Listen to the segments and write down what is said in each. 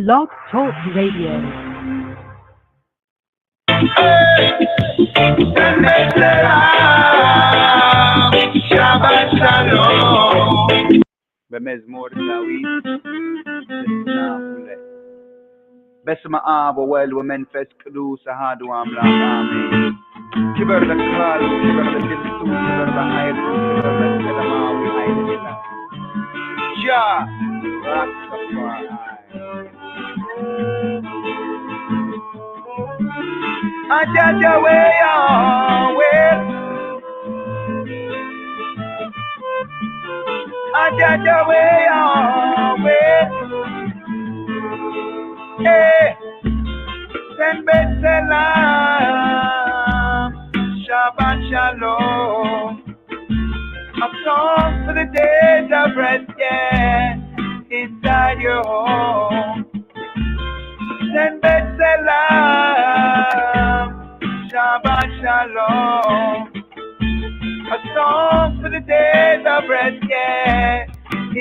Blog Talk Radio. Shabbat Shalom. במזמור דוד נעולה. בשם האב והאל ומנפס קדוש אחד הוא עמלק אמן. כיבר לקהל וכיבר לדלתות כיבר לעיר וכיבר לסלמה ולעיר שלה. יא רסטפארי. Ajaja way away. Ajaja way away. Hey, send Bethel, Shabbat Shalom. A song for the days of rest, yeah, inside your home. Send Bethel, Shabbat Shalom. A song for the days of rest, yeah,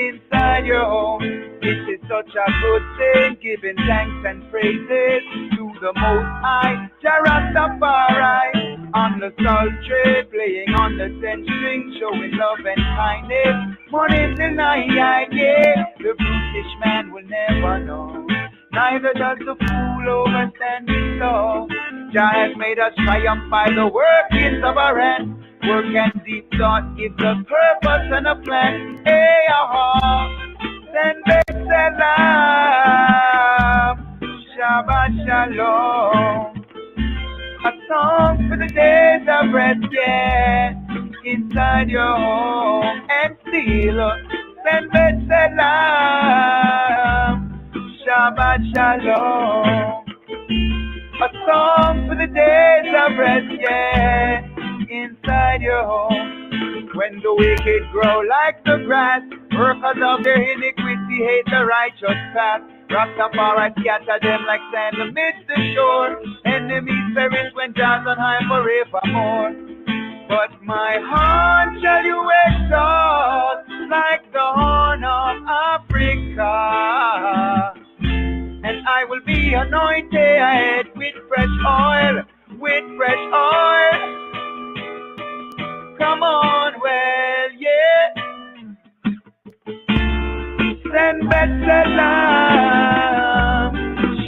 inside your home. It is such a good thing, giving thanks and praises to the Most High, Rastafari. On the sultry, playing on the 10-string, showing love and kindness. Morning till night, yeah, the brutish man will never know. Neither does the fool overstand his law. Jah has made us triumph by the workings of our hands. Work and deep thought gives us purpose and a plan. Hey, send Bethel, Shabbat Shalom. A song for the days of rest, yeah, inside your home. And still, send Bethel, Shabbat Shalom. A song for the days of rest, yeah, inside your home. When the wicked grow like the grass, workers of their iniquity hate the righteous path. Rastafari scatter them like sand amidst the shore. Enemies perish when God's on high forevermore. But my heart shall you exalt like the horn of Africa. And I will be anointed with fresh oil, with fresh oil. Come on, well, yeah. Send Bethel,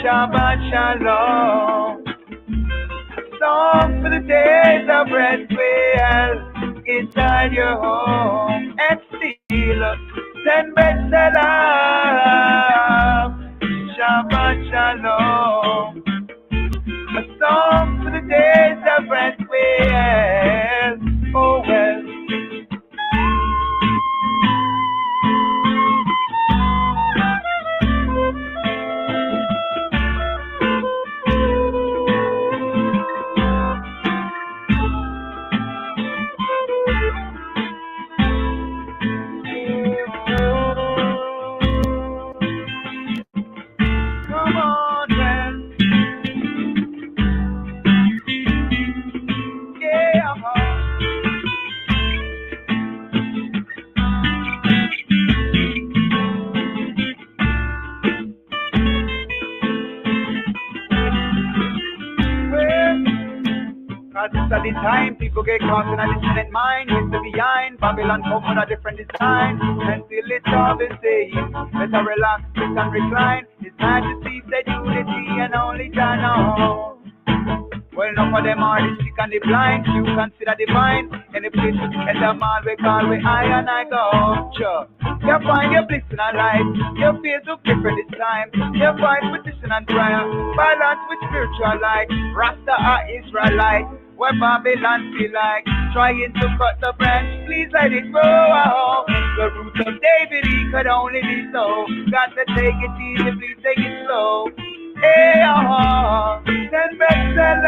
Shabbat Shalom. A song for the days of rest, well, inside your home. And still, send Bethel, Shabbat Shalom. A song for the days of rest, well, oh well. This at the time, people get caught in a different mind. With behind, Babylon come with a different design. And still it's all the same. Better relax, sit and recline. It's time to see the unity and only Jah knows. Well, enough of them are the sick and the blind. You consider divine. Any place to get them all, we call we I and I go. Sure. You find your bliss in a life. Your face look different this time. You find petition and prayer. Balance with spiritual light. Rasta are Israelite. Where Babylon feel like trying to cut the branch, please let it grow. The root of David, he could only be so. Got to take it easy, please take it slow. Hey, send Bethel,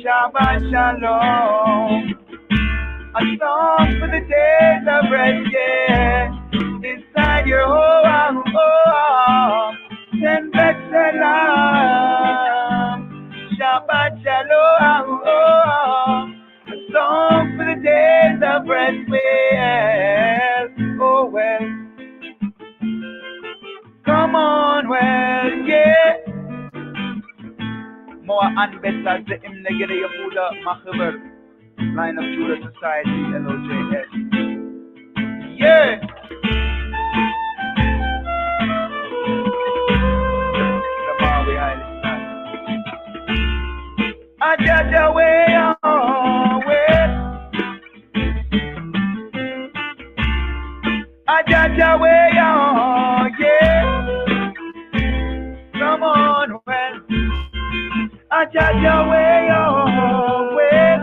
Shabbat Shalom. A song for the days of rest, yeah, inside your home. Send Bethel, Shabbat Shalom. A song for the days of rest, well, oh well. Come and Bethel, the him negede Yehuda Machaber, Line of Judah Society, LOJS. Yeah. The Marries highly stand. I judge away way. I judge away yeah. Come on, well. I judge away way.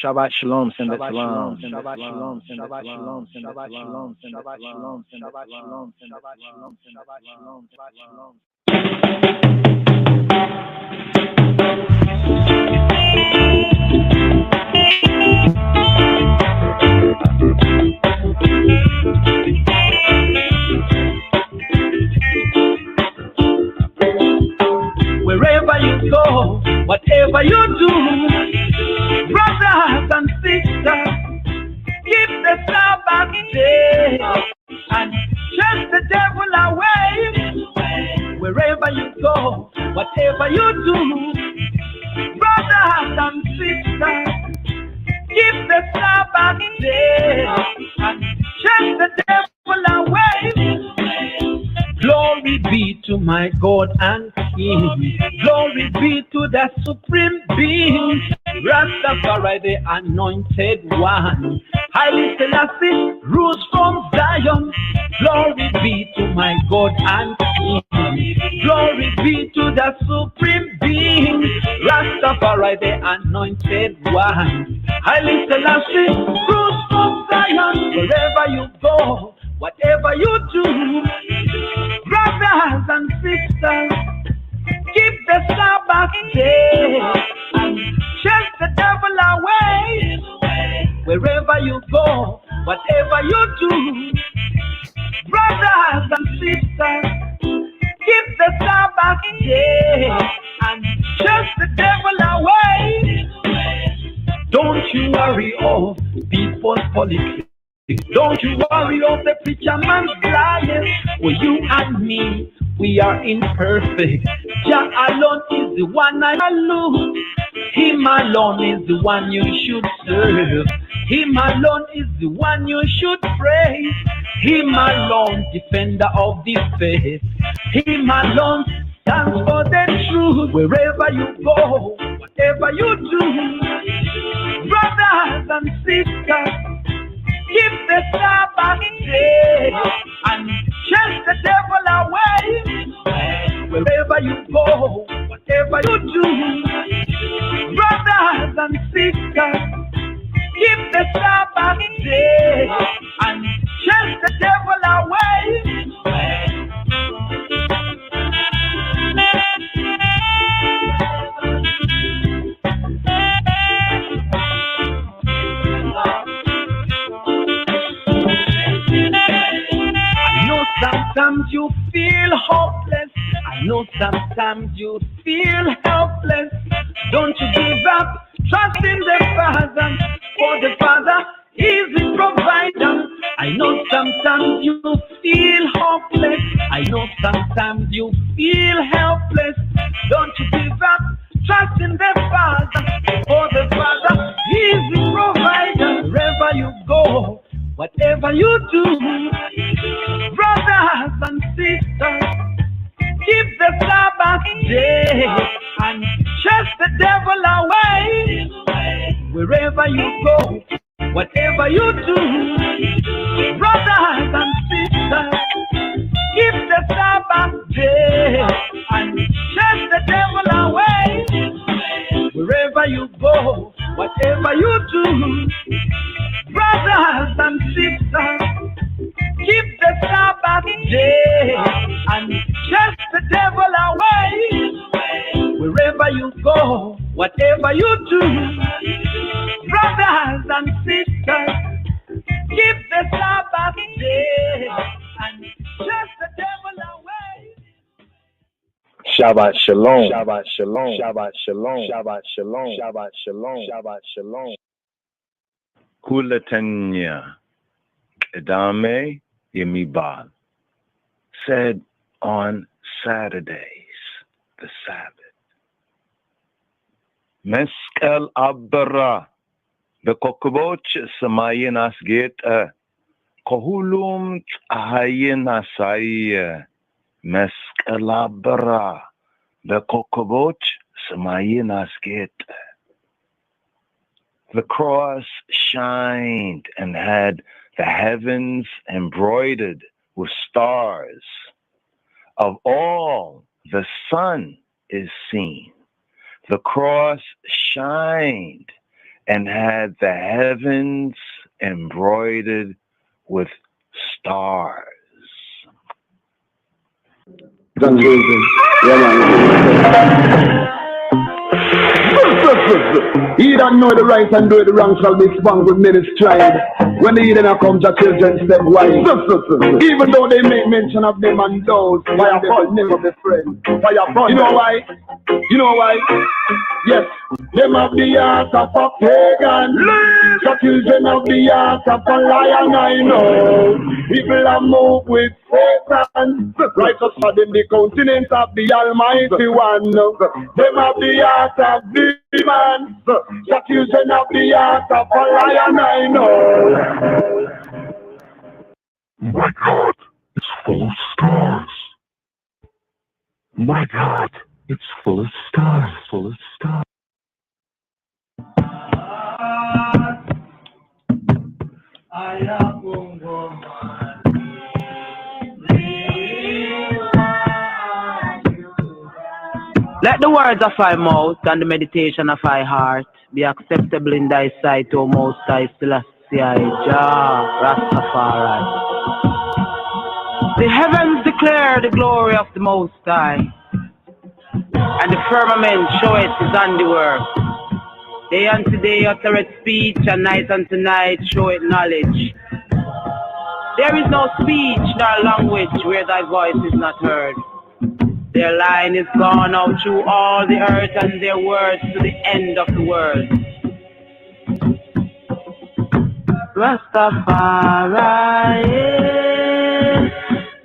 Shabbat shalom, Shabbat shalom, Shabbat shalom, Shabbat shalom, Shabbat shalom, Shabbat shalom, Shabbat shalom, Shabbat shalom, Shabbat shalom, Shabbat shalom. Wherever you go, whatever you do, brothers and sisters, keep the Sabbath day and chase the devil away. Wherever you go, whatever you do, brothers and sisters, keep the Sabbath day and chase the devil away. Glory be to my God and King. Glory be to the Supreme Being. Rastafari, the Anointed One. Haile Selassie rules from Zion. Glory be to my God and King. Glory be to the Supreme Being. Rastafari, the Anointed One. Haile Selassie rules from Zion. Wherever you go, whatever you do, brothers and sisters, keep the Sabbath day and chase the devil away. Wherever you go, whatever you do, brothers and sisters, keep the Sabbath day and chase the devil away. Don't you worry of people's politics. Don't you worry of the preacher man's liars. For you and me, we are imperfect. Jah alone is the one I love. Him alone is the one you should serve. Him alone is the one you should praise. Him alone, defender of the faith. Him alone stands for the truth. Wherever you go, whatever you do, brothers and sisters, keep the Sabbath day and chase the devil away. Wherever you go, whatever you do, brothers and sisters, keep the Sabbath day and chase the devil away. Sometimes you feel hopeless. I know sometimes you feel helpless. Don't you give up. Trust in the Father, for the Father is the provider. I know sometimes you feel hopeless. I know sometimes you feel helpless. Don't you give up. Trust in the Father, for the Father is the provider. Wherever you go, whatever you do, brothers and sisters, keep the Sabbath day and chase the devil away. Wherever you go, whatever you do, brothers and sisters, keep the Sabbath day and chase the devil away. Wherever you go, whatever you do, brothers and sisters, keep the Sabbath day and chase the devil away. Wherever you go, whatever you do, brothers and sisters, keep the Sabbath day and chase the devil away. Shabbat shalom, Shabbat shalom, Shabbat shalom, Shabbat shalom, Shabbat shalom, Shabbat shalom. Kulatanya. Edame Yemibal, said on Saturdays, the Sabbath, Meskel Abra, Bekokboch Samayin Asget, Kohulum Ahayin Asai, Meskel Abra, Bekokboch Samayin Asget. The cross shined and had the heavens embroidered with stars. Of all the sun is seen. The cross shined and had the heavens embroidered with stars. He that know the right and do the wrong shall be sprung with many strides. When the heathen comes, the children step wise. Even though they make mention of them and those, why they will never be friends. You know why? You know why? Yes, them of the heart of a pagan. The children of the heart of a lion, I know. People are moved with Satan. Righteous are them the countenance of the Almighty One. Them of the heart of demons. The children of the heart of a lion, I know. My God, it's full of stars. My God, it's full of stars, full of stars. Let the words of thy mouth and the meditation of thy heart be acceptable in thy sight, O Most High Celestial Jah Rastafari. The heavens declare the glory of the Most High, and the firmament showeth his handiwork. Day unto day uttereth speech, and night unto night showeth knowledge. There is no speech nor language where thy voice is not heard. Their line is gone out through all the earth, and their words to the end of the world. Rastafari,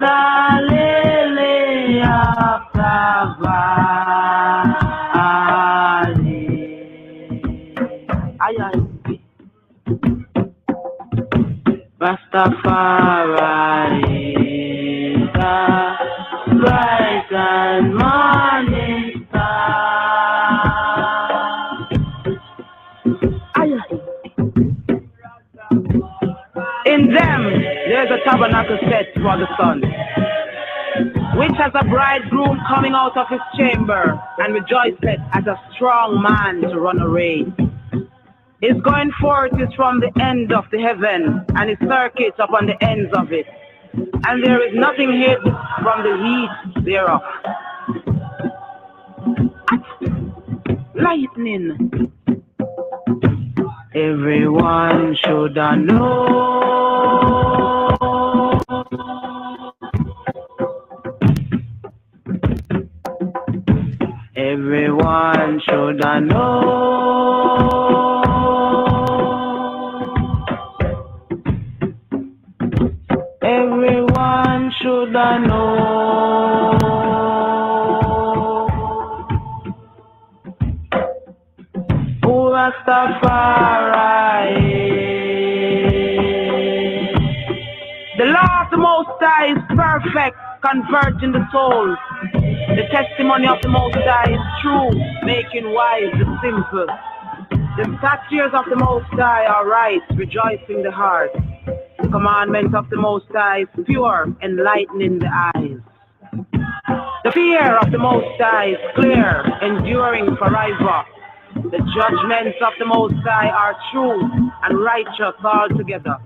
Dalele Rastafari, the bright and morning star. In them there's a tabernacle set for the sun, which has a bridegroom coming out of his chamber, and rejoiceth as a strong man to run a race. His going forth is from the end of the heaven, and his circuits upon the ends of it, and there is nothing hid from the heat thereof. Lightning. Everyone should know. Everyone should know. Everyone should know. Oh, Rastafari. The law of the Most High is perfect, converting the soul. The testimony of the Most High is true, making wise the simple. The statutes of the Most High are right, rejoicing the heart. The commandments of the Most High is pure, enlightening the eyes. The fear of the Most High is clear, enduring forever. The judgments of the Most High are true and righteous altogether.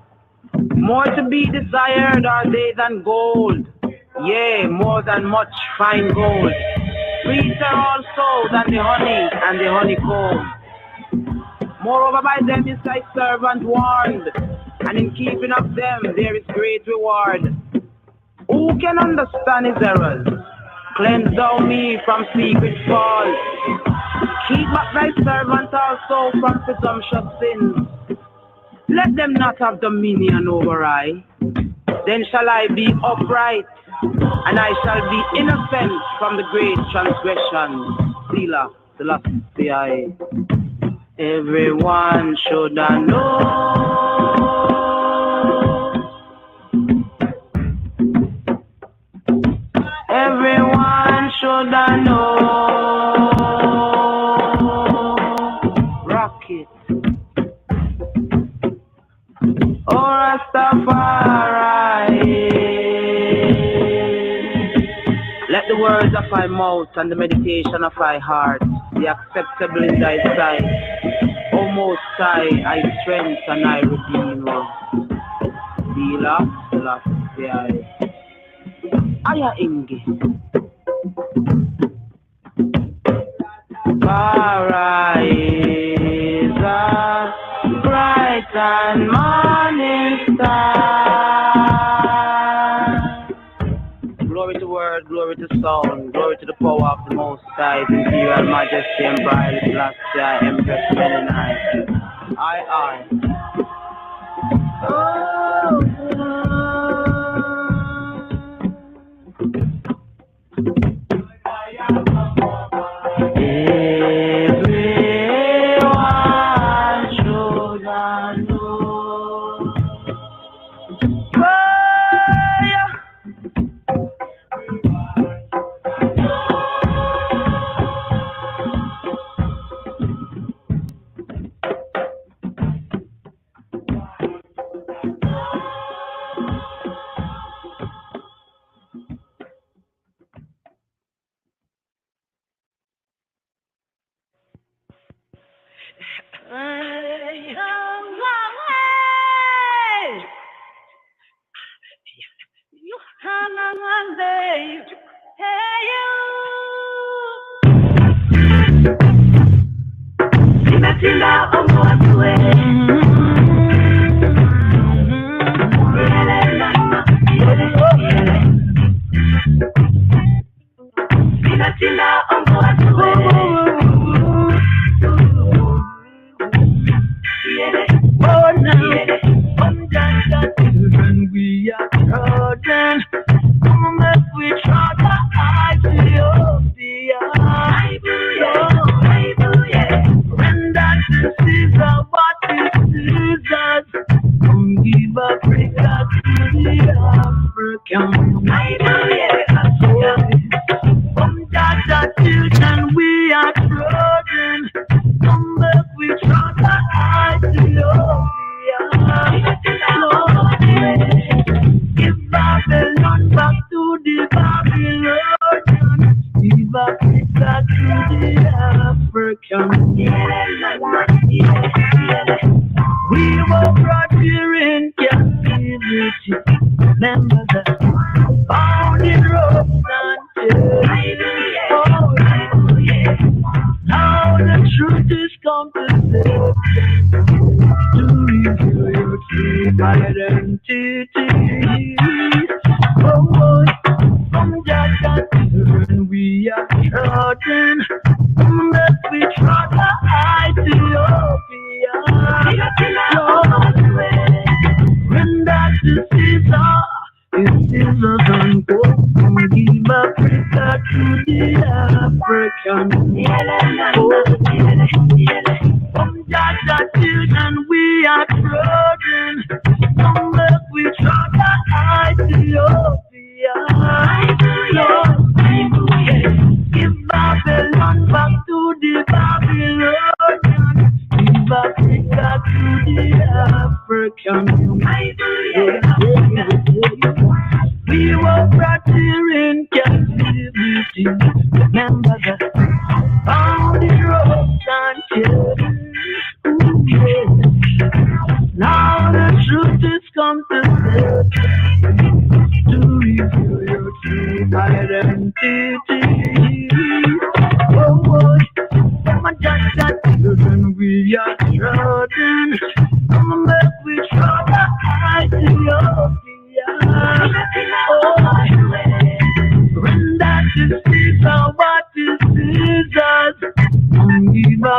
More to be desired are they than gold, yea, more than much fine gold. Sweeter also than the honey and the honeycomb. Moreover, by them is thy servant warned, and in keeping of them there is great reward. Who can understand his errors? Cleanse thou me from secret faults. Keep back thy servant also from presumptuous sins. Let them not have dominion over I. Then shall I be upright, and I shall be innocent from the great transgression. Selah, the last I. Everyone should know. Everyone should know. Rock it. Oh, Rastafari. Let the words of my mouth and the meditation of my heart be acceptable in thy sight. O Most High, I strength and I redeemer. Selah, Selah, Aya Ingi. Arise, bright and morning star. Glory to word, glory to sound, glory to the power of the Most High, Imperial Majesty, and Bride, Black Sky, Empress, Melanite. I.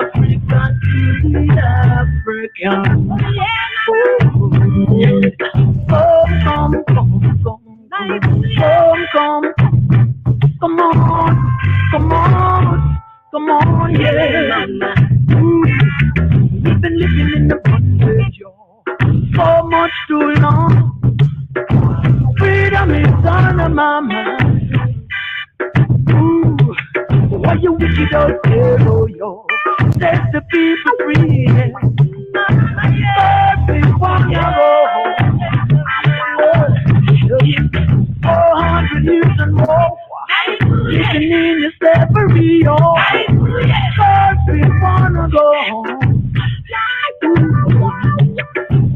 Africa to the African. yeah. We've been living in the bondage, y'all, for much too long. Freedom is on my mind. Ooh, why you wicked out there, oh, yo? Set the people free. Everyone you go home. 400 years and more. Living in the slavery, oh. Everyone wanna go home.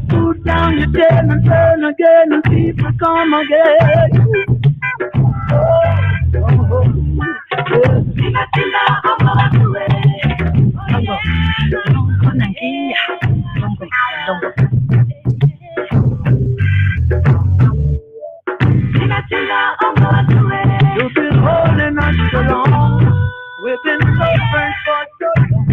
Put down your tail and turn again and people come again. You've been holding on so long. We've been suffering for so long.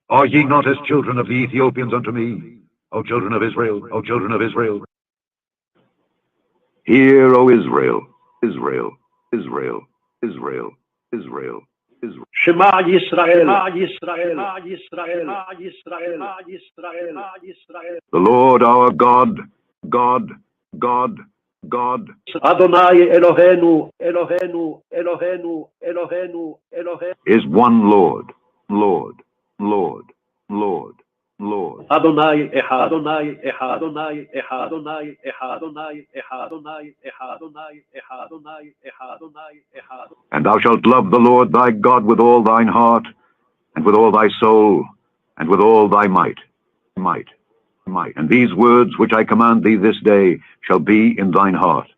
Are ye not as children of the Ethiopians unto me, O children of Israel, O children of Israel? Hear, O Israel, Israel, Israel, Israel, Israel, Israel. Shema Yisrael, The Lord our God, God, God, God, Adonai Eloheinu, Eloheinu, Eloheinu, Eloheinu, Eloheinu, is one Lord, Lord, Lord, Lord, Lord. Adonai Echad, Adonai Echad, Adonai Echad, Adonai Echad, Adonai Echad, Adonai Echad, Adonai Echad, Adonai Echad, Adonai Echad. And thou shalt love the Lord thy God with all thine heart, and with all thy soul, and with all thy might. And these words which I command thee this day shall be in thine heart.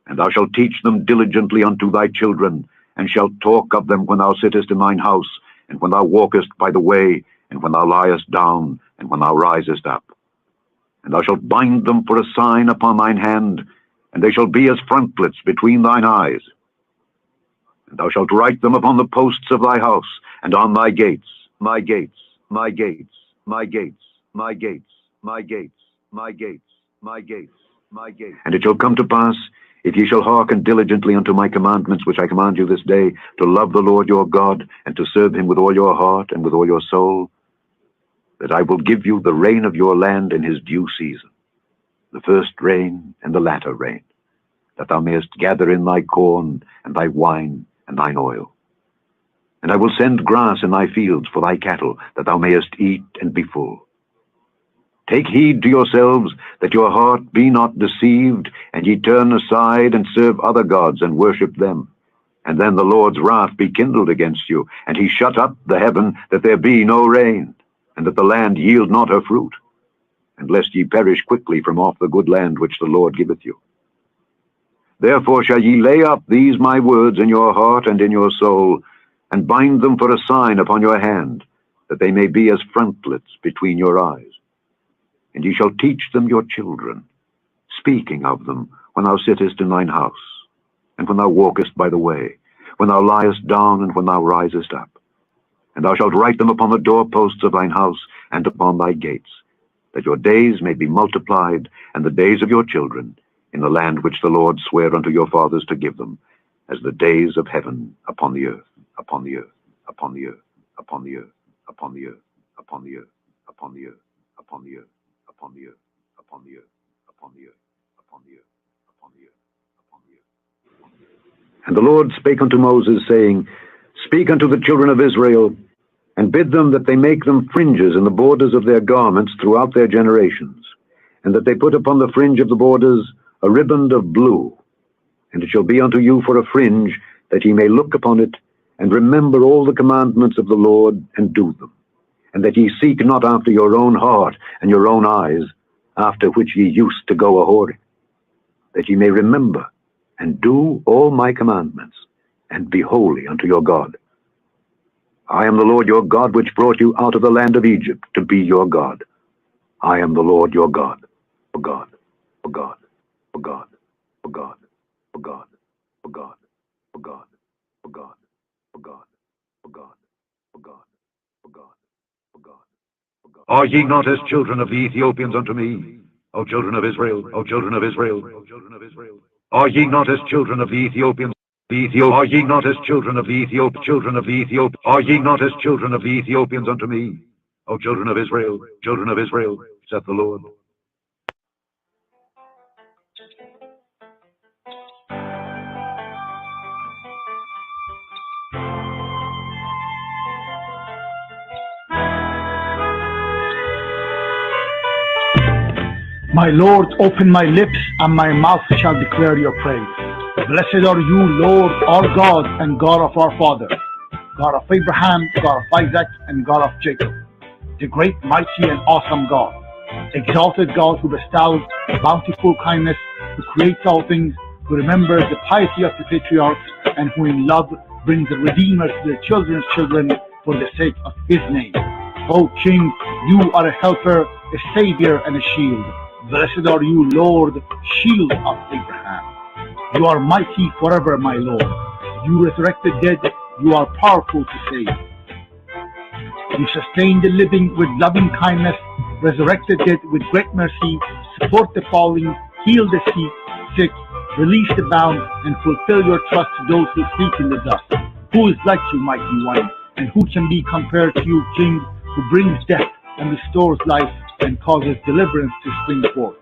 And thou shalt teach them diligently unto thy children, and shalt talk of them when thou sittest in thine house, and when thou walkest by the way, and when thou liest down, and when thou risest up. And thou shalt bind them for a sign upon thine hand, and they shall be as frontlets between thine eyes. And thou shalt write them upon the posts of thy house, and on thy gates, my gates, my gates, my gates, my gates, my gates, my gates, my gates, my gates. And it shall come to pass, if ye shall hearken diligently unto my commandments which I command you this day, to love the Lord your God, and to serve him with all your heart and with all your soul, that I will give you the rain of your land in his due season, the first rain and the latter rain, that thou mayest gather in thy corn and thy wine and thine oil. And I will send grass in thy fields for thy cattle, that thou mayest eat and be full. Take heed to yourselves that your heart be not deceived, and ye turn aside and serve other gods and worship them. And then the Lord's wrath be kindled against you, and he shut up the heaven that there be no rain, and that the land yield not her fruit, and lest ye perish quickly from off the good land which the Lord giveth you. Therefore shall ye lay up these my words in your heart and in your soul, and bind them for a sign upon your hand, that they may be as frontlets between your eyes. And ye shall teach them your children, speaking of them when thou sittest in thine house, and when thou walkest by the way, when thou liest down, and when thou risest up. And thou shalt write them upon the doorposts of thine house and upon thy gates, that your days may be multiplied, and the days of your children, in the land which the Lord sware unto your fathers to give them, as the days of heaven upon the earth, upon the earth, upon the earth, upon the earth, upon the earth, upon the earth, upon the earth, upon the earth, upon the earth, upon the earth, upon the earth, upon the earth, upon the earth, upon the earth. And the Lord spake unto Moses, saying, Speak unto the children of Israel, and bid them that they make them fringes in the borders of their garments throughout their generations, and that they put upon the fringe of the borders a riband of blue. And it shall be unto you for a fringe, that ye may look upon it, and remember all the commandments of the Lord, and do them. And that ye seek not after your own heart and your own eyes, after which ye used to go a-whoring, that ye may remember and do all my commandments, and be holy unto your God. I am the Lord your God, which brought you out of the land of Egypt to be your God. I am the Lord your God, O God, O God, O God, O God, O God, O God, O God, O God, O God, O God, O God, O God, O God, O God. Are ye not as children of the Ethiopians unto me, O children of Israel, O children of Israel, are ye not as children of the Ethiopians? Are ye not as children of the children of the Ethiopians? Are ye not as children of the Ethiopians unto me? O children of Israel, saith the Lord. My Lord, open my lips, and my mouth shall declare your praise. Blessed are you, Lord, our God, and God of our father, God of Abraham, God of Isaac, and God of Jacob, the great, mighty, and awesome God, exalted God who bestows bountiful kindness, who creates all things, who remembers the piety of the patriarchs, and who in love brings the Redeemer to their children's children for the sake of his name. O King, you are a helper, a savior, and a shield. Blessed are you, Lord, shield of Abraham. You are mighty forever, my Lord. You resurrect the dead. You are powerful to save. You sustain the living with loving kindness, resurrect the dead with great mercy, support the falling, heal the sick, release the bound, and fulfill your trust to those who sleep in the dust. Who is like you, mighty one, and who can be compared to you, King, who brings death and restores life and causes deliverance to spring forth?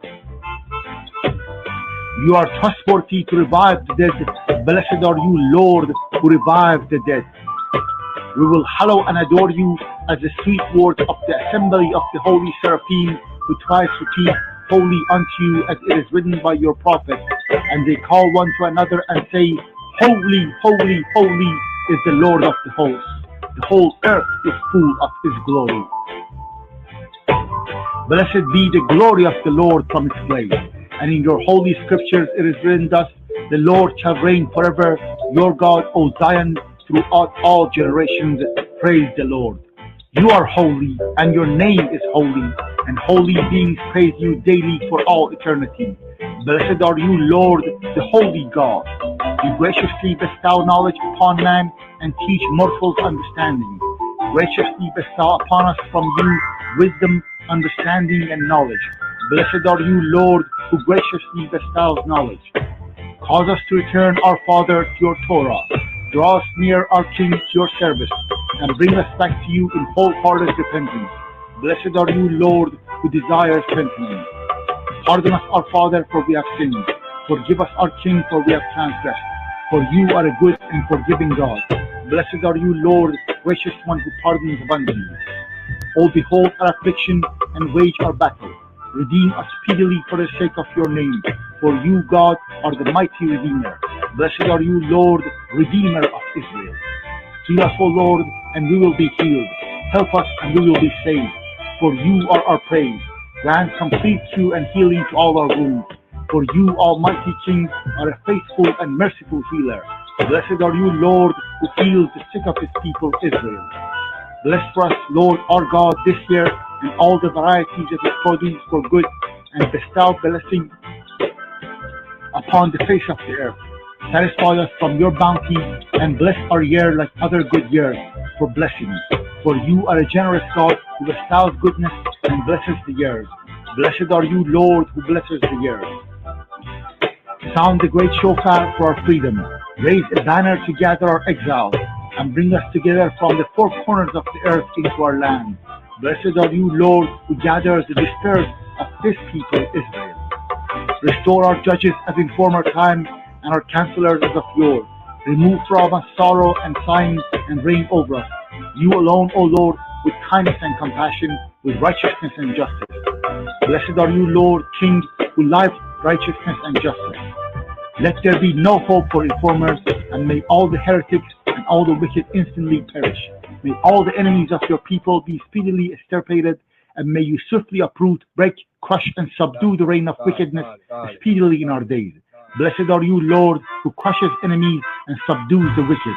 You are trustworthy to revive the dead. Blessed are you, Lord, who revive the dead. We will hallow and adore you as the sweet words of the assembly of the holy seraphim, who twice repeat, Holy unto you, as it is written by your prophet. And they call one to another and say, Holy, holy, holy is the Lord of the hosts. The whole earth is full of his glory. Blessed be the glory of the Lord from its place. And in your holy scriptures it is written thus, the Lord shall reign forever, your God, O Zion, throughout all generations. Praise the Lord. You are holy, and your name is holy, and holy beings praise you daily for all eternity. Blessed are you, Lord, the holy God. You graciously bestow knowledge upon man, and teach mortals understanding. Graciously bestow upon us from you wisdom, understanding, and knowledge. Blessed are you, Lord, who graciously bestows knowledge. Cause us to return, our Father, to your Torah. Draw us near, our King, to your service, and bring us back to you in wholehearted repentance. Blessed are you, Lord, who desires repentance. Pardon us, our Father, for we have sinned. Forgive us, our King, for we have transgressed. For you are a good and forgiving God. Blessed are you, Lord, gracious one who pardons abundantly. O behold our affliction and wage our battle. Redeem us speedily for the sake of your name. For you, God, are the mighty Redeemer. Blessed are you, Lord, Redeemer of Israel. Heal us, O Lord, and we will be healed. Help us, and we will be saved. For you are our praise. Grant complete cure and healing to all our wounds. For you, Almighty King, are a faithful and merciful healer. Blessed are you, Lord, who heals the sick of his people, Israel. Bless for us, Lord our God, this year, and all the varieties of his produce for good, and bestow blessing upon the face of the earth. Satisfy us from your bounty, and bless our year like other good years for blessings. For you are a generous God who bestows goodness and blesses the years. Blessed are you, Lord, who blesses the years. Sound the great shofar for our freedom. Raise a banner to gather our exiles, and bring us together from the four corners of the earth into our land. Blessed are you, Lord, who gathers the dispersed of this people, Israel. Restore our judges as in former times, and our counselors as of yore. Remove from us sorrow and sighing, and reign over us. You alone, O Lord, with kindness and compassion, with righteousness and justice. Blessed are you, Lord, King, who lives righteousness and justice. Let there be no hope for informers, and may all the heretics and all the wicked instantly perish. May all the enemies of your people be speedily extirpated, and may you swiftly uproot, break, crush, and subdue the reign of wickedness speedily in our days. Blessed are you, Lord, who crushes enemies and subdues the wicked.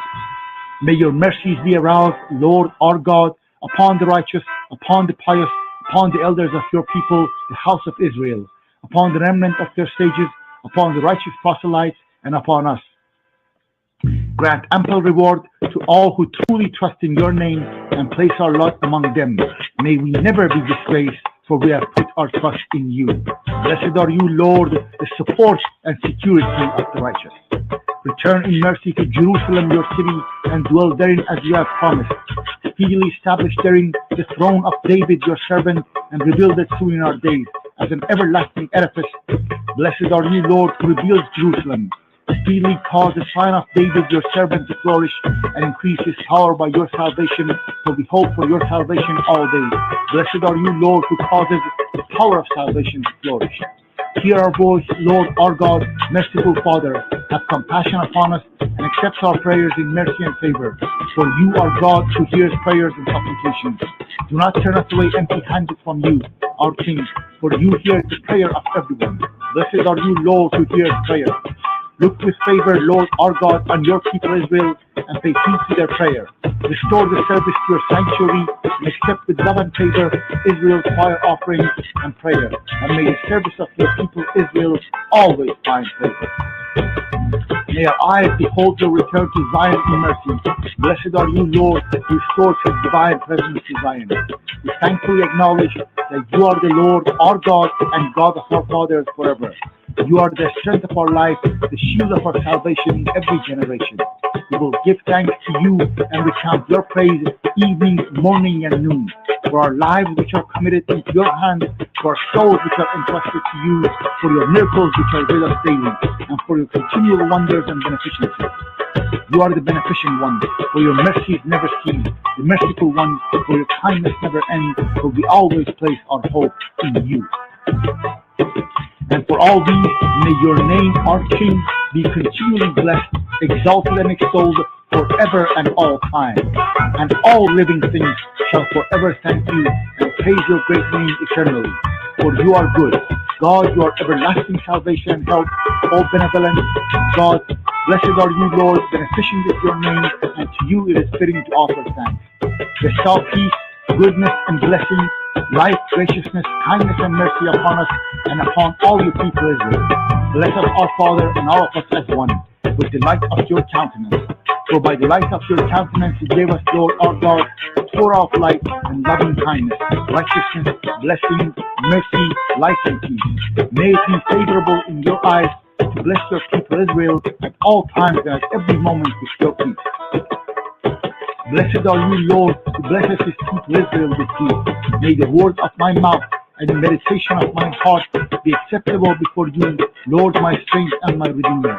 May your mercies be aroused, Lord our God, upon the righteous, upon the pious, upon the elders of your people, the house of Israel, upon the remnant of their sages, upon the righteous proselytes, and upon us. Grant ample reward to all who truly trust in your name, and place our lot among them. May we never be disgraced, for we have put our trust in you. Blessed are you, Lord, the support and security of the righteous. Return in mercy to Jerusalem, your city, and dwell therein as you have promised. Speedily establish therein the throne of David, your servant, and rebuild it soon in our days as an everlasting edifice. Blessed are you, Lord, who rebuilds Jerusalem. Speedily cause the sign of David, your servant, to flourish and increase his power by your salvation, for we hope for your salvation all days. Blessed are you, Lord, who causes the power of salvation to flourish. Hear our voice, Lord, our God, merciful Father. Have compassion upon us and accept our prayers in mercy and favor. For you are God who hears prayers and supplications. Do not turn us away empty-handed from you, our King, for you hear the prayer of everyone. Blessed are you, Lord, who hears prayer. Look with favor, Lord our God, on your people Israel, and pay heed to their prayer. Restore the service to your sanctuary, and accept with love and favor Israel's fire offerings and prayer. And may the service of your people Israel always find favor. May our eyes behold your return to Zion in mercy. Blessed are you, Lord, who restores his divine presence to Zion. We thankfully acknowledge that you are the Lord, our God, and God of our fathers forever. You are the strength of our life, the shield of our salvation in every generation. We will give thanks to you and recount your praise evening, morning, and noon. For our lives which are committed into your hands, for our souls which are entrusted to you, for your miracles which are with us daily, and for your continual wonders and beneficences. You are the beneficent one, for your mercy is never seen, the merciful one, for your kindness never ends, for we always place our hope in you. And for all these, may your name, our King, be continually blessed, exalted and extolled forever and all time. And all living things shall forever thank you and praise your great name eternally. For you are good. God, you are everlasting salvation and help, all benevolent. God, blessed are you, Lord, beneficent is your name, and to you it is fitting to offer thanks. Bestow peace, goodness, and blessing, life, graciousness, kindness, and mercy upon us and upon all your people Israel. Bless us, our Father, and all of us as one, with the light of your countenance. For by the light of your countenance you gave us, Lord our God, Torah of light and loving kindness, righteousness, blessing, mercy, life, and peace. May it be favorable in your eyes to bless your people Israel at all times and at every moment with your peace. Blessed are you, Lord, who blesses his people Israel with peace. May the words of my mouth and the meditation of my heart be acceptable before you, Lord, my strength and my Redeemer.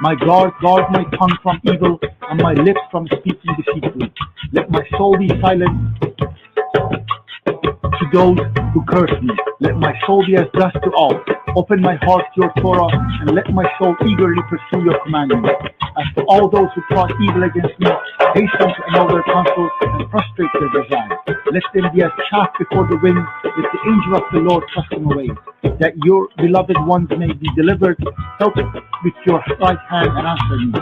My God, guard my tongue from evil and my lips from speaking deceitfully. Let my soul be silent to those who curse me. Let my soul be as dust to all. Open my heart to your Torah, and let my soul eagerly pursue your commandments. As for all those who plot evil against me, hasten to annul their counsel and frustrate their design. Let them be as chaff before the wind, let the angel of the Lord thrust them away. That your beloved ones may be delivered, help with your right hand and answer me.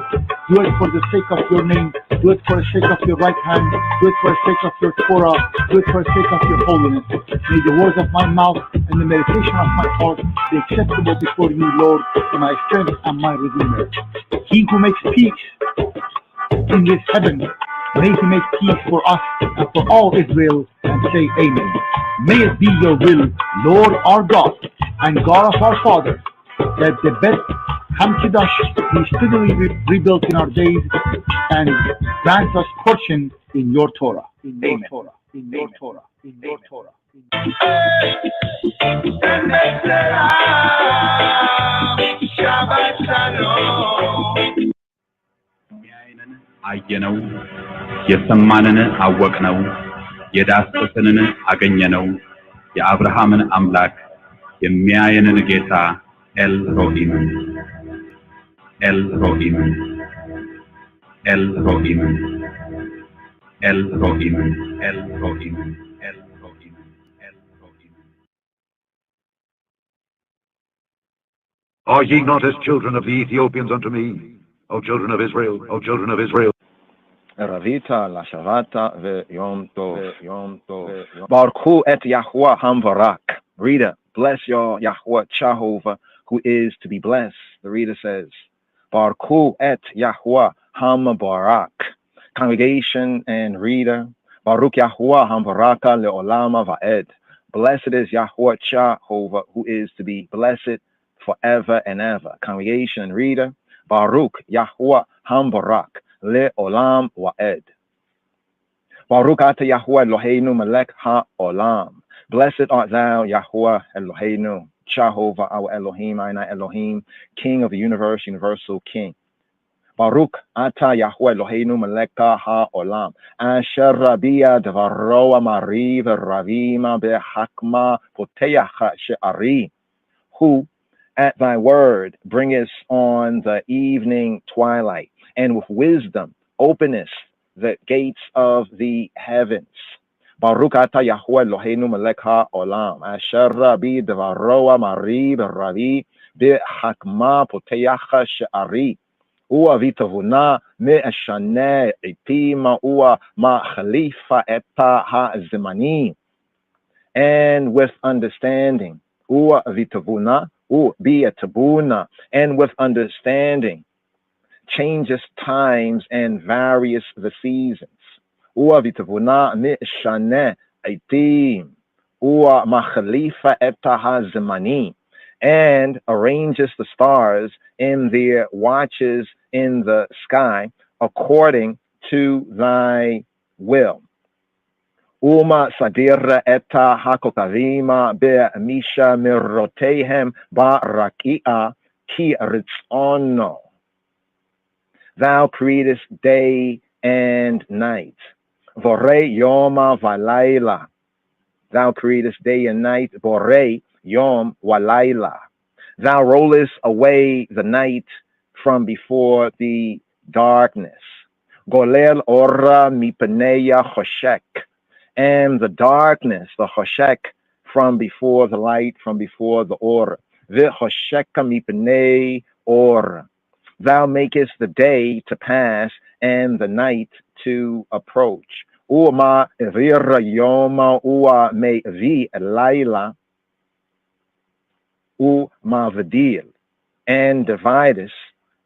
Do it for the sake of your name, do it for the sake of your right hand, do it for the sake of your Torah, do it for the sake of your holiness. May the words of my mouth and the meditation of my heart be acceptable before you, Lord, my strength and my Redeemer. He who makes peace in his heaven, may he make peace for us and for all Israel, and say amen. May it be your will, Lord our God and God of our fathers, that the Beth Hamkedash be steadily rebuilt in our days, and grant us portion in your Torah. In your Torah. In your Torah. In your Torah. አየነው የሰማንን አወቅነው የዳሰሰንን አገኘነው የአብርሃምን አምላክ የሚያየንን ጌታ ኤል ሮሂም ኤል ሮሂም ኤል ሮሂም ኤል ሮሂም ኤል ሮሂም ኤል ሮሂም ኤል ሮሂም Are ye not as children of the Ethiopians unto me, O children of Israel, O children of Israel? Ravita, la Shavata, Yom Tov. Baruch et Yahuwah Hamvarak. Reader, bless your Yahuwah Jehovah, who is to be blessed. The reader says, Baruch et Yahuwah Hamvarak. Congregation and reader, Baruch Yahuwah Hamvaraka le'olama va'ed. Blessed is Yahuwah Jehovah, who is to be blessed forever and ever. Congregation and reader, Baruch Yahuwah Hambarak Le Olam Wa'ed. Baruch Ata Yahuwah Eloheinu Melech HaOlam. Blessed art thou, Yahuwah Eloheinu, Jehovah our Elohim, Ainai Elohim, King of the universe, universal King. Baruch Ata Yahuwah Eloheinu Melech HaOlam. Asher Rabia Devaroa Mariv Ravima Behakma Poteach She'ari. Who at thy word bringest on the evening twilight, and with wisdom openest the gates of the heavens. Baruch ata Yahuwah Eloheinu melech haolam, asher rabi devaroa marib ravi behakma poteach she'ari. Ua vitavuna me'ashane itima ua ma'chalifa eta ha'zimani. And with understanding, ua vitavuna, be a tabuna, and with understanding, changes times and various the seasons. Ua vitavuna me'shane aitim, ua machalifa eta hazmani, and arranges the stars in their watches in the sky according to thy will. Uma sadira eta hakokavima be'misha mirotehem ba'rakia ki ritzono. Thou createst day and night. Vorei yoma valayla. Thou createst day and night. Vorei yom walayla. Thou rollest away the night from before the darkness. Golel ora mipaneya choshek. And the darkness, the choshek, from before the light, from before the or. V'chosheka mipanei or. Thou makest the day to pass and the night to approach. U'ma vira yoma u'a me vi laila u'mavdil. And dividest,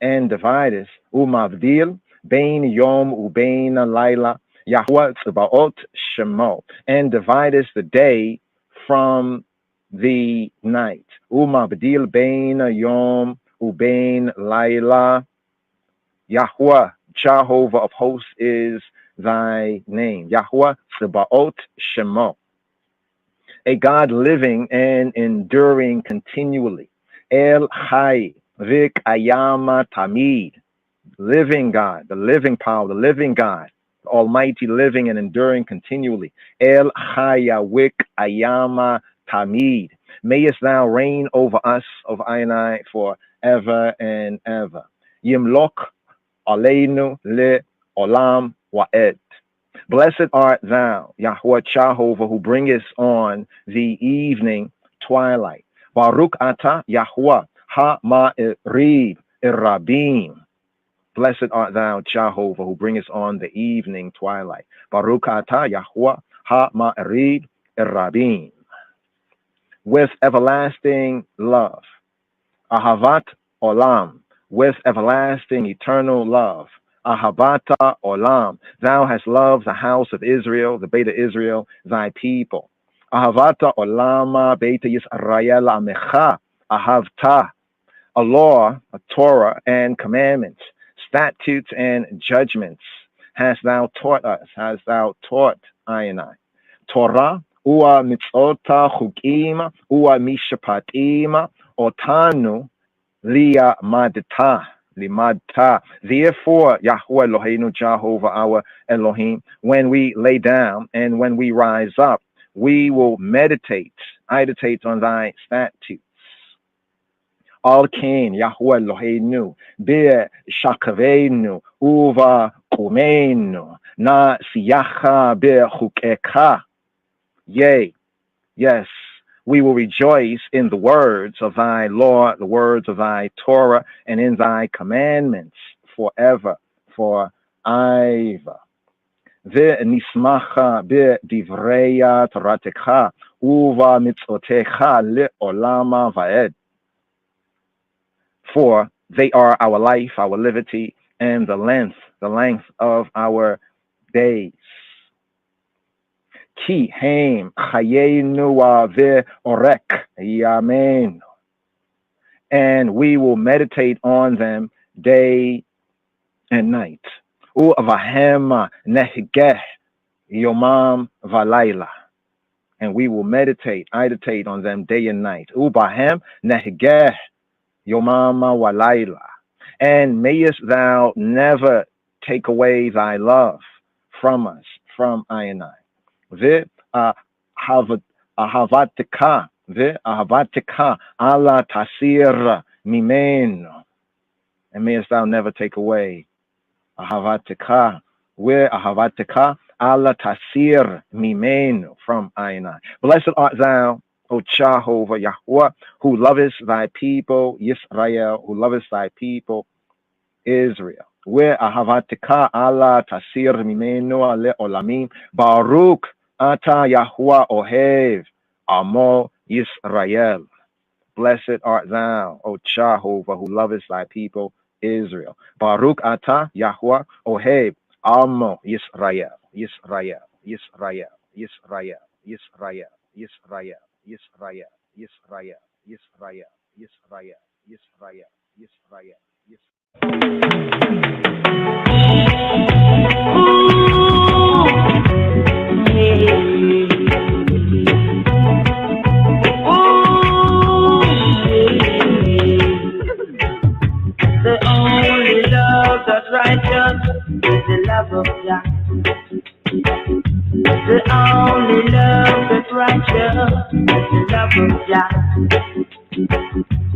u'mavdil, bain yom u'bain laila. Yahuwah Tzebaot Shemo, and dividest the day from the night. Umabdil bein yom ubein laila. Yahuwah, Jehovah of hosts, is thy name. Yahuwah Tzebaot Shemo, a God living and enduring continually. El Chai Vik Ayama Tamid, living God, the living power, the living God, Almighty, living and enduring continually. El Hayawik Ayama Tamid. Mayest thou reign over us, of Ainai, forever and ever. Yimlok Aleinu Le Olam Wa'ed. Blessed art thou, Yahuwah Jehovah, who bringest on the evening twilight. Baruch Ata Yahuwah Ha Ma'irib Irabim. Blessed art thou, Jehovah, who bringest on the evening twilight. Baruch ata Yahuwah ha-ma'arid irabim. With everlasting love. Ahavat olam. With everlasting eternal love. Ahavata olam. Thou hast loved the house of Israel, the Beta Israel, thy people. Ahavata olama Beta Yisrael amecha. Ahavta. A law, a Torah, and commandments, statutes and judgments hast thou taught us, hast thou taught Ainai. Torah, ua mitzota chukim, ua mishapatim, otanu limadta. Therefore, Yahuwah Eloheinu, Jehovah our Elohim, when we lay down and when we rise up, we will meditate on thy statutes. Al Kain, Yahuwah Eloheinu, Be Shakavenu, Uva Kumenu, Na Siyacha Be Chukeka. Yea, yes, we will rejoice in the words of thy law, the words of thy Torah, and in thy commandments forever, for ever. Ve nismacha be divreya toratecha, uva mitzotecha le olama vaed. For they are our life, our liberty, and the length of our days. Ki haim chayenu ve'orek yamen. And we will meditate on them day and night. U'avahem nehgeh yomam valayla. And we will meditate on them day and night. U'bahem nehgeh yomam valayla. And mayest thou never take away thy love from us, from I and I. Ve'ahavateka ala tasir mimeno. And mayest thou never take away ahavateka, where ahavateka ala tasir mimeno, from I and I. Blessed art thou, O Jehovah Yahweh, who lovest thy people Yisrael, who lovest thy people Israel. Where ahavateka ala tasir mimeno ale olamim. Baruch ata Yahweh ohev amo Yisrael. Blessed art thou, O Jehovah, who lovest thy people Israel. Baruch ata Yahweh ohev amo Yisrael. Yisrael, Yisrael, Yisrael, Yisrael, Yisrael, Yisrael, Yisrael, Yisrael, Yisrael, Yisrael, Yisrael, The only love that's righteous is the love of God. The only love that's righteous is the love of God.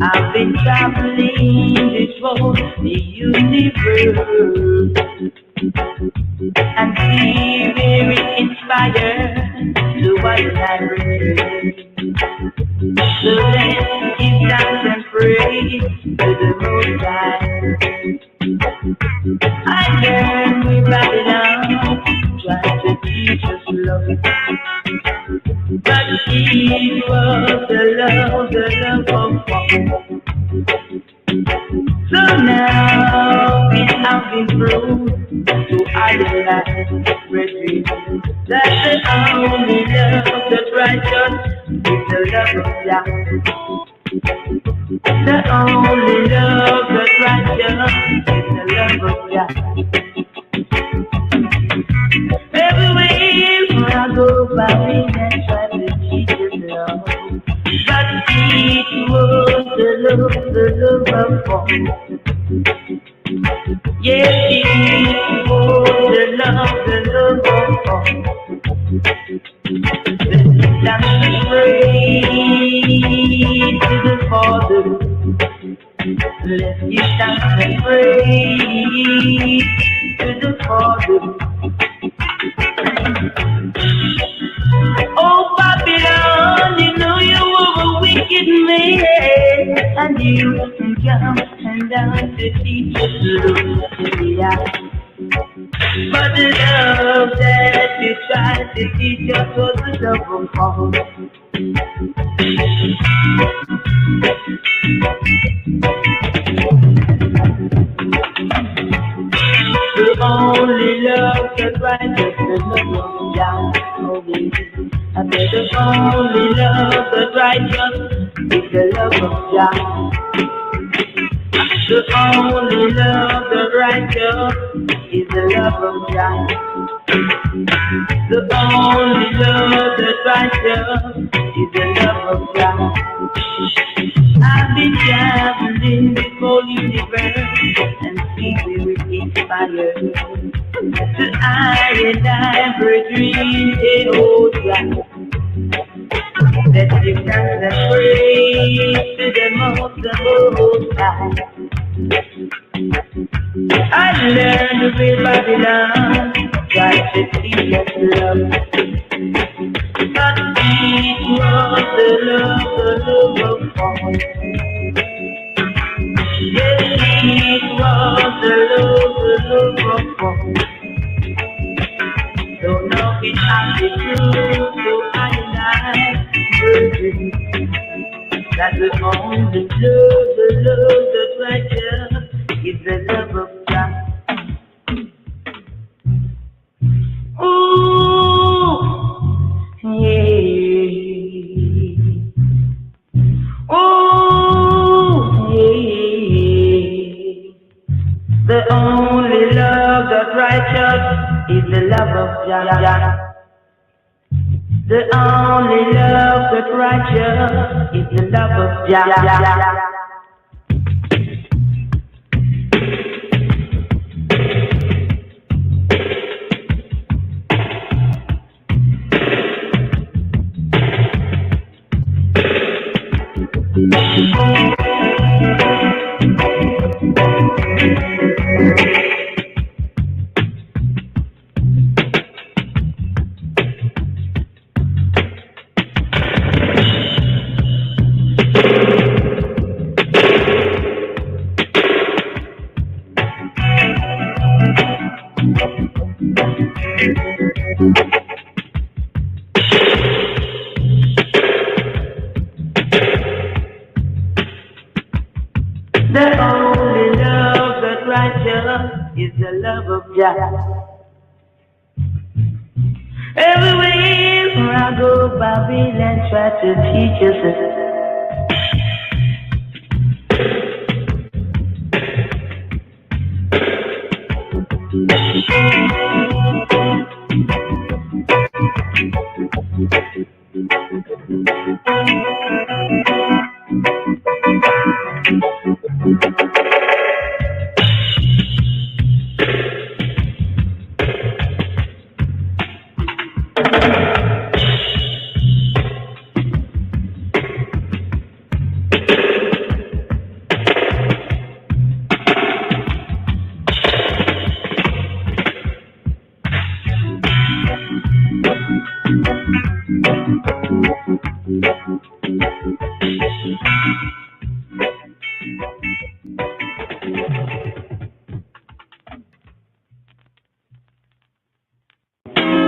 I've been traveling this road, the universe, and see where it inspired to what I read. So let's give thanks and praise to the Most High. I learned we Babylon tried to teach us love, but it was the love of God. So now it has been proved to idolize, brethren, that the only love that's righteous is the love of God. The only love that's righteous is the love of God. Everywhere I go, Babylon and try to teach us love, but it was the love of God. Yes, it was the love of God. Let's praise to the Father. Let's give thanks and praise to the Father. Oh, Babylon, you know you were a wicked man, and you come and down to teach us love in the eye. But the love that you tried to teach us was the love of God. The only love that's righteous is the love of God. I said the only love that's righteous is the love of God. The only love that's righteous is the love of God. The only love that's righteous is the love of God. I've been traveling this whole universe and see where it inspires. So I and I brethren, they hold God. Let's give thanks and praise to the Most High. I learned to be Babylon, try to teach us love. But it was the love of God. Yes, it was the love of God. So now it has been true, so I and I brethren, that the only love that's righteous is the love of God. Ooh, Jah. The only love that's righteous is the love of Jah. The only love that's righteous is the love of Jah. Everywhere where I go, Babylon try to teach us.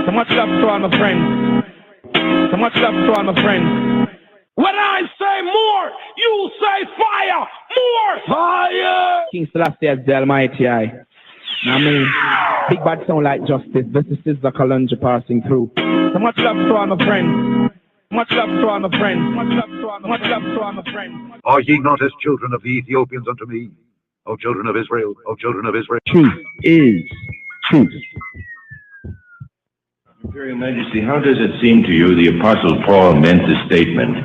So much love to all my friends. So much love to all my friends. When I say more, you say fire. More fire. King Selassie as the Almighty. I mean, big bad sound like justice. This is the Kalunja passing through. So much love to all my friends. Much love to all my friends. Much love to all my friends. Are ye not as children of the Ethiopians unto me, O children of Israel, O children of Israel? Truth is truth. Imperial Majesty, how does it seem to you the Apostle Paul meant the statement,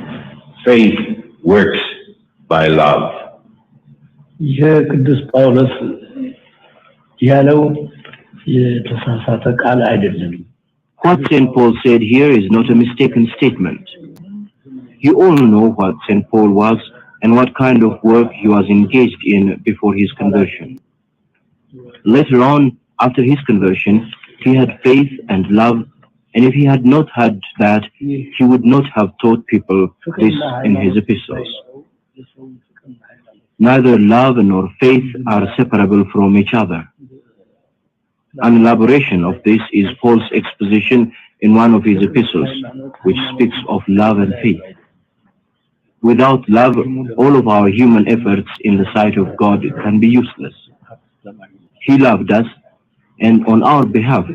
faith works by love? የቅዱስ ጳውሎስ ያለው የተሳሳተ ቃል አይደለም። What St. Paul said here is not a mistaken statement. You all know what St. Paul was and what kind of work he was engaged in before his conversion. Later on, after his conversion, he had faith and love, and if he had not had that, he would not have taught people this in his epistles. Neither love nor faith are separable from each other. An elaboration of this is Paul's exposition in one of his epistles, which speaks of love and faith. Without love, all of our human efforts in the sight of God can be useless. He loved us, and on our behalf,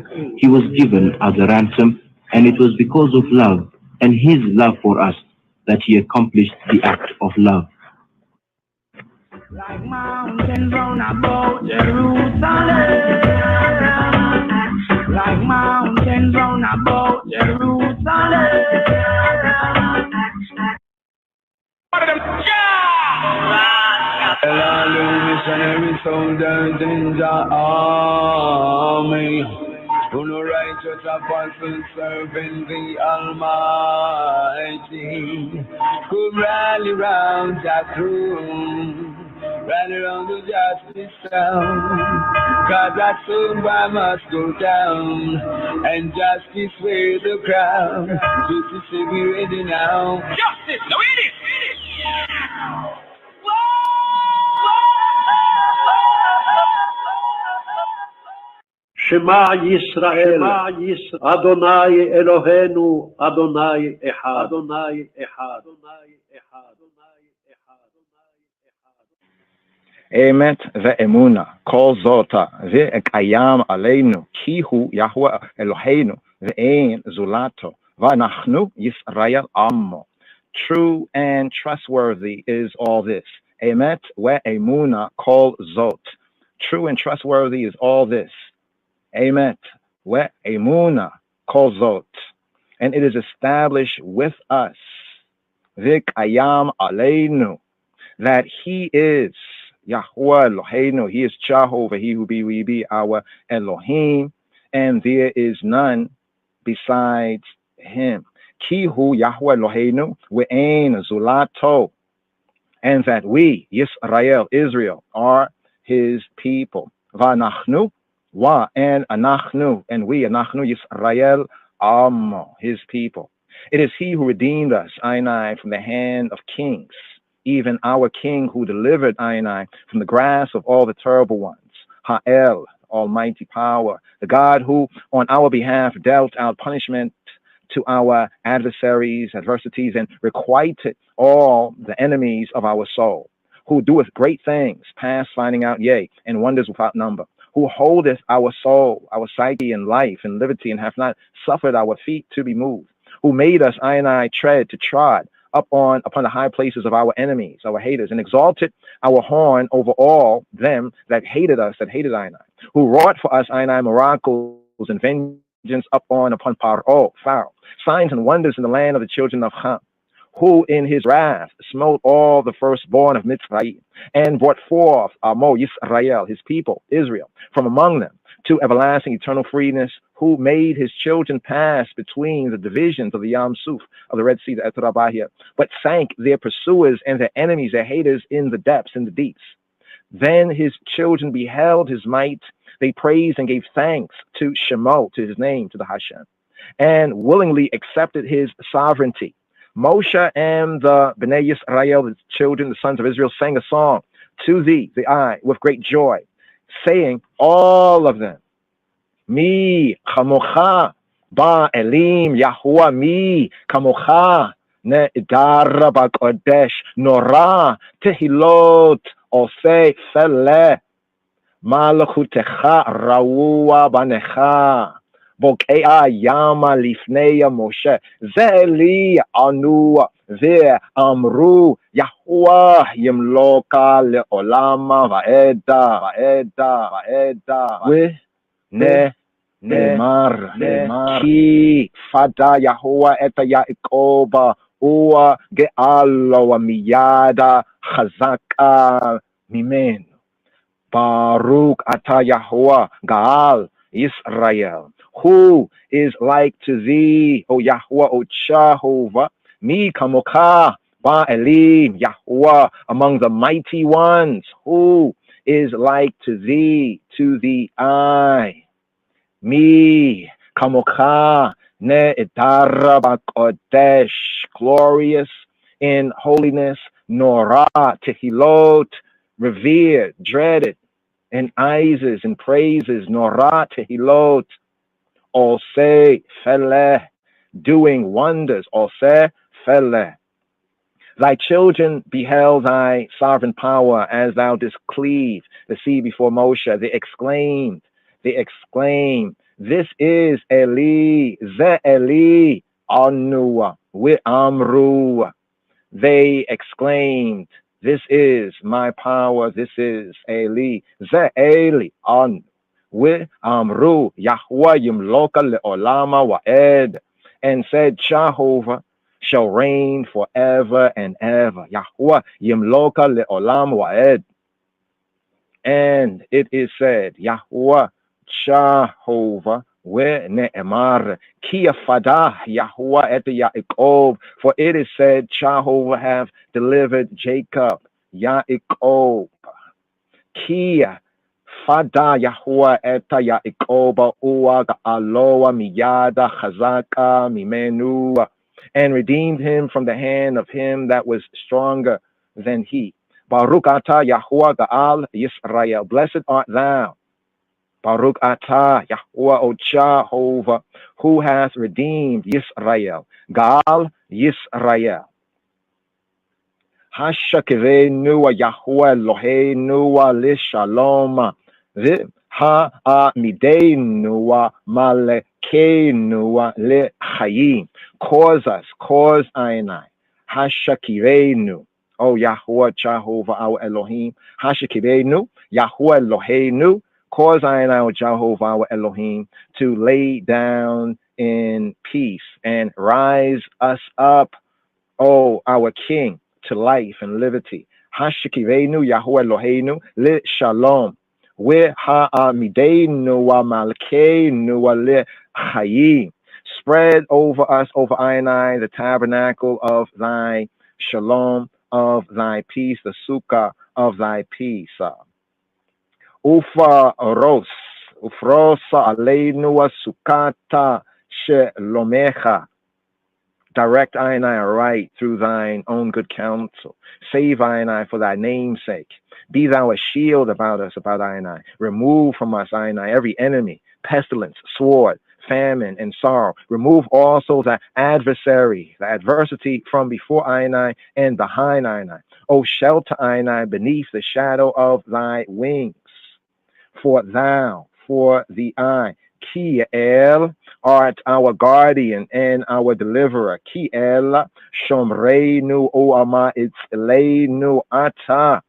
he was given as a ransom, and it was because of love and his love for us that he accomplished the act of love. Like mountains round about Jerusalem, like mountains round about Jerusalem. All the missionary soldiers in the army, who no righteous apostles serving the Almighty, could rally round that throne, rally round the justice sound, 'cause that soon I must go down, and justice wear the crown. Justice say we ready now. Justice, now ready. שמע ישראל, אדוני אלוהינו, אדוני אחד, אדוני אחד, אדוני אחד, אדוני אחד. אמת ואמונה, כל זאת וקיים עלינו, כי הוא יהוה אלוהינו ואין זולתו, ואנחנו ישראל עמו. True and trustworthy is all this. Emet ve'emuna kol zot. True and trustworthy is all this. Emet Emuna kozot, and it is established with us, Vik ayam aleinu, that he is Yahweh Eloheinu, he is Jehovah, he who be, we be our Elohim, and there is none besides him. Kihu Yahweh Eloheinu ve'ein zulato, and that we, Yisrael, Israel, are his people. Va'anachnu, wa and anachnu, and we, anachnu Yisrael, amo, his people. It is he who redeemed us, Ainai, from the hand of kings, even our king who delivered Ainai from the grasp of all the terrible ones. Ha'el, almighty power, the God who on our behalf dealt out punishment to our adversaries, adversities, and requited all the enemies of our soul, who doeth great things, past finding out, yea, and wonders without number, who holdeth our soul, our psyche, and life, and liberty, and hath not suffered our feet to be moved, who made us, I tread to trod upon the high places of our enemies, our haters, and exalted our horn over all them that hated us, that hated I, who wrought for us, miracles and vengeance upon Pharaoh, signs and wonders in the land of the children of Ham, who in his wrath smote all the firstborn of Mitzrayim, and brought forth Amo Yisrael, his people, Israel, from among them, to everlasting eternal freeness, who made his children pass between the divisions of the Yam Suf, of the Red Sea, the Etrabahia, but sank their pursuers and their enemies, their haters, in the depths, in the deeps. Then his children beheld his might, they praised and gave thanks to Shemo, to his name, to the Hashem, and willingly accepted his sovereignty. Moshe and the Bnei Yisrael, the children, the sons of Israel, sang a song to thee, the eye, with great joy, saying, all of them, Mi chamocha ba elim Yahuwah, mi kamocha ne'idara ba'kodesh nora tehilot osei fele malachutecha rawua banecha bokea yama lifneya Moshe zeli anu ve'amru Yahuwah yimloka le'olama va'eda Ne'emar ki fada Yahuwah et Yaakov ua ge'alo wa miyada chazaka mimenu. Baruch ata Yahuwah Gaal Israel. Who is like to thee, O Yahuwah, O Jehovah? Mi kamoka ba elim Yahuwah, among the mighty ones. Who is like to thee, to the eye? Mi kamocha ne'edara ba'kodesh, glorious in holiness, Norah tehilot, revered, dreaded, and Ises and praises, Norah tehilot, Oseh feleh, doing wonders, Oseh feleh. Thy children beheld thy sovereign power as thou didst cleave the sea before Moshe. They exclaimed, this is Eli, Ze Eli, Anu, we Amru. They exclaimed, this is my power, this is Eli, Ze Eli, Anu, we Amru, Yahuwah Yimloka Le'olama Wa'ed, and said, Jehovah shall reign forever and ever. Yahuwah Yimloka Le'olam Wa'ed. And it is said, Yahuwah Jehovah ve'ne'emar ki fadah Yahuwah et Yaakov, for it is said, Jehovah have delivered Jacob, Yaakov. Ki fadah Yahuwah et Yaakov ua ga'aloa miyada chazaka mimenu, and redeemed him from the hand of him that was stronger than he. Baruch atah Yahuwah Gaal Yisrael. Blessed art thou, Baruch atah Yahuwah, O Jehovah, who hath redeemed Yisrael. Gaal Yisrael. Hashakivenu Yahuwah Eloheinu lishalom. Ha'amidenu malekenu lechayim. Cause Ainai. Hashakivenu. O Yahuwah Jehovah, our Elohim. Hashakivenu, Yahuwah Eloheinu. Cause I and our Jehovah, our Elohim, to lay down in peace and rise us up, O our King, to life and liberty. Hashikivenu Yahweh Eloheinu li shalom. We ha'amideinu wa malkeinu wa li chayim. Spread over us, over I and I, the tabernacle of thy shalom, of thy peace, the sukkah of thy peace. Ufa ros, ufrosa aleinu sukkata shelomecha. Direct I and I aright through thine own good counsel. Save I and I for thy name's sake. Be thou a shield about us, about I and I. Remove from us, I and I, every enemy, pestilence, sword, famine, and sorrow. Remove also the adversary, the adversity from before I and behind I. O shelter I and I beneath the shadow of thy wings. For thou, for the I, Ki El, art our guardian and our deliverer. Ki El, Shomreinu Oama Itzleinu Ata.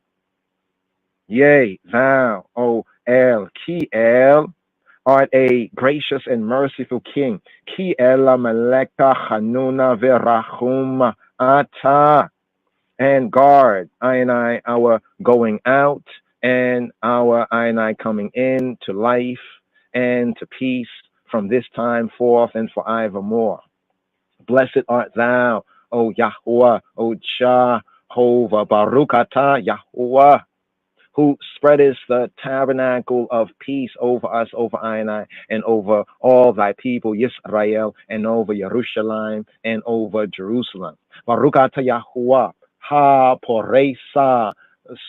Yea, thou, O El, Ki El, art a gracious and merciful king. Ki El Meleka Chanuna Verachum Ata. And guard I and I our going out and our I and I coming in to life and to peace from this time forth and forevermore. Blessed art thou, O Yahuwah, O Jehovah, Baruch atah Yahuwah, who spreadest the tabernacle of peace over us, over I and over all thy people, Yisrael, and over Jerusalem, and over Jerusalem. Baruch atah Yahuwah, ha poresa,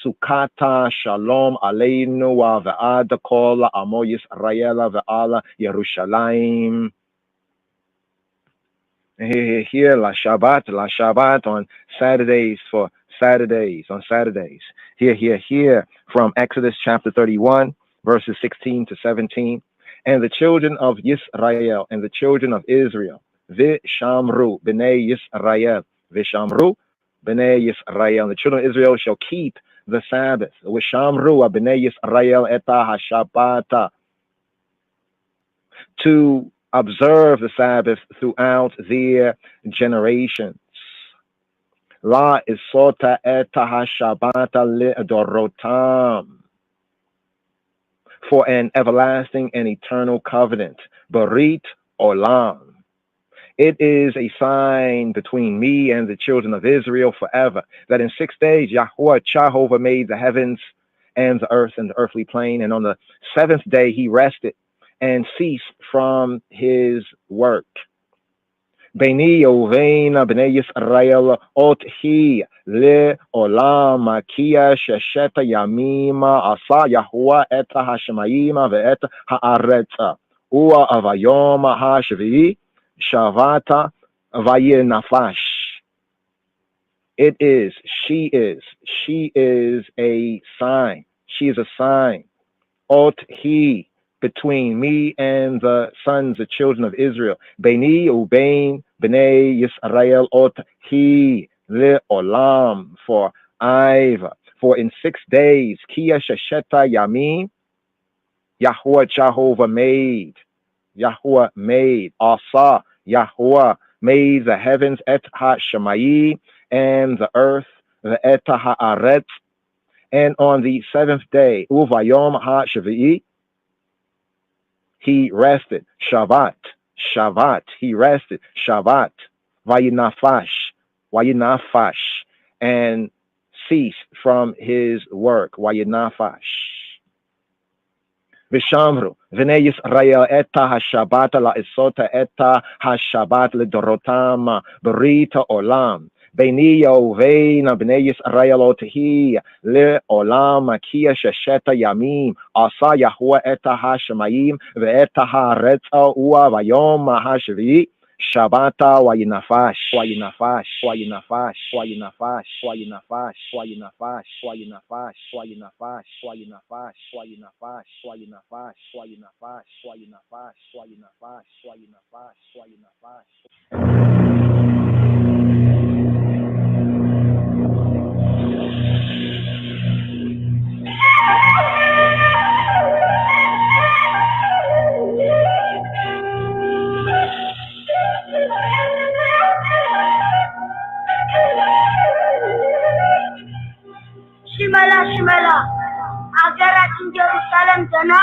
Sukata Shalom Aleinu wa ve'ad kol amo Yisrael ve'ala Yerushalayim. Here, La Shabbat on Saturdays for Saturdays, on Saturdays. Here, from Exodus chapter 31, verses 16 to 17. And the children of Yisrael and the children of Israel, Vishamru b'nei Yisrael, Vishamru b'nei Yisrael, the children of Israel shall keep the Sabbath. Vishamru b'nei Yisrael eta hashabata, to observe the Sabbath throughout their generations. La isota eta hashabata le'dorotam, for an everlasting and eternal covenant. Barit olam. It is a sign between me and the children of Israel forever, that in 6 days Yahweh Jehovah made the heavens and the earth and the earthly plane, and on the seventh day he rested and ceased from his work. Beini Yoveina b'nei Yisrael ot hi le olam kia shesheta yamima asa Yahweh et hashemayim ve'et haaretz ua avayom hashvi shavata vayenafash. It is, she is a sign. She is a sign. Ot hi, between me and the sons, the children of Israel. Beini ubein b'nei Yisrael ot hi le olam, for in 6 days, kia shesheta yamim, Yahweh Jehovah made, asa, Yahweh made the heavens, et ha-shemayim, and the earth, the et ha-aretz, and on the seventh day, uvayom ha-shvi'i, he rested. Shabbat, he rested. Shabbat, vayinafash, and ceased from his work. Vayinafash. Vishamru, v'nei Yisrael eta hashabat la'isota eta hashabat l'dorotam berita olam. Beini Yovein b'nei Yisrael otehi le'olam kia shesheta yamim asa Yahweh eta hashemayim ve'eta haaretz ua vayom hashvi shabata vayinafash. ሽመላ አገራችን ጀሩሳሌም ገና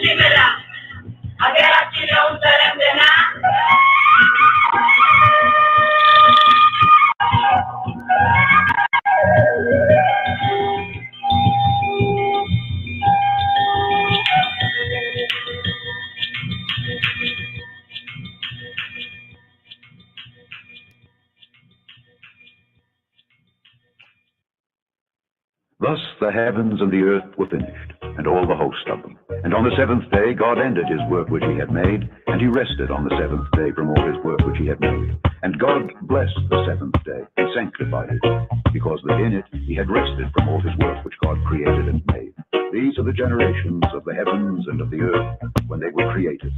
ሽመላ አገራችን ጀሩሳሌም ገና Thus the heavens and the earth were finished, and all the host of them. And on the seventh day God ended his work which he had made, and he rested on the seventh day from all his work which he had made. And God blessed the seventh day, and sanctified it, because that in it he had rested from all his work which God created and made. These are the generations of the heavens and of the earth, when they were created,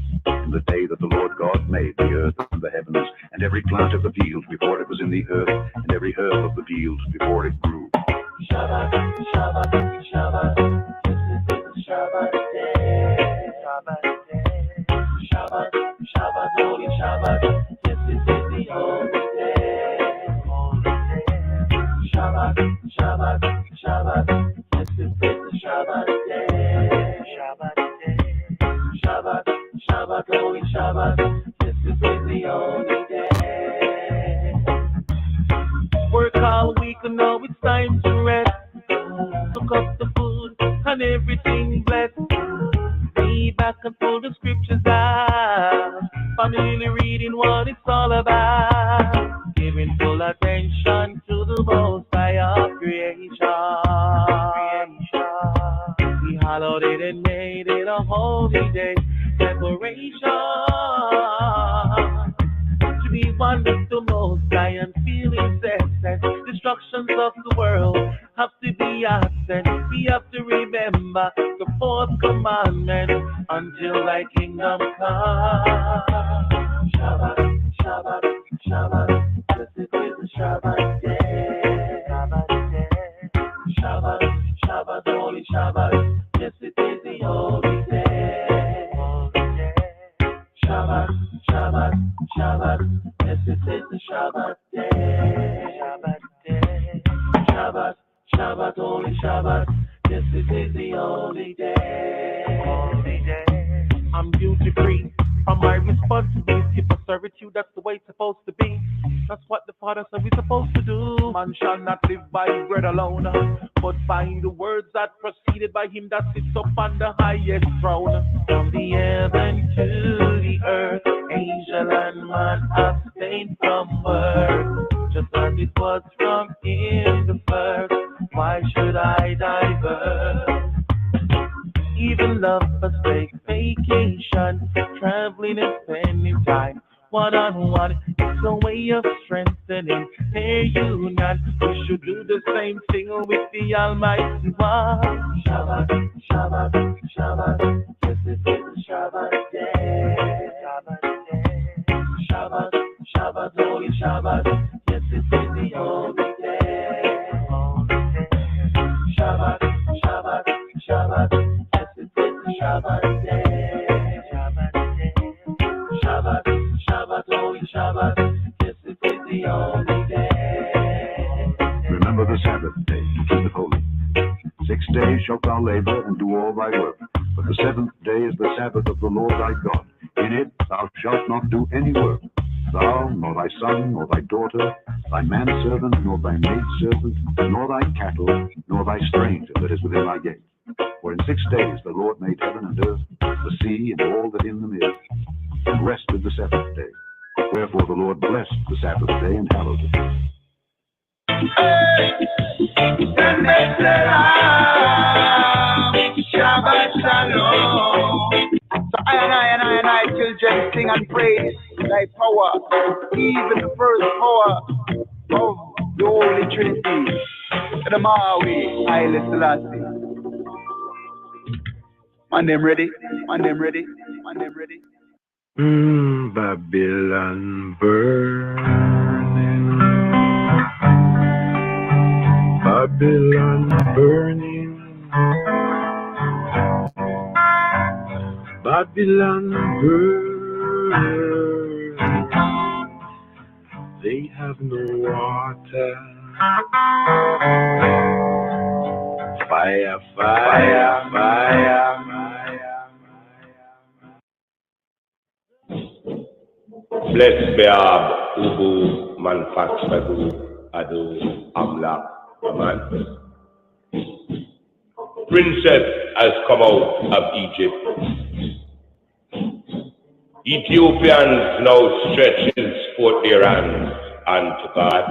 in the day that the Lord God made the earth and the heavens, and every plant of the field before it was in the earth, and every herb of the field before it grew. Shabbat, Shabbat, Shabbat, this is the Shabbat day. Shabbat day. Shabbat, Shabbat, holy Shabbat, this is the holy day. Holy day. Shabbat, Shabbat, Shabbat, this is the Shabbat day. Shabbat day. Shabbat, Shabbat, holy Shabbat, this is the holy day. Work all week and now it's time to rest. Look up the food and everything blessed. Read back and pull the scriptures out. Family reading what it's all about. Giving full attention to the most high of creation. We hallowed it and made it a holy day. Separation. To be one with the most high and feeling success. Destructions of the world have to be absent. We have to remember the fourth commandment until thy kingdom come. Shabbat, Shabbat, Shabbat, this is the Shabbat day. Shabbat day. Shabbat, Shabbat, holy Shabbat, yes it is the holy day. Holy day. Shabbat, Shabbat, Shabbat, yes it is the Shabbat day. Shabbat day. Shabbat, Shabbat, holy Shabbat, yes it is the holy day. Holy day. I'm duty free from my responsibility for servitude. That's the way it's supposed to be. That's what the Father said we're supposed to do. Man shall not live by bread alone, but by the words that proceeded by him that sits up on the highest throne. From the heaven to the earth, angel and man abstain from work, just as it was from in the first. Why should I divert? Even lovers take vacation, traveling and spending time one-on-one. It's a way of strengthening their union. We should do the same thing with the Almighty One. Shabbat, Shabbat, Shabbat, yes it is the Shabbat day. Shabbat day. Shabbat, Shabbat, holy Shabbat, yes it is the holy day. Holy day. Shabbat, Shabbat, Shabbat, yes it is the Shabbat day. Shabbat day. Shabbat, Shabbat, holy Shabbat, yes it is the holy day. Remember the Sabbath day to keep it holy. 6 days shalt thou labor and do all thy work, but the seventh day is the Sabbath of the Lord thy God. In it thou shalt not do any work, thou, nor thy son, nor thy daughter, thy manservant, nor thy maidservant, nor thy cattle, nor thy stranger that is within thy gate. For in 6 days the Lord made heaven and earth, the sea, and all that in them is, and rested the seventh day. Wherefore the Lord blessed the Sabbath day and hallowed it. Shabbat Shalom. So I and I children sing and praise thy power, even the first power of the Holy Trinity. The Marries, Haile Selassie. Man them ready, man them ready, man them ready. Babylon burning, Babylon burning, Babylon burn. They have no water. Fire, fire, fire. Bless Beab, Ubu, Manufacturer, Adu, Amla, Aman. Princess has come out of Egypt. Ethiopians now stretches forth their hands unto God.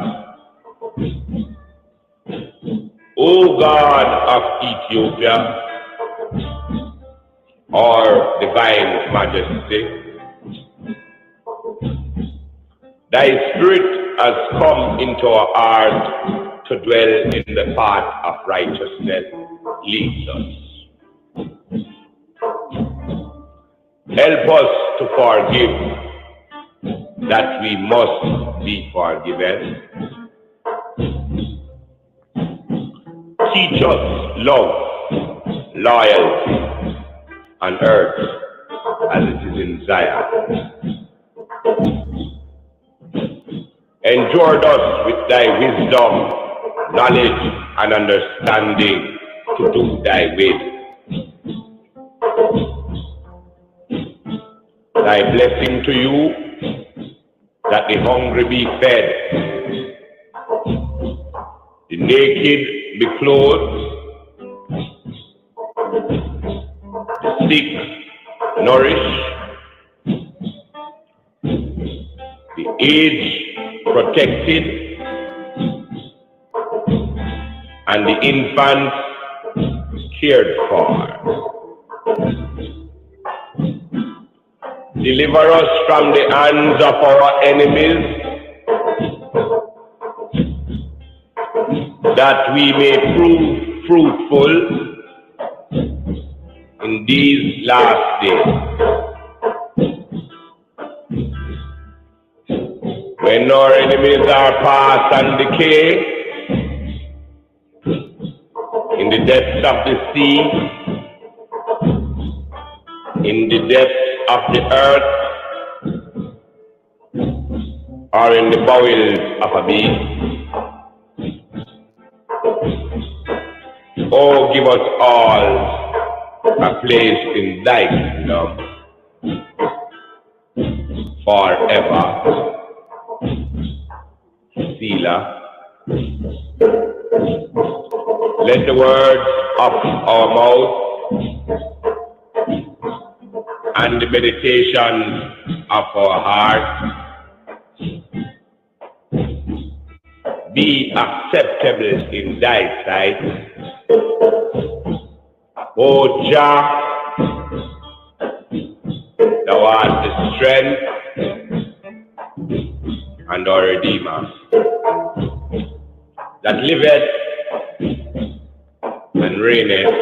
O God of Ethiopia, our divine majesty, thy spirit has come into our heart to dwell in the path of righteousness. Lead us. Help us to forgive, that we must be forgiven. Teach us love, loyalty on earth as it is in Zion. Endure us with thy wisdom, knowledge, and understanding to do thy will. Thy blessing to you, that the hungry be fed, the naked be clothed, the sick nourished, the aged protected, and the infants cared for. Deliver us from the hands of our enemies, that we may prove fruitful in these last days. When our enemies are past and decay, in the depths of the sea, in the depths of the earth, or in the bowels of a beast. Oh, give us all a place in thy kingdom forever. Selah. Let the words of our mouth and the meditations of our heart be acceptable in thy sight. O Jah, thou art the strength and our Redeemer, that liveth and reigneth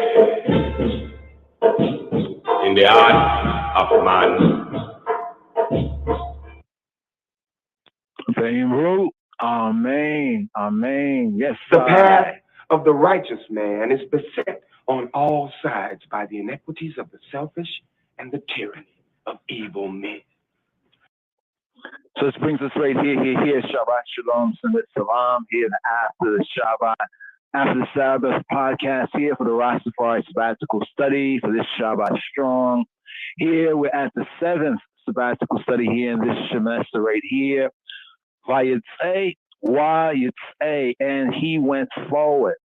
in the heart of man. Amen. Amen. Yes, the path of the righteous man is beset on all sides by the iniquities of the selfish and the tyranny of evil men. So this brings us right here. Shabbat Shalom, Sunnah Salam, here after the Shabbat, after the Sabbath podcast here for the Rastafari Sabbatical study for this Shabbat Strong. Here we're at the 7th Sabbatical study here in this semester right here. Vayetzei, and he went forward.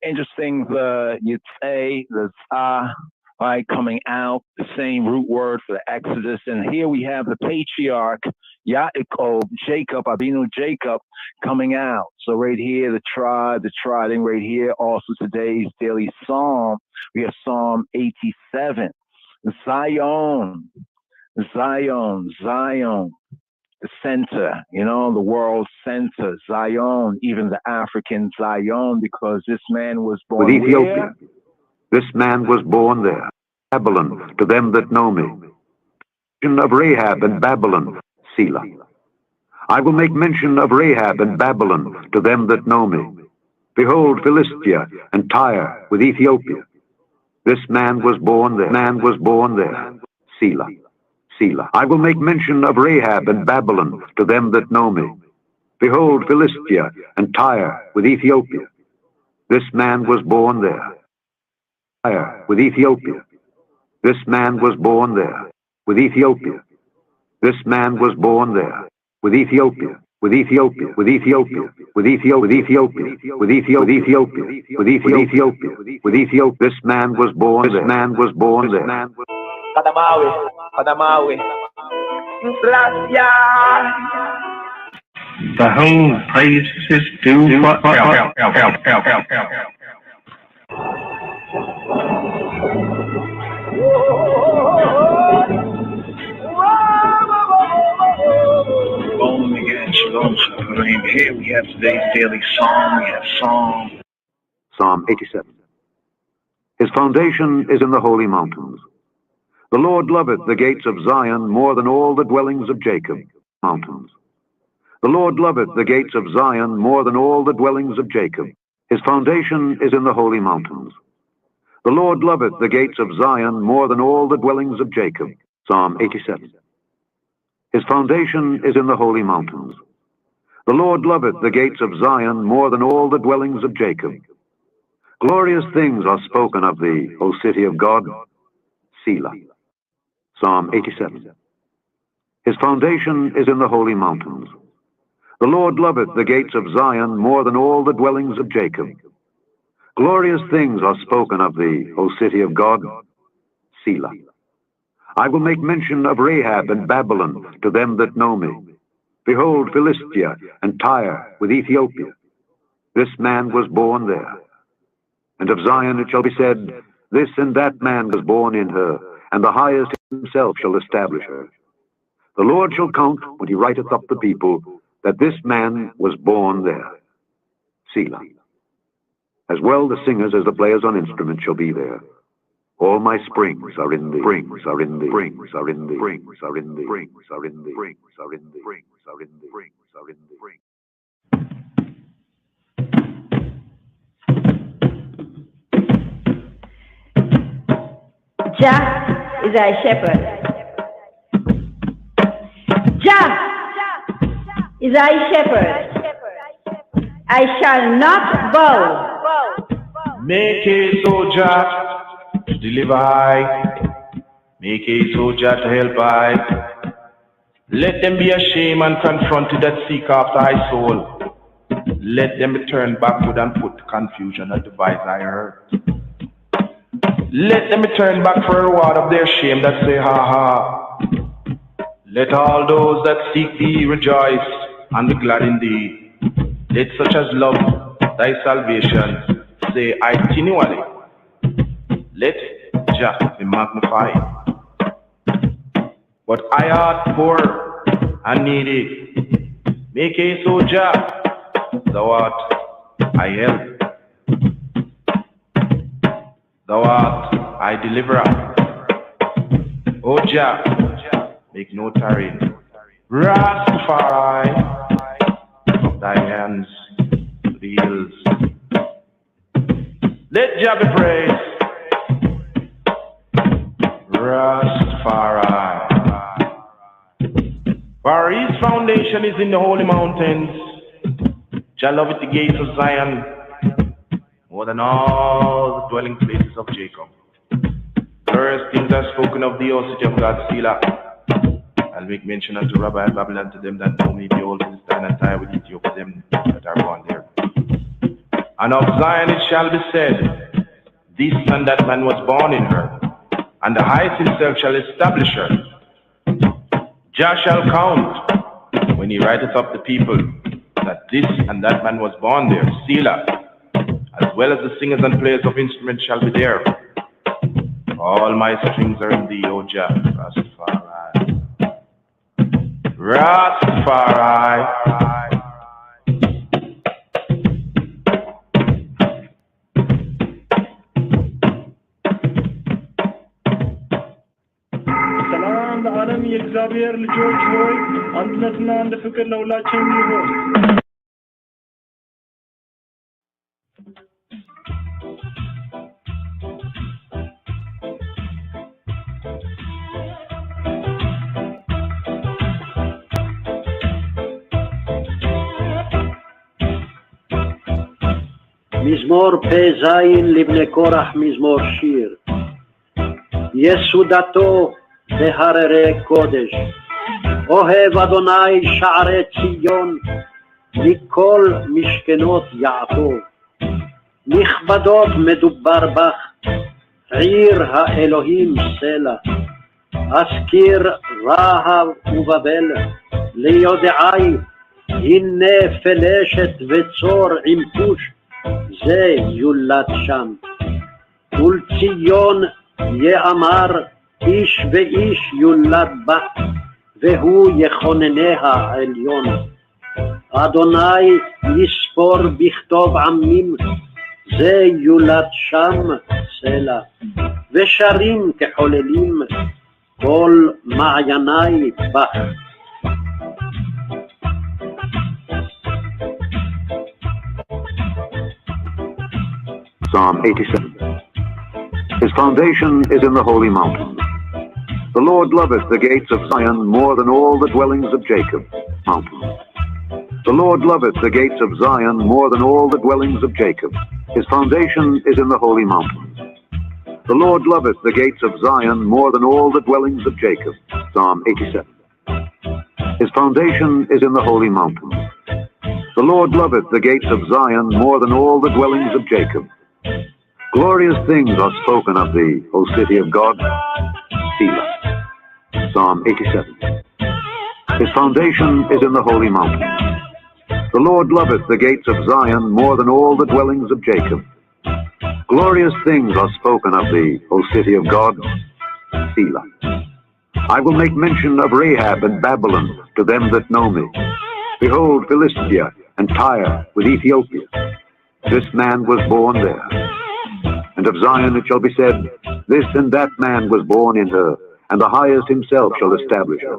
Interesting, the Yetzei, the Zah, right, coming out, the same root word for the Exodus. And here we have the patriarch, Yaakov, Jacob, Abinu Jacob, coming out. So right here, the tribe, and right here, also today's daily psalm, we have Psalm 87. Zion, the center, the world center, Zion, even the African Zion, because this man was born with Ethiopia. Where? This man was born there. Babylon, to them that know me. Of Rahab and Babylon, Selah. I will make mention of Rahab and Babylon to them that know me. Behold, Philistia and Tyre with Ethiopia. This man was born there. Selah. Selah. I will make mention of Rahab and Babylon to them that know me. Behold, Philistia and Tyre with Ethiopia. This man was born there. Tyre with Ethiopia. This man was born there. With Ethiopia. This man was born there. With Ethiopia. With Ethiopia. With Ethiopia. With Ethiopia. With Ethiopia. With Ethiopia. With Ethiopia. With Ethiopia. This man was born there. This man was born there. Kadamawi. The whole place is due for help. Shalom again, shalom, shalom. Here we have today's daily psalm. We have Psalm 87. His foundation is in the holy mountains. The Lord loveth the gates of Zion more than all the dwellings of Jacob. Mountains. The Lord loveth the gates of Zion more than all the dwellings of Jacob. His foundation is in the holy mountains. The Lord loveth the gates of Zion more than all the dwellings of Jacob. Psalm 87. His foundation is in the holy mountains. The Lord loveth the gates of Zion more than all the dwellings of Jacob. Glorious things are spoken of thee, O city of God. Selah. Psalm 87. His foundation is in the holy mountains. The Lord loveth the gates of Zion more than all the dwellings of Jacob. Glorious things are spoken of thee, O city of God. Selah. I will make mention of Rahab and Babylon to them that know me. Behold, Philistia and Tyre with Ethiopia. This man was born there. And of Zion it shall be said, this and that man was born in her, and the highest himself shall establish her. The Lord shall count, when he writeth up the people, that this man was born there. Selah. As well the singers as the players on instruments shall be there. All my springs are in thee. Springs are in thee. Springs are in thee. Springs are in thee. Springs are in thee. Springs are in thee. Springs are in thee. Springs are in thee. Jah is thy shepherd. Jah is thy shepherd. I shall not bow. Make a soldier to deliver I. Make a soldier to help I. Let them be ashamed and confronted that seek after thy soul. Let them return backward and put confusion that devise thy hurt. Let them return back for a reward of their shame that say, ha ha. Let all those that seek thee rejoice and be glad in thee. Let such as love thy salvation say continually. Let Jah be magnified. But I art poor and needy. Make a soldier, thou art I help. Thou art I deliverer. O Jah, make no tarry. Rastafari, of thy hands to the hills. Let Jah be praised. Rastafari. For his foundation is in the holy mountains. Jah loveth the gates of Zion more than all the dwelling places of Jacob. Glorious things are spoken of thee, O city of God, Selah. I'll make mention unto Rabbi and Babylon to them that know me, behold, Philistine and Tyre with Ethiopia, them that are born there. And of Zion it shall be said, this and that man was born in her, and the highest himself shall establish her. Jah shall count, when he writeth up the people, that this and that man was born there, Selah. As well as the singers and players of instruments shall be there. All my strings are in thee, O Jah, Rastafari. Rastafari. ሰላም ለዓለም የእግዚአብሔር ልጆች ሆይ አንድነትና አንድ ፍቅር ለሁላችን ይሁን። מזמור פ"ז לבני קורח מזמור שיר. יסודתו בהררי קודש, אוהב אדוני שערי ציון, מכל משכנות יעקב. נכבדות מדובר בך, עיר האלוהים סלע. אזכיר רהב ובבל ליודעי, הנה פלשת וצור עם כוש, זה יולד שם. ולציון יאמר, איש ואיש יולד בה, והוא יכונניה העליון. אדוני יספור בכתוב עמים, זה יולד שם סלע. ושרים כחוללים, כל מעייני בך. Psalm 87. His foundation is in the holy mountain. The Lord loveth the gates of Zion more than all the dwellings of Jacob. Mountain. The Lord loveth the gates of Zion more than all the dwellings of Jacob. His foundation is in the holy mountain. The Lord loveth the gates of Zion more than all the dwellings of Jacob. Psalm 87. His foundation is in the holy mountain. The Lord loveth the gates of Zion more than all the dwellings of Jacob. Glorious things are spoken of thee, O city of God. Selah. Psalm 87. His foundation is in the holy mountain. The Lord loveth the gates of Zion more than all the dwellings of Jacob. Glorious things are spoken of thee, O city of God. Selah. I will make mention of Rahab and Babylon to them that know me. Behold, Philistia and Tyre with Ethiopia. This man was born there. And of Zion it shall be said, this and that man was born in her, and the highest himself shall establish her.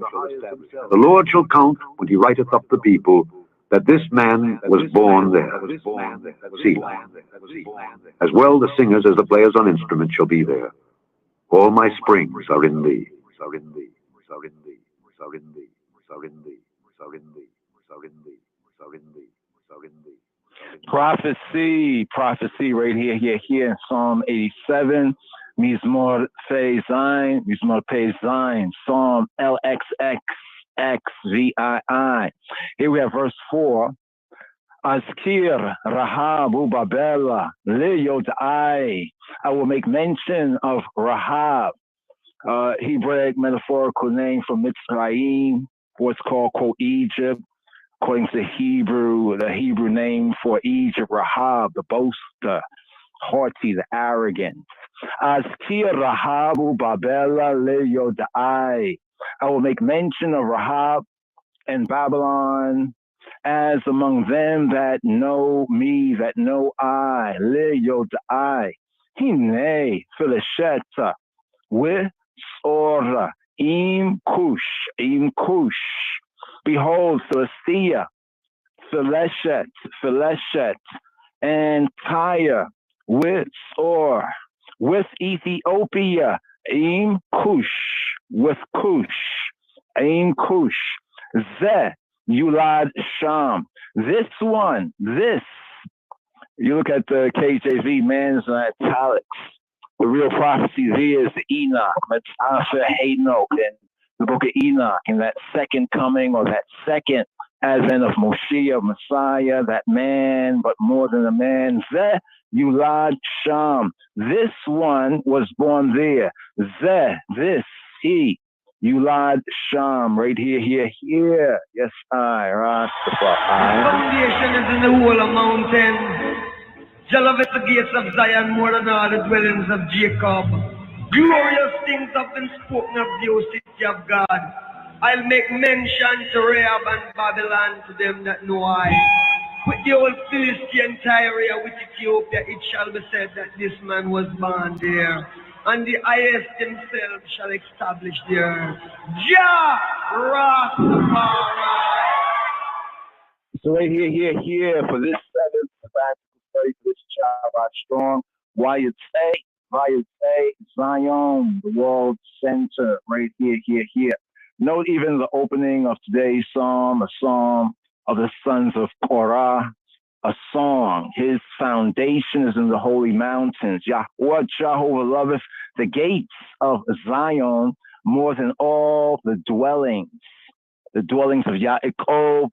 The Lord shall count, when he writeth up the people, that this man was born there. Selah. As well the singers as the players on instruments shall be there. All my springs are in thee. Are in thee. Are in thee. Are in thee. Are in thee. Are in thee. Are in thee. Are in thee. Are in thee. Prophecy right here in Psalm 87. Mizmor Pei Zayin, Psalm LXXXVII. Here we have verse 4. Azkir Rahab Ubabela Leyodai. I will make mention of Rahab, Hebraic metaphorical name from Mitzrayim, what's called quote Egypt. According to the Hebrew name for Egypt, Rahab, the boaster, haughty, the arrogant. Azkir Rahab Babela Leyodai. I will make mention of Rahab and Babylon as among them that know me, that know I. Leyodai. Hine Philisheta with Sora. Im Kush. Behold, Philistia, Phileshet, and Tyre with Sor, with Ethiopia, Im Kush, with Kush, Im Kush, Zeh, Yulad Sham. This one, you look at the KJV, man's italics. The real prophecy there is the Enoch, Metzasha, Hanok, and the book of Enoch, and that second coming or that second advent of Moshiach, Messiah, that man, but more than a man. Zeh Yulad Sham. This one was born there. Zeh, this, he, Yulad Sham, right here. Yes, I, Rastafari. Foundation is in the whole of mountains. Jah loveth the gates of Zion more than all the dwellings of Jacob. Glorious things have been spoken of thee, O city of God. I'll make mention to Rahab and Babylon to them that know I. With the old Philistine Tyre, with Ethiopia, it shall be said that this man was born there, and the highest himself shall establish the earth. Jah Rastafari. So right here for this seventh sabbatical study for this Shabbat strong, Vayetzei, Zion, the world center, right here. Note even the opening of today's psalm, a psalm of the sons of TORAH, a song. His foundation is in the holy mountains. Yahweh Jehovah loveth the gates of Zion more than all the dwellings of Yaakov,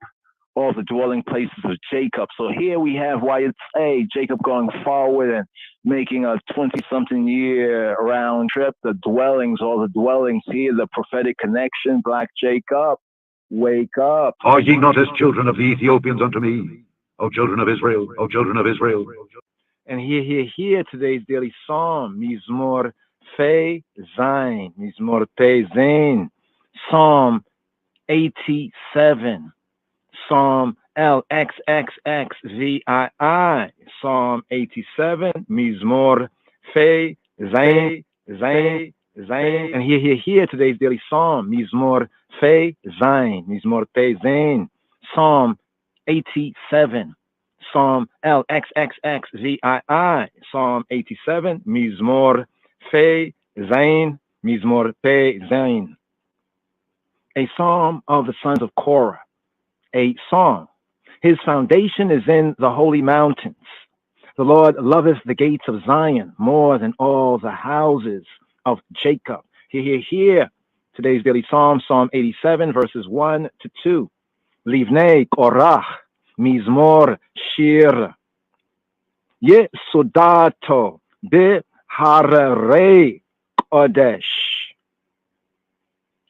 all the dwelling places of Jacob. So here we have Vayetzei, Jacob going forward and making a 20-something year round trip. The dwellings, all the dwellings here, the prophetic connection. Black Jacob, wake up. Are ye not as children of the Ethiopians unto me, O children of Israel, O children of Israel? And here, today's daily psalm, Mizmor Pei Zayin, Mizmor Pei Zayin, Psalm 87, Psalm LXXXVII, Psalm 87, Mizmor Pei Zayin, Zayin. And here, today's daily psalm, Mizmor Pei Zayin, Mizmor Pei Zayin, Psalm 87, Psalm LXXXVII, Psalm 87, Mizmor Pei Zayin, Mizmor Pei Zayin. A psalm of the sons of Korah, a song. His foundation is in the holy mountains. The Lord loveth the gates of Zion more than all the houses of Jacob. Here, today's daily psalm, Psalm 87, verses 1 to 2. Livnei Korah, Mizmor Shir, weTTO, Hararei Kodesh.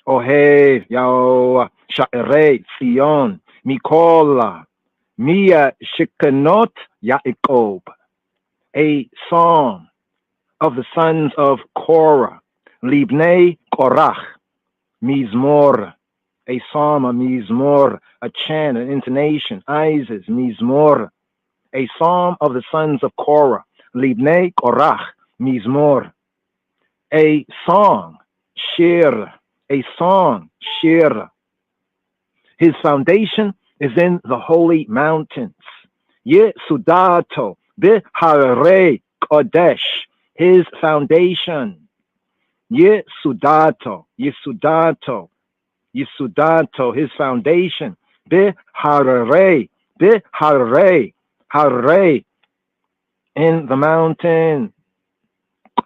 Ohev Yahweh Sha'arei Zion, Mikola, Mia Shekanot Yaakov. A song of the sons of Korah, Libnei Korach, Mizmor, a psalm, a mizmor, a chant, an intonation, Isis, mizmor, a psalm of the sons of Korah, Libnei Korach, mizmor, a song, shir, a song, shir. His foundation is in the holy mountains. weTTO, Hararei Kodesh, his foundation. weTTO, his foundation. Hararei, Hararei, in the mountain.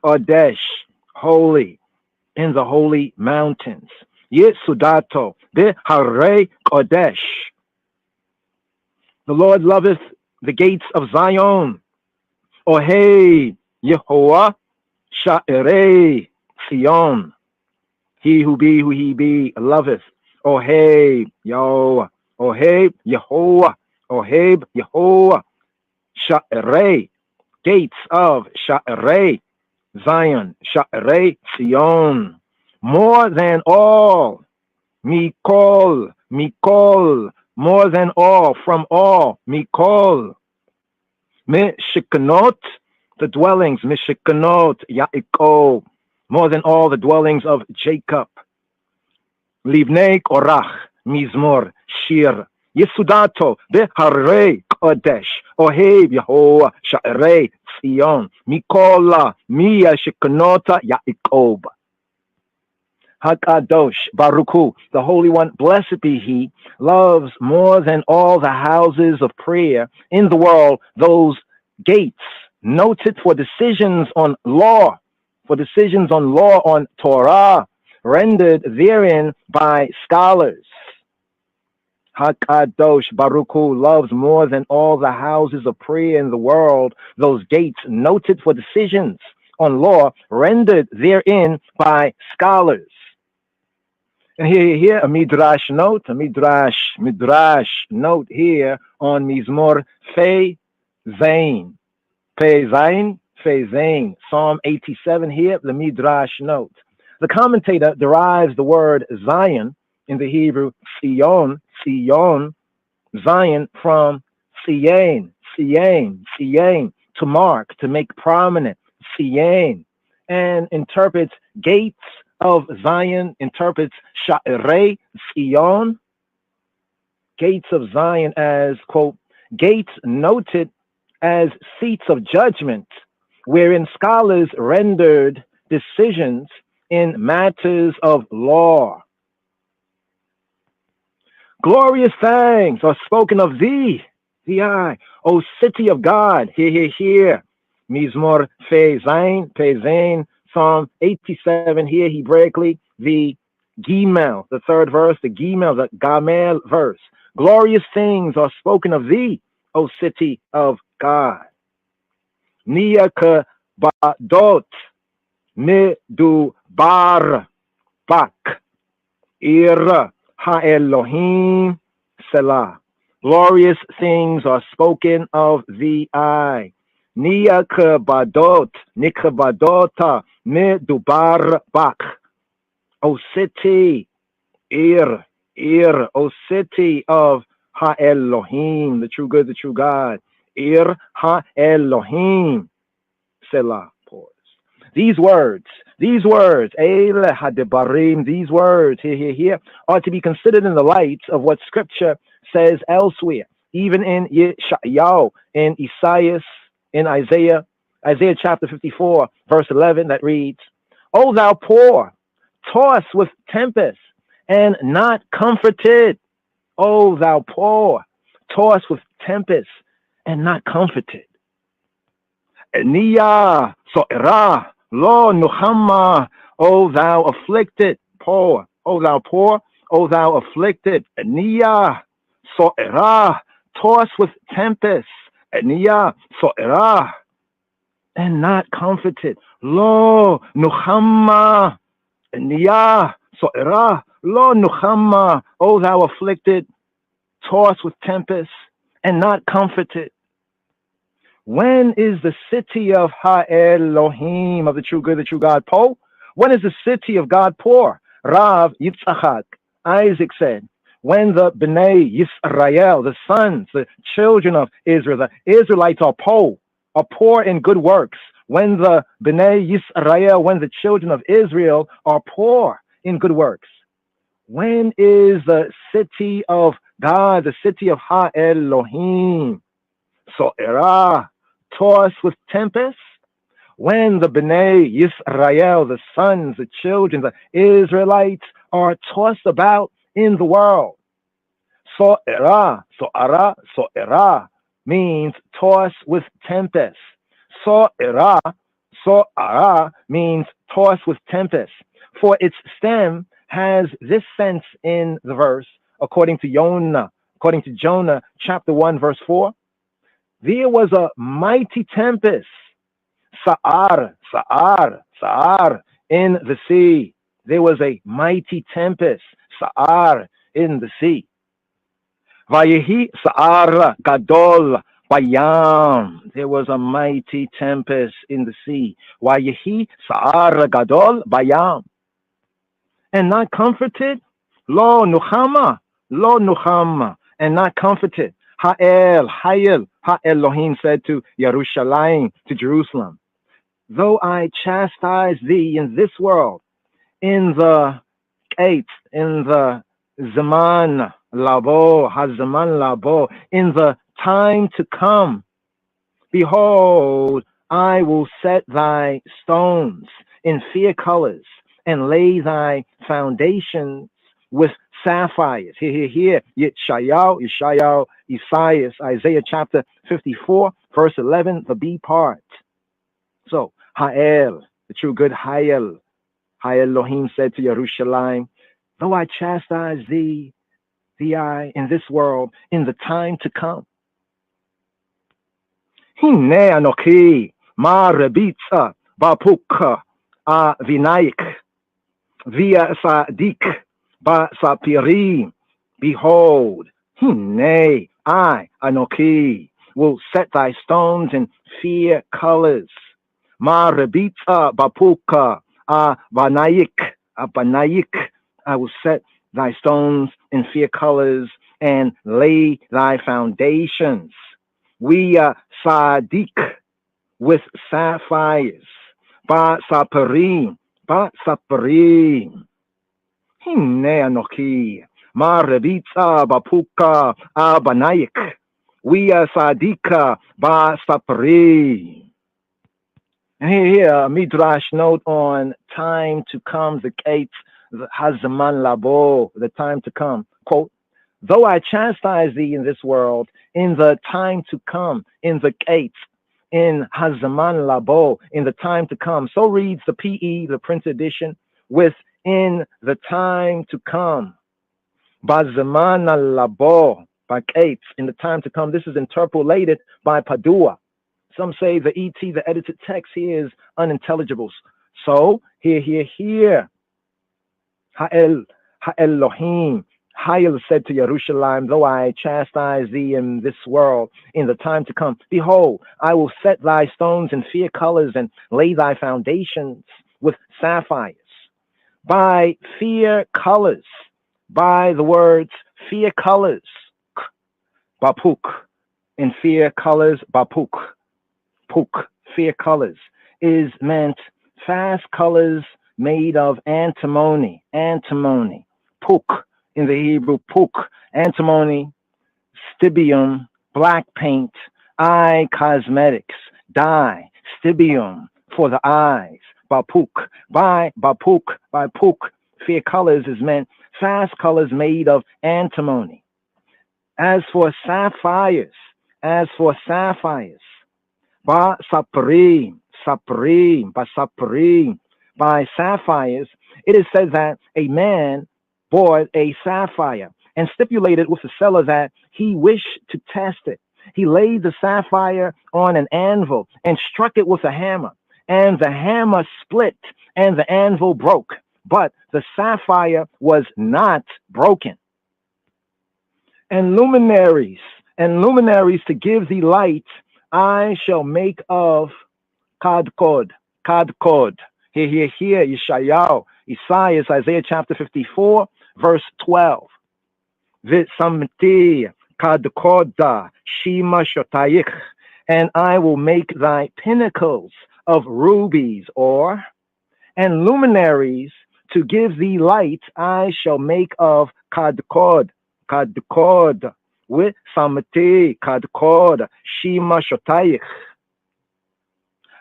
Kodesh, holy, in the holy mountains. weTTO, Hararei Kodesh. The Lord loveth the gates of Zion. Ohei Yehovah Sha'arei Zion. He who he loveth. Ohei Yahweh. Ohei Yehovah. Ohei Yehovah. Sha'arei, gates of Sha'arei Zion. Sha'arei Zion. More than all. Mikol. More than all, from all. Mikol. Mishikanot, the dwellings. Mishikanot Yaakov. More than all the dwellings of Jacob. Livnei Korach, Mizmor, Shir. weTTO, Hararei Kodesh. Ohev Yehovah Sha'arei Zion. Mikola, Mia Shekanota Yaakov. Hakadosh, Baruch Hu, the Holy One, blessed be He, loves more than all the houses of prayer in the world those gates noted for decisions on law, on Torah, rendered therein by scholars. Hakadosh, Baruch Hu, loves more than all the houses of prayer in the world those gates noted for decisions on law, rendered therein by scholars. And here a midrash note, note here on Mizmor Pei Zayin, Psalm 87 here, the midrash note. The commentator derives the word Zion in the Hebrew Sion, Zion from Siyan, to mark, to make prominent, Siyan, and interprets gates of Zion, interprets Sha'arei Zion, gates of Zion as, quote, gates noted as seats of judgment, wherein scholars rendered decisions in matters of law. Glorious things are spoken of thee, the eye. O city of God, here. Mizmor Fe Zain, Psalm 87, here Hebraically, the Gimel, the third verse, the Gimel, the Gamel verse. Glorious things are spoken of thee, O city of God. Nia Kabadot Midubar Bak Ir Ha-Elohim Selah. Glorious things are spoken of thee, I. Nia Kabadot Nikabadota Midubar Bak. O city, Ir, O city of Ha-Elohim, the true good, the true God. Ir Ha-Elohim Selah. Pause. These words, Eile Hadebarim, these words, here, are to be considered in the light of what Scripture says elsewhere, even in Yeshayahu, in Isaiah, in Isaiah chapter 54, verse 11, that reads, O thou poor, tossed with tempest and not comforted. O thou poor, tossed with tempest and not comforted. Niya so'era lo nuchama, O thou afflicted poor, O thou poor, O thou afflicted. Niya so'era, tossed with tempest. Niya so'era, and not comforted. Lo nuchama, Niya so'era, lo nuchama, O thou afflicted, tossed with tempest and not comforted. When is the city of Ha-Elohim, of the true good, the true God, poor? When is the city of God poor? Rav Yitzchak, Isaac said, when the Bnei Yisrael, the sons, the children of Israel, the Israelites are poor in good works. When the Bnei Yisrael, when the children of Israel are poor in good works. When is the city of God, the city of Ha-Elohim, so'era, tossed with tempest? When the Bnei Yisrael, the sons, the children, the Israelites are tossed about in the world. So'era means tossed with tempest. So'era means tossed with tempest. For its stem has this sense in the verse, according to Jonah chapter 1, verse 4. There was a mighty tempest, Sa'ar, in the sea. There was a mighty tempest, Sa'ar, in the sea. Vayehi Sa'ar Gadol Bayam. There was a mighty tempest in the sea. Vayehi Sa'ar Gadol Bayam. And not comforted, Lo Nuchama, and not comforted. Ha-Elohim said to Yerushalayim, to Jerusalem, though I chastise thee in this world, in the Zaman Labo, in the time to come, behold, I will set thy stones in fair colors, and lay thy foundations with sapphires. Here, Yeshayahu, Isaiah chapter 54, verse 11, the B part. So, Ha'el, the true good Ha'el, Elohim said to Yerushalayim, though I chastise thee in this world, in the time to come. Hine anoki ma rebitza bapuk vinaik via sadik ba sapiri. Behold, hine I anoki will set thy stones in fair colors. Ma rebitza bapuka banayik. I will set thy stones in fair colors and lay thy foundations. We sadik with sapphires. Ba saparim. Hine anoki. Ma rebitza bapuka banayik. We sadika ba saparim. And here, Midrash note on time to come, the Kate, the Hazaman Labo, the time to come. Quote, though I chastise thee in this world, in the time to come, in the gates, in Hazaman Labo, in the time to come. So reads the PE, the print edition, with in the time to come. Bazaman Labo, by gates, in the time to come. This is interpolated by Padua. Some say the ET, the edited text here, is unintelligible. So, here. Ha'elohim. Hayel said to Jerusalem, though I chastise thee in this world, in the time to come, behold, I will set thy stones in fair colors and lay thy foundations with sapphires. By fair colors, by the words fair colors, bapuk, in fair colors, bapuk, puk, fair colors, is meant fast colors made of antimony, puk, in the Hebrew, puk, antimony, stibium, black paint, eye cosmetics, dye, stibium for the eyes, bapuk. By puk, fair colors is meant fast colors made of antimony. As for sapphires, ba saprim, by sapphires, it is said that a man bought a sapphire and stipulated with the seller that he wished to test it. He laid the sapphire on an anvil and struck it with a hammer, and the hammer split and the anvil broke, but the sapphire was not broken. And luminaries to give thee light, I shall make of kadkod. Here, Yeshayahu, Isaiah, Isaiah chapter 54, verse 12. V'samti kadkoda shima shotayich, and I will make thy pinnacles of rubies, and luminaries to give thee light, I shall make of kadkod, with samti kadkod shima shotayich.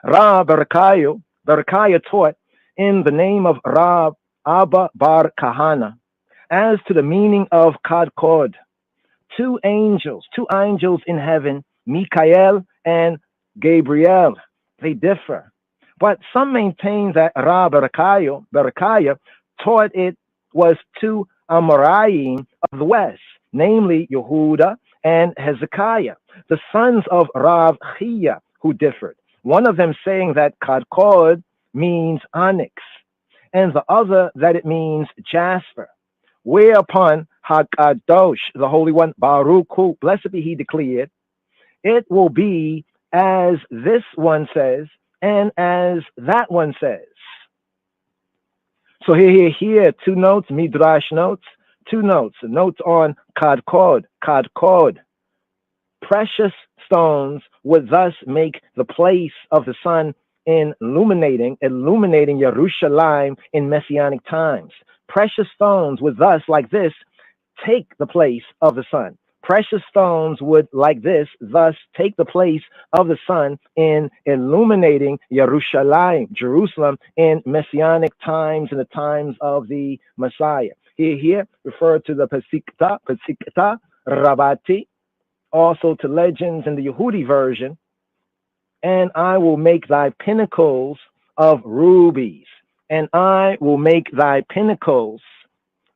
Rab Berechiah taught in the name of Rab Abba Bar Kahana as to the meaning of kadkod. Two angels in heaven, Mikael and Gabriel, they differ. But some maintain that Rab Berechiah taught it was two Amoraim of the west, namely Yehuda and Hezekiah, the sons of Rav Chia, who differed. One of them saying that kadkod means onyx, and the other that it means jasper. Whereupon Hakadosh, the Holy One, Baruch Hu, blessed be he, declared, it will be as this one says, and as that one says. So here, two notes, Midrash notes, notes on kadkod. Precious stones would thus make the place of the sun in illuminating Jerusalem in messianic times. Precious stones would thus, like this, take the place of the sun. Precious stones would, like this, thus take the place of the sun in illuminating Jerusalem in messianic times, in the times of the Messiah. Here refer to the Pesikta, Rabati, also to legends in the Yehudi version. And I will make thy pinnacles of rubies. And I will make thy pinnacles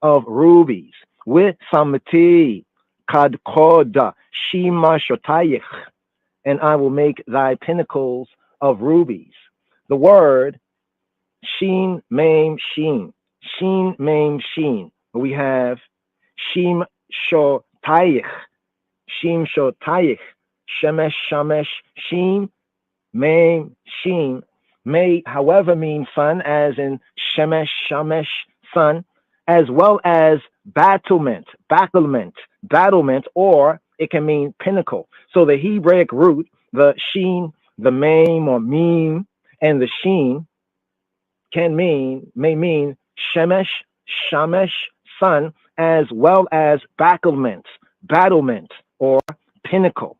of rubies. With samti kadkoda shima shotayich. And I will make thy pinnacles of rubies. The word shin, mem, shin. Shin, mem, shin. We have shim shotayich. Shim shotayich. Shemesh, shamesh, shim. Mem, shim, may, however, mean sun, as in Shemesh, Shamesh, sun, as well as battlement, or it can mean pinnacle. So the Hebraic root, the sheen, the mem or meme, and the sheen may mean Shemesh, Shamesh, sun, as well as battlement, or pinnacle.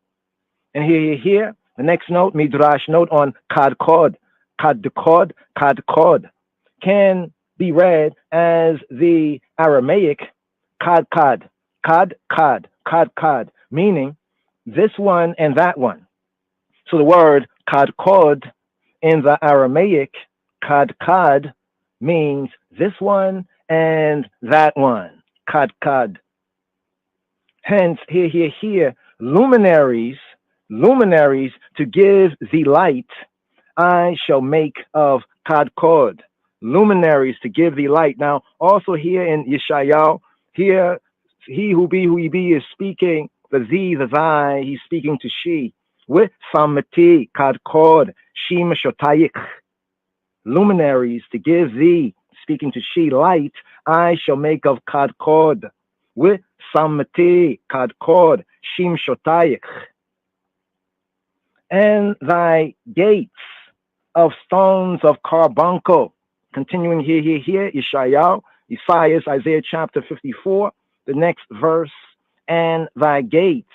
And here, the next note, Midrash note on kadkod, can be read as the Aramaic kadkad, Kad, meaning this one and that one. So the word kad in the Aramaic, kad means this one and that one. Kad. Hence, here, luminaries to give the light, I shall make of kad. Luminaries to give the light. Now, also here in Yeshayahu, here, he who he be is speaking, the thee, the thy, he's speaking to she. With samati, kad, shim shotayik. Luminaries to give thee, speaking to she, light, I shall make of kad. With samati, kad, shim shotayik. And thy gates of stones of carbuncle. Continuing here, Isaiah, Isaiah chapter 54, the next verse, and thy gates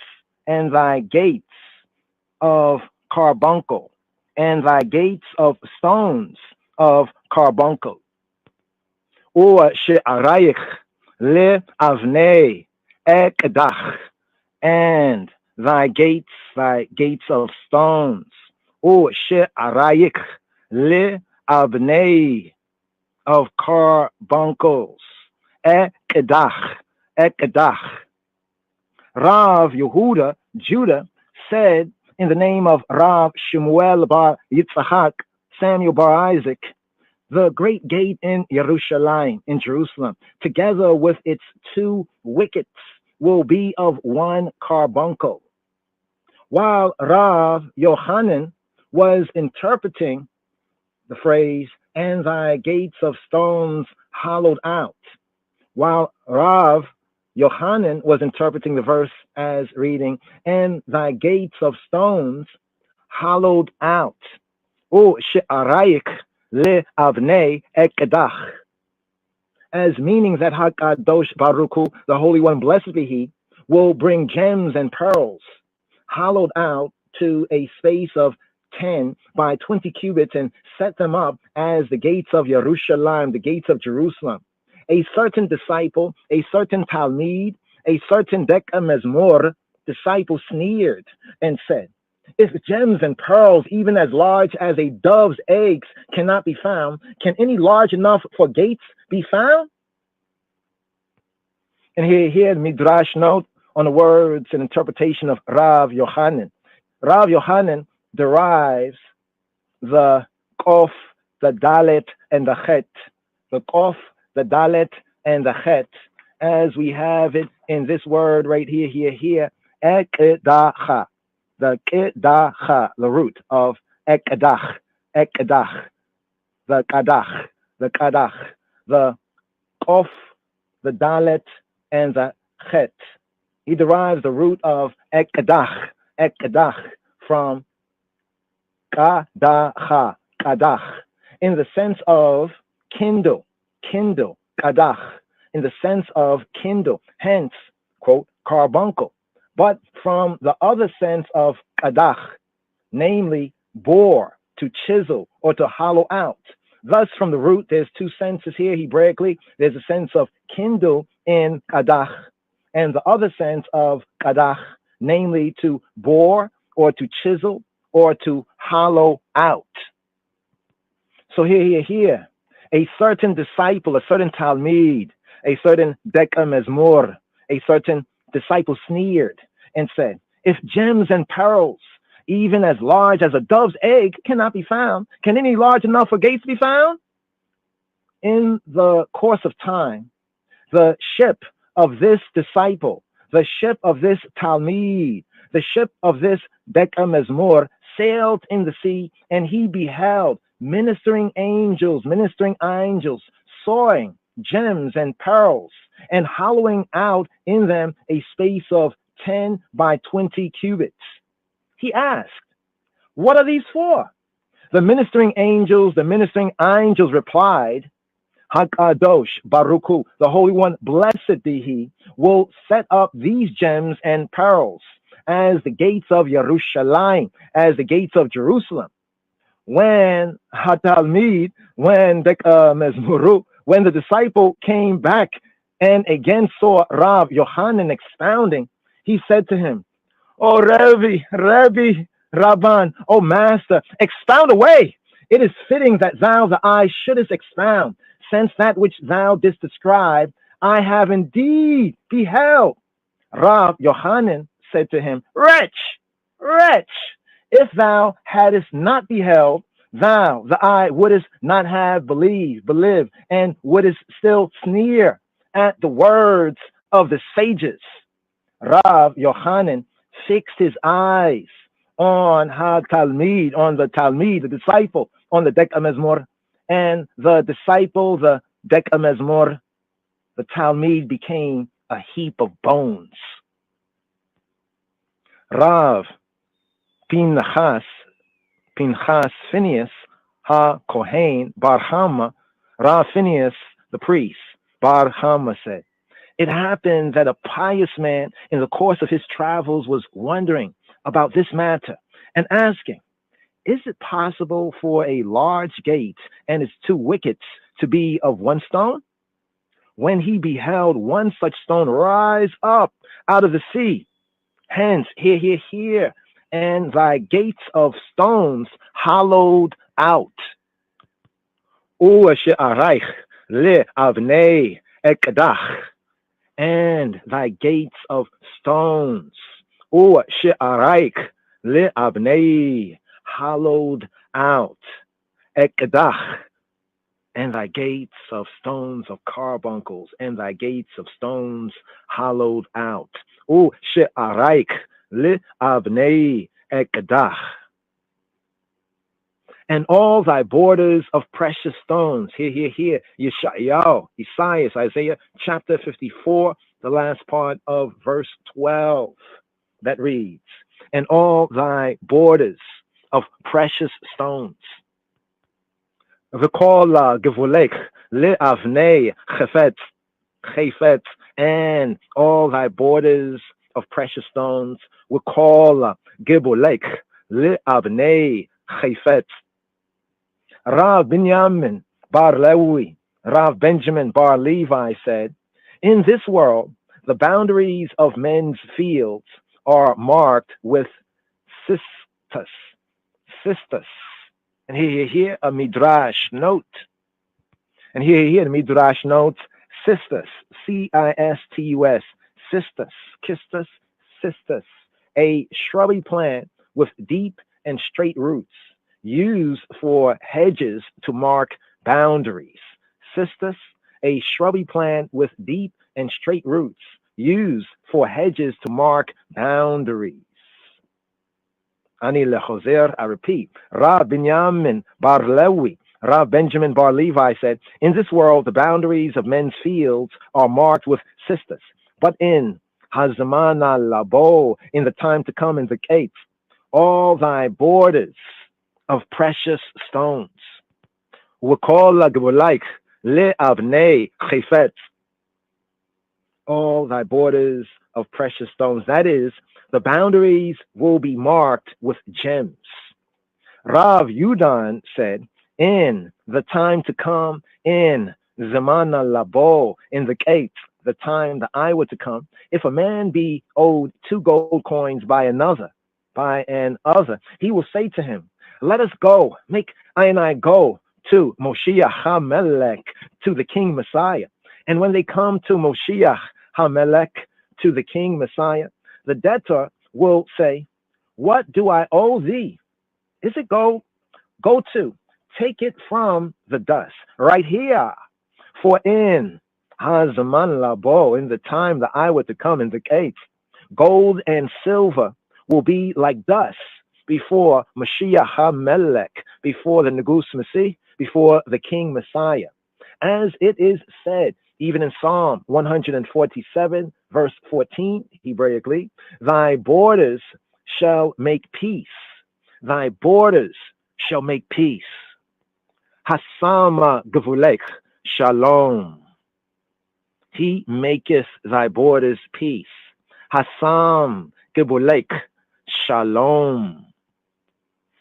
of carbuncle, and thy gates of stones of carbuncle. Or she'arayich le avnei ekdach, and thy gates of stones. Or she'arayich le avnei of carbuncles. Ekdach. Rav Yehuda, Judah, said in the name of Rav Shemuel bar Yitzhak, Samuel bar Isaac, the great gate in Yerushalayim, in Jerusalem, together with its two wickets, will be of one carbuncle. While Rav Yochanan was interpreting the phrase, and thy gates of stones hollowed out, while Rav Yochanan was interpreting the verse as reading, and thy gates of stones hollowed out. O she'arayik le avnei ekdach, as meaning that Hakadosh Baruch Hu, the Holy One, blessed be He, will bring gems and pearls hollowed out to a space of 10 by 20 cubits and set them up as the gates of Yerushalayim, the gates of Jerusalem. A certain disciple, a certain Talmud, a certain Deka Mezmor disciple sneered and said, if gems and pearls, even as large as a dove's eggs, cannot be found, can any large enough for gates be found? And here the Midrash note on the words and interpretation of Rav Yochanan. Rav Yochanan derives the Kof, the Dalet, and the Chet. The Kof, the Dalet, and the Chet, as we have it in this word right here, Ekdacha. The Kedacha, the root of Ekdach, the Kadach, the Kof, the Dalet, and the Chet. He derives the root of Ekdach from Kadacha, in the sense of kindle, Kadach, in the sense of kindle, hence, quote, carbuncle. But from the other sense of Kadach, namely bore, to chisel, or to hollow out. Thus, from the root, there's two senses here, Hebraically. There's a sense of kindle in Kadach, and the other sense of Kadach, namely to bore, or to chisel, or to hollow out. So here, a certain disciple, a certain Talmud, a certain Deka Mezmor, a certain disciple sneered and said, if gems and pearls, even as large as a dove's egg, cannot be found, can any large enough for gates be found? In the course of time, the ship of this disciple, the ship of this Talmud, the ship of this Deka Mezmor sailed in the sea, and he beheld ministering angels, sawing gems and pearls, and hollowing out in them a space of 10 by 20 cubits. He asked, what are these for? The ministering angels replied, Hakadosh Baruch Hu, the Holy One, blessed be He, will set up these gems and pearls as the gates of Yerushalayim, as the gates of Jerusalem. When Hatalmid, when the disciple came back and again saw Rav Yochanan expounding, he said to him, "O Rabbi, Rabban, O Master, expound away. It is fitting that thou, the eye, shouldest expound, since that which thou didst describe, I have indeed beheld." Rav Yochanan said to him, "Wretch, if thou hadst not beheld, thou, the eye, wouldst not have believed, and wouldst still sneer at the words of the sages." Rav Yochanan fixed his eyes on Ha-Talmid, on the Talmid, the disciple, on the Deka Mezmor, and the disciple, the Deka Mezmor, the Talmid became a heap of bones. Rav Pinchas Phineas Ha-Kohen Bar Chama, Rav Phineas, the priest, Bar Chama said, "It happened that a pious man in the course of his travels was wondering about this matter and asking, is it possible for a large gate and its 2 wickets to be of one stone? When he beheld one such stone rise up out of the sea, hence, here, and thy gates of stones hollowed out. She'araich le avnei ekdach, and thy gates of stones, she'araich le avnei, hollowed out, ekdach, and thy gates of stones of carbuncles, and thy gates of stones hollowed out. She'araich le avnei ekdach, and all thy borders of precious stones. Here. Yeshayahu, Isaiah chapter 54, the last part of verse 12, that reads, and all thy borders of precious stones. V'kol gevulek le avnei chefetz, and all thy borders of precious stones. V'kol gevulek le avnei chefetz. Rav Binyamin Bar Lewi, Rav Benjamin Bar Levi said, in this world, the boundaries of men's fields are marked with cistus. And here a midrash note. And here the midrash notes cistus, C-I-S-T-U-S, cistus, a shrubby plant with deep and straight roots, used for hedges to mark boundaries. Cistus, a shrubby plant with deep and straight roots, used for hedges to mark boundaries. Ani lechozer, I repeat, Rav Binyamin Bar Lewi, Rav Benjamin Bar Levi said, in this world, the boundaries of men's fields are marked with cistus, but in Hazamana Labo, in the time to come in the gates, all thy borders of precious stones. All thy borders of precious stones. That is, the boundaries will be marked with gems. Rav Yudan said, in the time to come, in Zamana Labo, in the gates, the time, the eye were to come, if a man be owed 2 gold coins by an other, he will say to him, let us go, make I and I go to Moshiach HaMelech, to the King Messiah. And when they come to Moshiach HaMelech, to the King Messiah, the debtor will say, what do I owe thee? Is it gold? Go to, take it from the dust, right here. For in Hazaman Labo, in the time the eye were to come in the gates, gold and silver will be like dust before Mashiach HaMelech, before the Negus Masih, before the King Messiah. As it is said, even in Psalm 147, verse 14, Hebraically, thy borders shall make peace. Thy borders shall make peace. Hasama gevulek shalom. He maketh thy borders peace. Hasam gevulek shalom.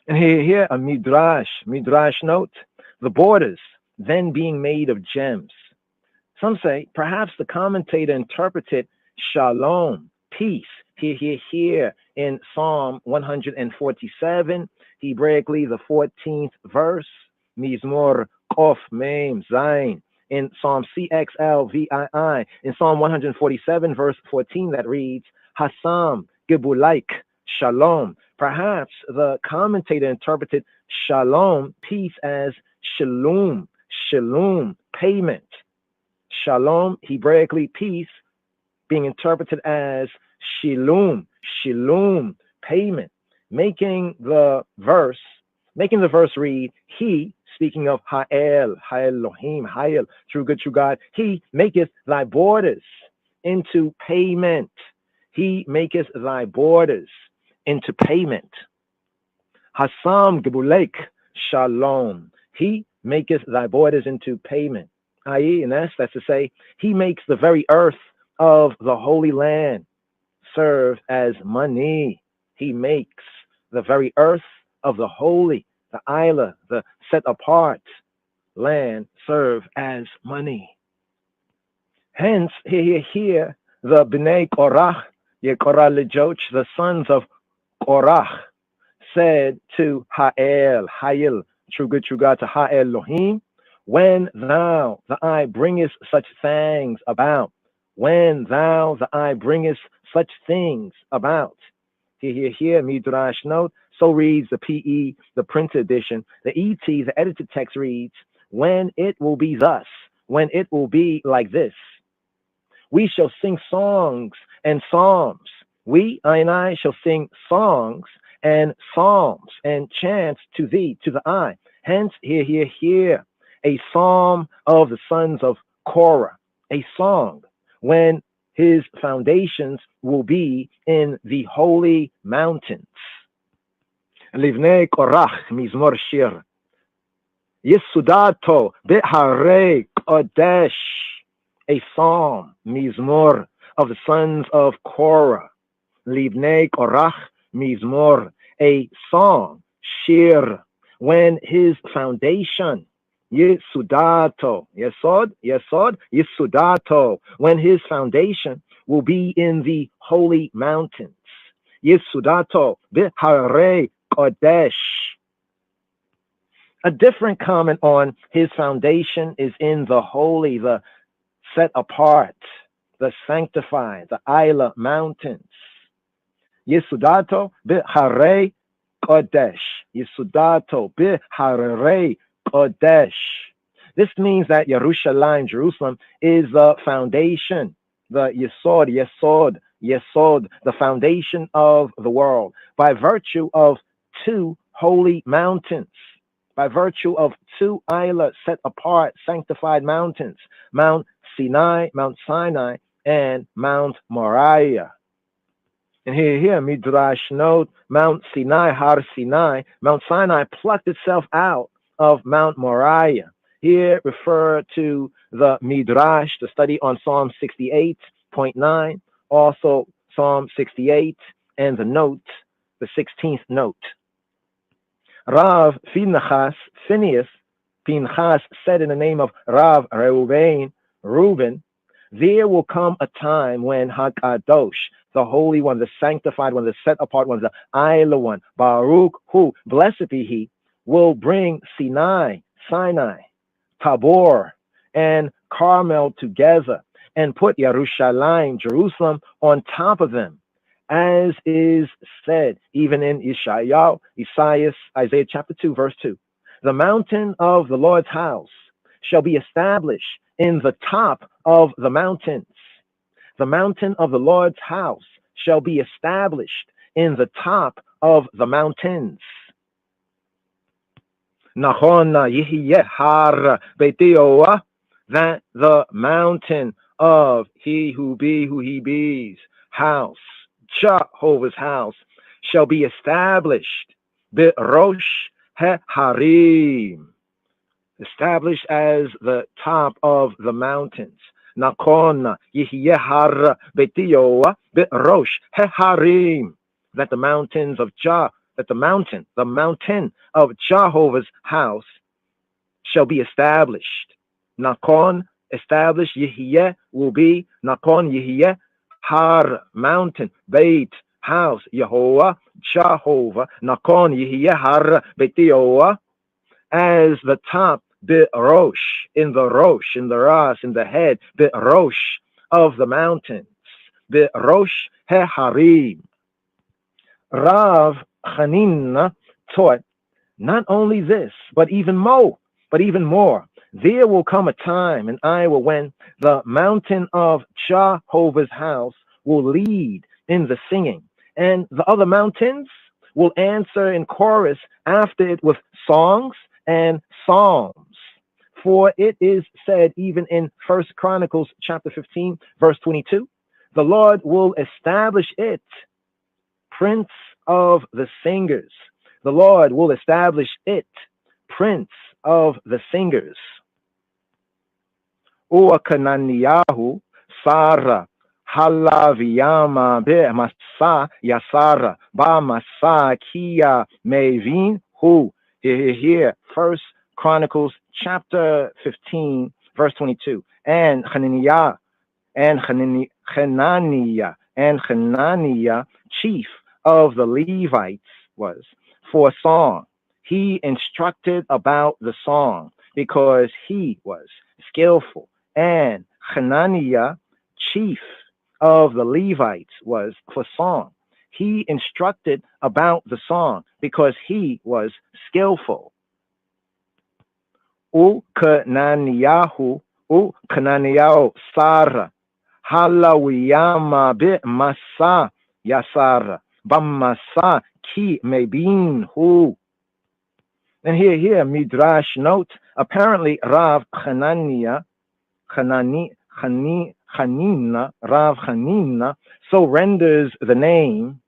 And here a midrash note, the borders then being made of gems. Some say perhaps the commentator interpreted shalom, peace, here in Psalm 147, Hebraically the 14th verse, Mizmor Kof Mem Zayin, in Psalm CXLVII, in Psalm 147 verse 14 that reads, Hassam Gibulaik Shalom. Perhaps the commentator interpreted shalom, peace, as shalom, payment. Shalom, Hebraically peace, being interpreted as shilum, payment, making the verse read, he, speaking of Ha'el, Ha'elohim, Ha'el, true good, true God, he maketh thy borders into payment. He maketh thy borders into payment. Hassam Gebulek Shalom. He maketh thy borders into payment. I.e., that's to say, he makes the very earth of the Holy Land serve as money. He makes the very earth of the holy, the Isla, the set apart land serve as money. Hence, here, the Bnei Korach, the sons of Korach, said to Ha'el, true good, true God, to Ha'elohim, when thou, the eye, bringest such things about, when thou, the eye, bringest such things about. Here, Midrash note, so reads the PE, the printed edition. The ET, the edited text reads, when it will be thus, when it will be like this. We shall sing songs and psalms. We, I and I, shall sing songs and psalms and chants to thee, to the eye. Hence, here, a psalm of the sons of Korah, a song, when his foundations will be in the holy mountains. Livnei Korach Mizmor Shir Yisudato Beharei Kodesh, a psalm, Mizmor, of the sons of Korah. Livnei Korach Mizmor, a song, Shir, when his foundation, Yisudato, Yisudato, when his foundation will be in the holy mountains. Yisudato Beharei Kodesh. A different comment on his foundation is in the holy, the set apart, the sanctified, the Isla mountains. Yisudato Beharei Kodesh. Yisudato Beharei Kodesh. This means that Yerushalayim, Jerusalem, is the foundation, the Yesod, the foundation of the world, by virtue of two holy mountains, by virtue of two Isla set apart, sanctified mountains, Mount Sinai, and Mount Moriah. And here, Midrash note, Mount Sinai, Har Sinai, Mount Sinai plucked itself out of Mount Moriah. Here refer to the Midrash, the study on Psalm 68.9, also Psalm 68, and the note, the 16th note. Rav Phinehas said in the name of Rav Reuben, there will come a time when Hakadosh, the Holy One, the Sanctified One, the Set Apart One, the Isla One, Baruch Hu, blessed be He, will bring Sinai, Tabor, and Carmel together and put Yerushalayim, Jerusalem, on top of them, as is said even in Isaiah chapter 2, verse 2. The mountain of the Lord's house shall be established in the top of the mountains. The mountain of the Lord's house shall be established in the top of the mountains. That the mountain of he who he be's house, Jehovah's house, shall be established, Rosh Harim, established as the top of the mountains. Nakon Yihiyehar Betioa Rosh Harim, that the mountains of the mountain of Jehovah's house shall be established. Nakon establish Yihye will be Nakon Yihye, Har, mountain, Beit, house, Yehovah, Jehovah, Nakon Yihye, Har, Betioah, as the top, Rosh, in the Rosh, in the Ras, in the head, Rosh of the mountains, Rosh Heharim. Rav Chanina taught not only this, but even more. There will come a time in Iowa when the mountain of Jehovah's house will lead in the singing, and the other mountains will answer in chorus after it with songs and psalms. For it is said even in 1 Chronicles chapter 15, verse 22, the Lord will establish it, Prince of the singers. The Lord will establish it, Prince of the singers. Uakananiyahu Sara Halaviyama be Masa Yasara Ba Masa Kia Mevin Hu. Here, 1 Chronicles chapter 15, verse 22. And Hananiah, chief of the Levites, was for song. He instructed about the song because he was skillful. And Hananiah, chief of the Levites, was for song. He instructed about the song because he was skillful. Kananiyahu Sara Halawiyama bi Masa Yasara Bamasa Ki Mebin Hu. And here Midrash note, apparently Rav Hanina, Rav Hanina, so renders the name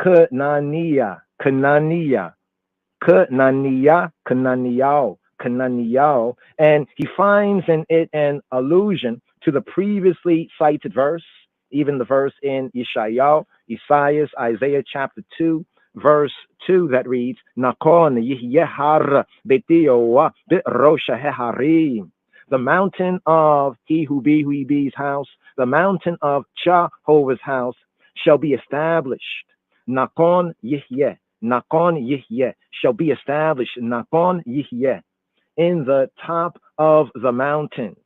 Kananiah, and he finds in it an allusion to the previously cited verse, even the verse in Isaiah chapter 2, verse 2 that reads, Nakon Yihyehar Betioah Rosha Heharim. The mountain of he who be's house, the mountain of Jehovah's house shall be established. Nakon Yihye shall be established. Nakon Yihye, in the top of the mountains.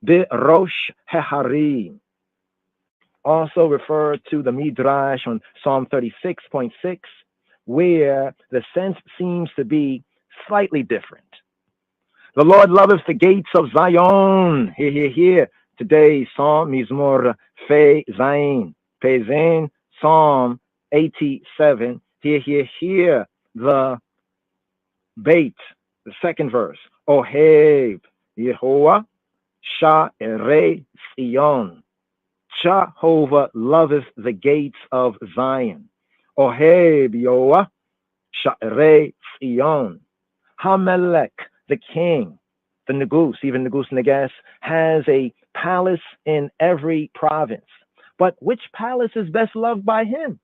Rosh Heharim. Also referred to the Midrash on Psalm 36.6, where the sense seems to be slightly different. The Lord loveth the gates of Zion. Here. Today's Psalm, Mizmor Fe Zayin. Pezen, Psalm 87. Here. The Beit, the second verse. Oheb Yehovah Sha'erei Zion. Jehovah loveth the gates of Zion. Oheb Yehovah Sha'erei Zion. Hamelech, the king, the Negus, even Negus Neges, has a palace in every province. But which palace is best loved by him?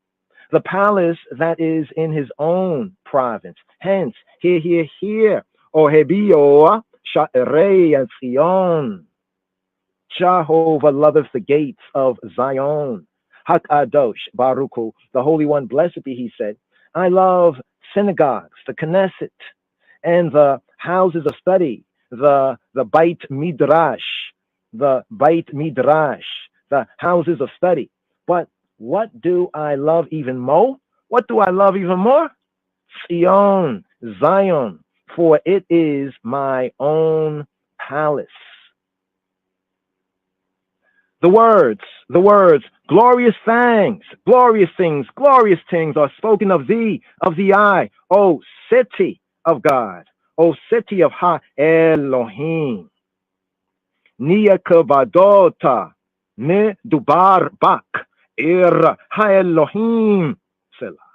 The palace that is in his own province. Hence, here. Ohebioah Sha'erei Zion. Jehovah loveth the gates of Zion. Hakadosh Baruchu, the Holy One, blessed be he, said, I love synagogues, the Knesset, and the houses of study, the Beit Midrash, the houses of study. But what do I love even more? Zion, for it is my own palace. The words, glorious things are spoken of thee, of the eye, O city of God, O city of Ha Elohim. Nia kavadota me dubar bak ir Ha Elohim. Selah.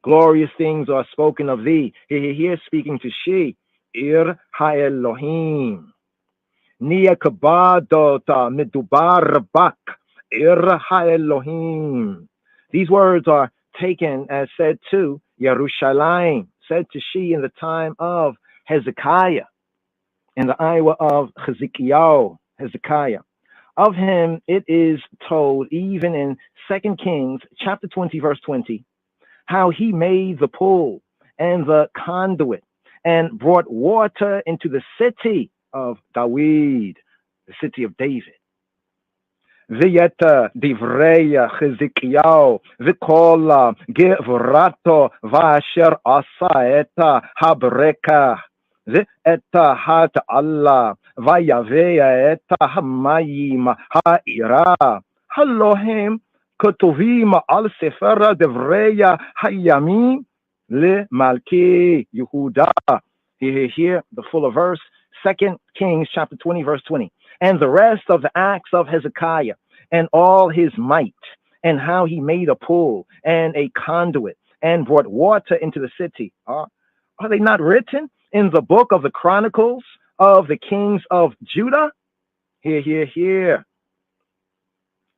Glorious things are spoken of thee. Here speaking to she, ir Ha Elohim. Nia kavadota me dubar bak ir Ha Elohim. These words are taken as said to Yerushalayim, said to she in the time of Hezekiah. in the Iowa of Hezekiah. Of him it is told even in 2 Kings chapter 20 verse 20 how he made the pool and the conduit and brought water into the city of David, the city of David. ויתר דברי חזקיהו וכל גבורתו ואשר עשה את הברכה ואת התעלה ויבא את המים העירה הלא הם כתובים על ספר דברי הימים למלכי יהודה. Here the full verse, 2 Kings chapter 20 verse 20. And the rest of the acts of Hezekiah and all his might, and how he made a pool and a conduit and brought water into the city. Are they not written in the book of the Chronicles of the kings of Judah? Here.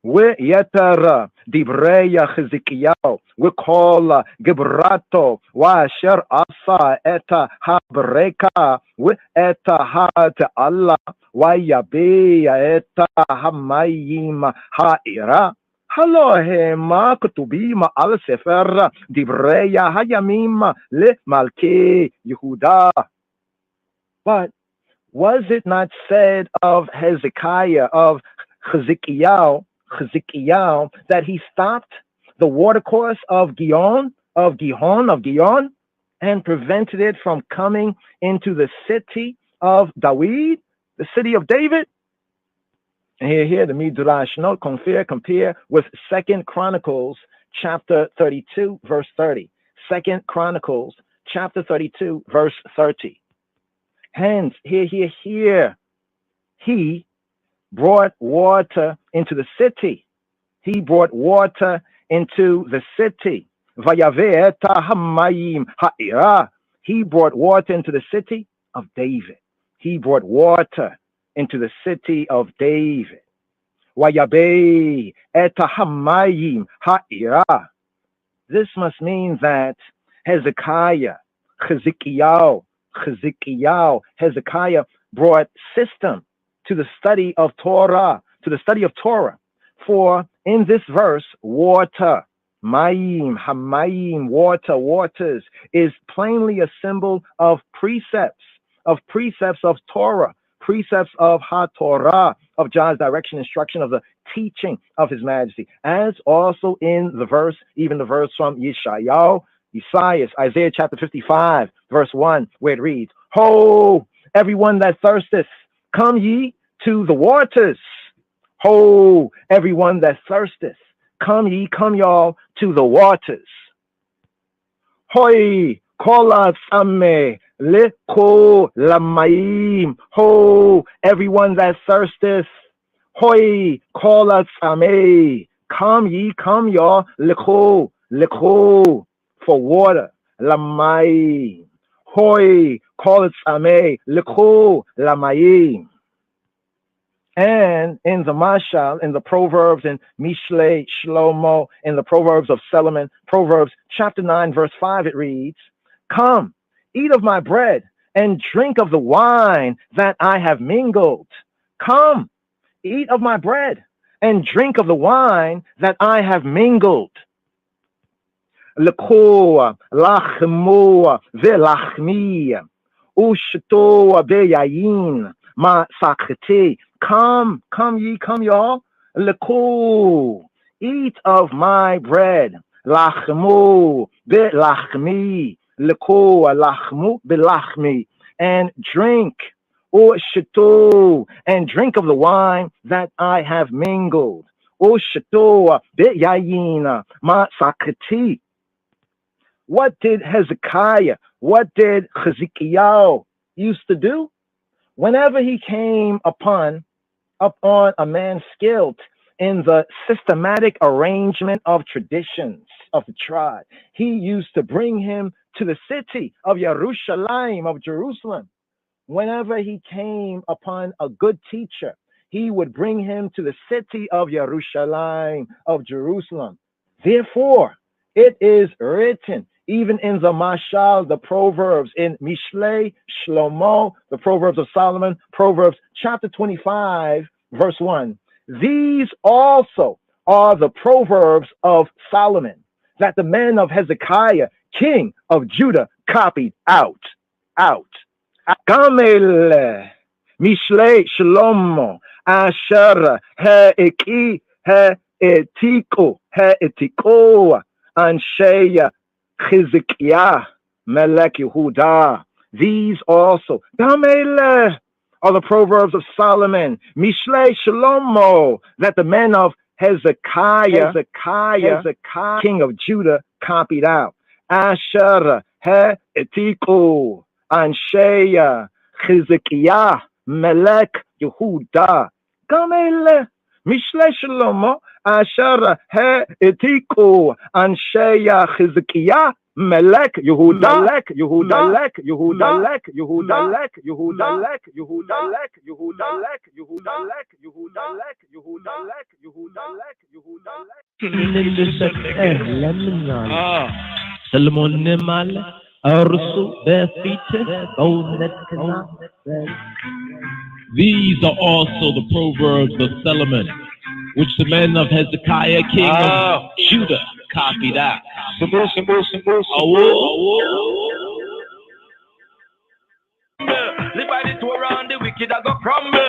ויתר דברי חזקיהו וכל גבורתו ואשר עשה את הברכה ואת התעלה ויבא את המים העירה הלא המה כתובים על ספר דברי הימים למלכי יהודה. But was it not said of Hezekiah, of Hezekiah, that he stopped the watercourse of Gihon, and prevented it from coming into the city of David, the city of David? And here the Midrash note, compare with 2 Chronicles chapter 32 verse 30. 2 Chronicles chapter 32 verse 30. Hence, here, he brought water into the city. He brought water into the city. Vayaveh et hamayim ha'ira. He brought water into the city of David. He brought water into the city of David. Vayabeh et hamayim ha'ira. This must mean that Hezekiah brought system to the study of Torah, For in this verse, water, mayim, hamayim, waters, is plainly a symbol of precepts of Torah, precepts of HaTorah, of God's direction, instruction, of the teaching of His Majesty, as also in the verse, even the verse from Isaiah chapter 55, verse 1, where it reads, Ho, everyone that thirsteth, come ye to the waters. Ho, everyone that thirsteth, come y'all to the waters. Hoi, kola ame, leko lamayim. Ho, everyone that thirsteth. Hoi, kola ame, come y'all, leko, for water. Lamayim. Hoi, kola ame, leko lamayim. And in the Mashal, in the Proverbs, in Mishle, Shlomo, in the Proverbs of Solomon, Proverbs chapter 9, verse 5, it reads, Come, eat of my bread, and drink of the wine that I have mingled. Come, eat of my bread, and drink of the wine that I have mingled. L'ko, lachmo, ve'lachmi, ushto be'yayin, ma sakrete. Come y'all. L'ko, eat of my bread. Lachmu belachmi. L'ko lachmu belachmi. And drink, or shito, and drink of the wine that I have mingled. Or shito be'yayin ma sakreti. What did Hezekiah, what did Hezekiah used to do? Whenever he came upon a man skilled in the systematic arrangement of traditions of the tribe, he used to bring him to the city of Yerushalayim, of Jerusalem. Whenever he came upon a good teacher, he would bring him to the city of Yerushalayim, of Jerusalem. Therefore, it is written even in the Mashal, the Proverbs, in Mishlei, Shlomo, the Proverbs of Solomon, Proverbs chapter 25, verse 1. These also are the Proverbs of Solomon that the men of Hezekiah, king of Judah, copied out. Gamel, Mishlei, Shlomo, Asher, weTTito, Ansheya, Hezekiah, Melech Yehudah. These also, Gamel, are the Proverbs of Solomon, Mishlei Shlomo, that the men of Hezekiah, king of Judah, copied out. Asher, weTTito, Ansheya, Hezekiah, Melech Yehudah. Gamel, Mishlei Shlomo, Asher, weTTito, Ansheya, Hezekiah, Melech Yehudah, ሰለሞንም አለ እርሱ በፊትህ በእውነትና These are also the Proverbs of Solomon, which the men of Hezekiah, king of Judah, copied out. Live by the Torah and the wicked I go crumble.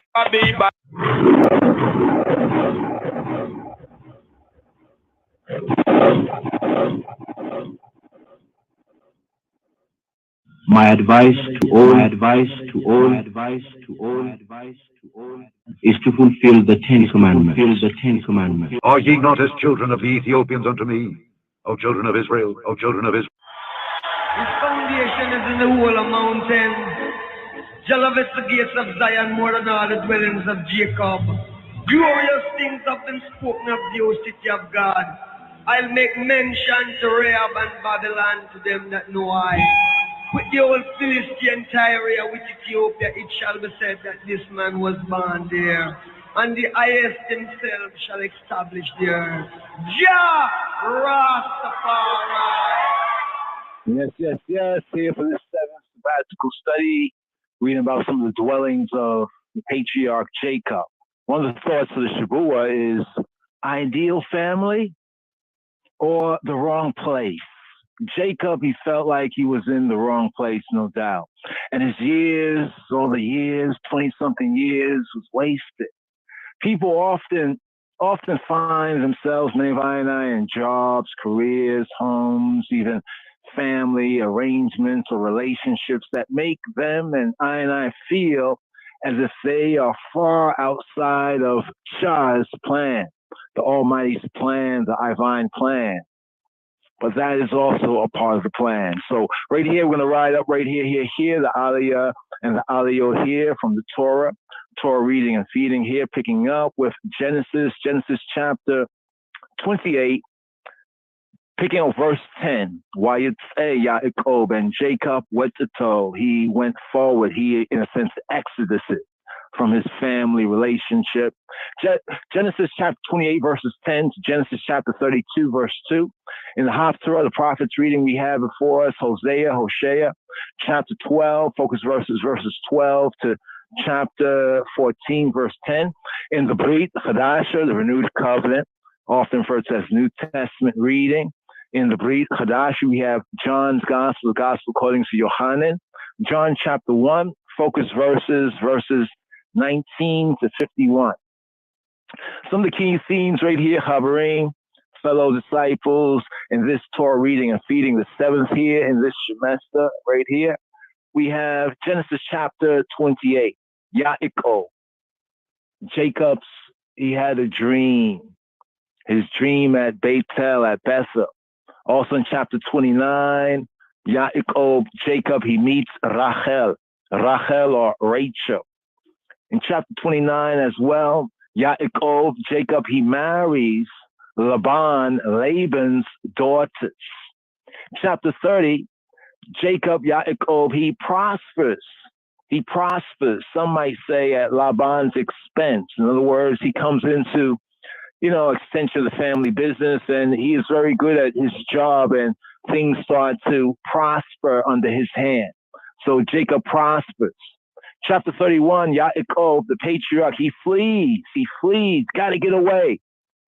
My advice to all is to fulfill the Ten Commandments. Are ye not as children of the Ethiopians unto me, O children of Israel, O children of Israel? His foundation is in the whole of mountains. Jah loveth the gates of Zion more than all the dwellings of Jacob. Glorious things have been spoken of the O city of God. I'll make mention to Rahab and Babylon to them that know I. With the old Philistine Tyre, with Ethiopia, it shall be said that this man was born there, and the highest himself shall establish the earth. Jah Rastafari. Yes. Here for this 7th sabbatical study, reading about some of the dwellings of the patriarch Jacob. One of the thoughts of the Shavua is ideal family or the wrong place. Jacob, he felt like he was in the wrong place, no doubt. And his years, all the years, 20-something years, was wasted. People often find themselves, many of I in jobs, careers, homes, even family arrangements or relationships that make them and I feel as if they are far outside of Shah's plan, the Almighty's plan, the divine plan. But that is also a part of the plan. So right here, we're going to ride up right here, the Aliyah and the Aliyot here from the Torah reading and feeding here, picking up with Genesis chapter 28, picking up verse 10. Vayetzei Yaakov, and Jacob weTTito. He went forward. He, in a sense, exodused from his family relationship. Genesis chapter 28, verses 10 to Genesis chapter 32, verse 2. In the Haftarah, the prophet's reading we have before us, Hosea, chapter 12, focus verses 12 to chapter 14, verse 10. In the Brit Chadasha, the renewed covenant, often referred to as New Testament reading. In the Brit Chadasha, we have John's Gospel, the Gospel according to Yohanan. John chapter 1, focus verses 19 to 51. Some of the key themes right here, Chaverim, fellow disciples, in this Torah reading and feeding, the 7th here in this semester right here. We have Genesis chapter 28, Yaakov. Jacob's, he had a dream. His dream at Bethel, at Bethel. Also in chapter 29, Jacob, he meets Rachel or Rachel. In chapter 29 as well, Jacob, he marries Laban, Laban's daughters. Chapter 30, Jacob, he prospers. Some might say at Laban's expense. In other words, he comes into, extension of the family business, and he is very good at his job, and things start to prosper under his hand. So Jacob prospers. Chapter 31, Yaakov, the patriarch, he flees. He flees. Got to get away.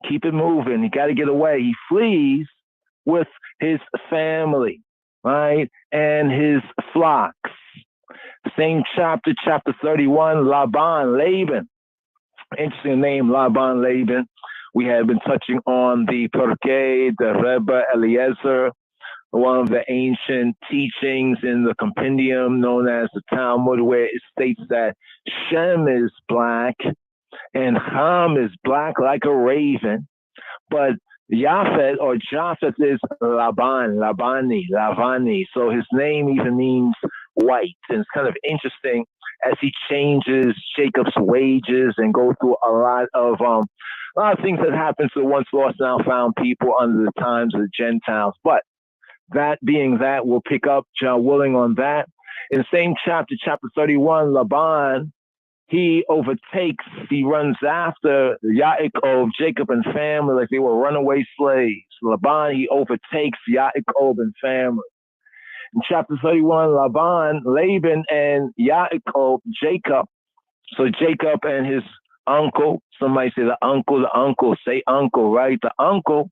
Keep it moving. He got to get away. He flees with his family, right? And his flocks. Same chapter, chapter 31, Laban. Interesting name, Laban, Laban. We have been touching on the Perkei, the Rebbe Eliezer, one of the ancient teachings in the compendium known as the Talmud, where it states that Shem is black and Ham is black like a raven, but Japhet or Japheth is Labani. So his name even means white. And it's kind of interesting as he changes Jacob's wages and goes through a lot of things that happened to the once lost now found people under the times of the Gentiles. But that being that, we'll pick up, John willing, on that. In the same chapter, chapter 31, Laban, he runs after Yaakov, Jacob and family like they were runaway slaves. Laban, he overtakes Yaakov and family. In chapter 31, Laban and Yaakov, Jacob. So Jacob and his uncle, somebody say the uncle, say uncle, right? The uncle,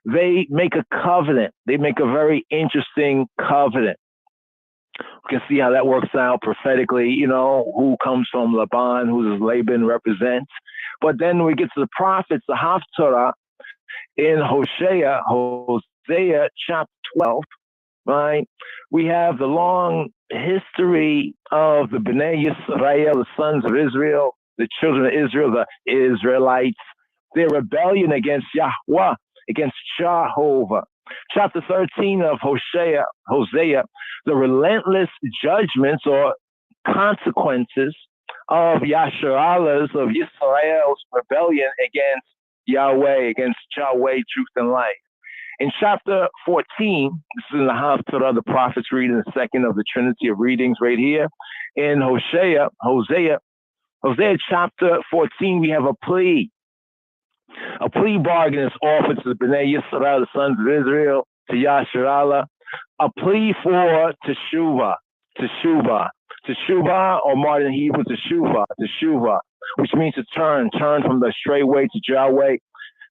they make a covenant. They make a very interesting covenant. We can see how that works out prophetically, who comes from Laban, who does Laban represent. But then we get to the prophets, the Haftarah, in Hosea chapter 12, right? We have the long history of the Bnei Yisrael, the sons of Israel, the children of Israel, the Israelites, their rebellion against Yahweh, against Jehovah. Chapter 13 of Hosea, the relentless judgments or consequences of Yasharalah's, of Yisrael's rebellion against Yahweh, against Yahweh, truth and life. In chapter 14, this is in the Haftarah, the prophets reading, the second of the Trinity of readings right here. In Hosea chapter 14, we have a plea. A plea bargain is offered to the Bnei Yisrael, the sons of Israel, to Yasharallah. A plea for teshuvah, or modern Hebrew, teshuvah, which means to turn from the straight way to Yahweh.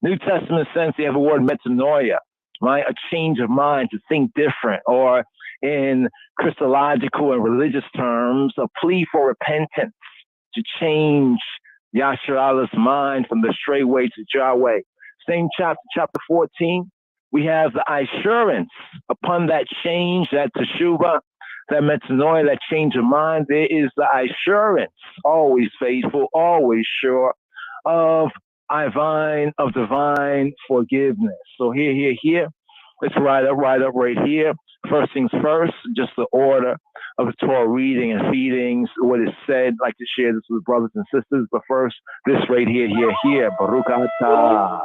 New Testament sense, they have a word metanoia, right? A change of mind, to think different, or in Christological and religious terms, a plea for repentance, to change Yasharalah's mind from the straight way to Yahweh. Same chapter 14, we have the assurance upon that change, that teshuvah, that metanoia, that change of mind. There is the assurance, always faithful, always sure, of divine forgiveness. So here, let's write up right here. First things first, just the order of the Torah reading and feedings, what is said. I'd like to share this with brothers and sisters, but first, this right here, Baruch Atah.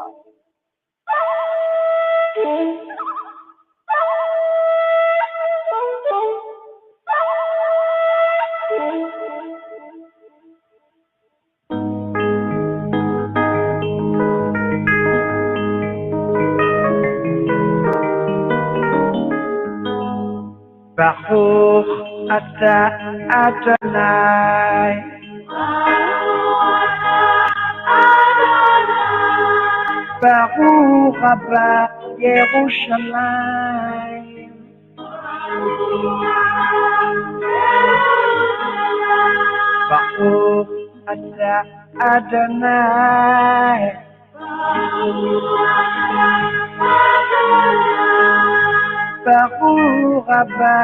Baruch Atah Adonai, Baruch Abba Yerushalayim, Baruch Atah Adonai, Baruch Abba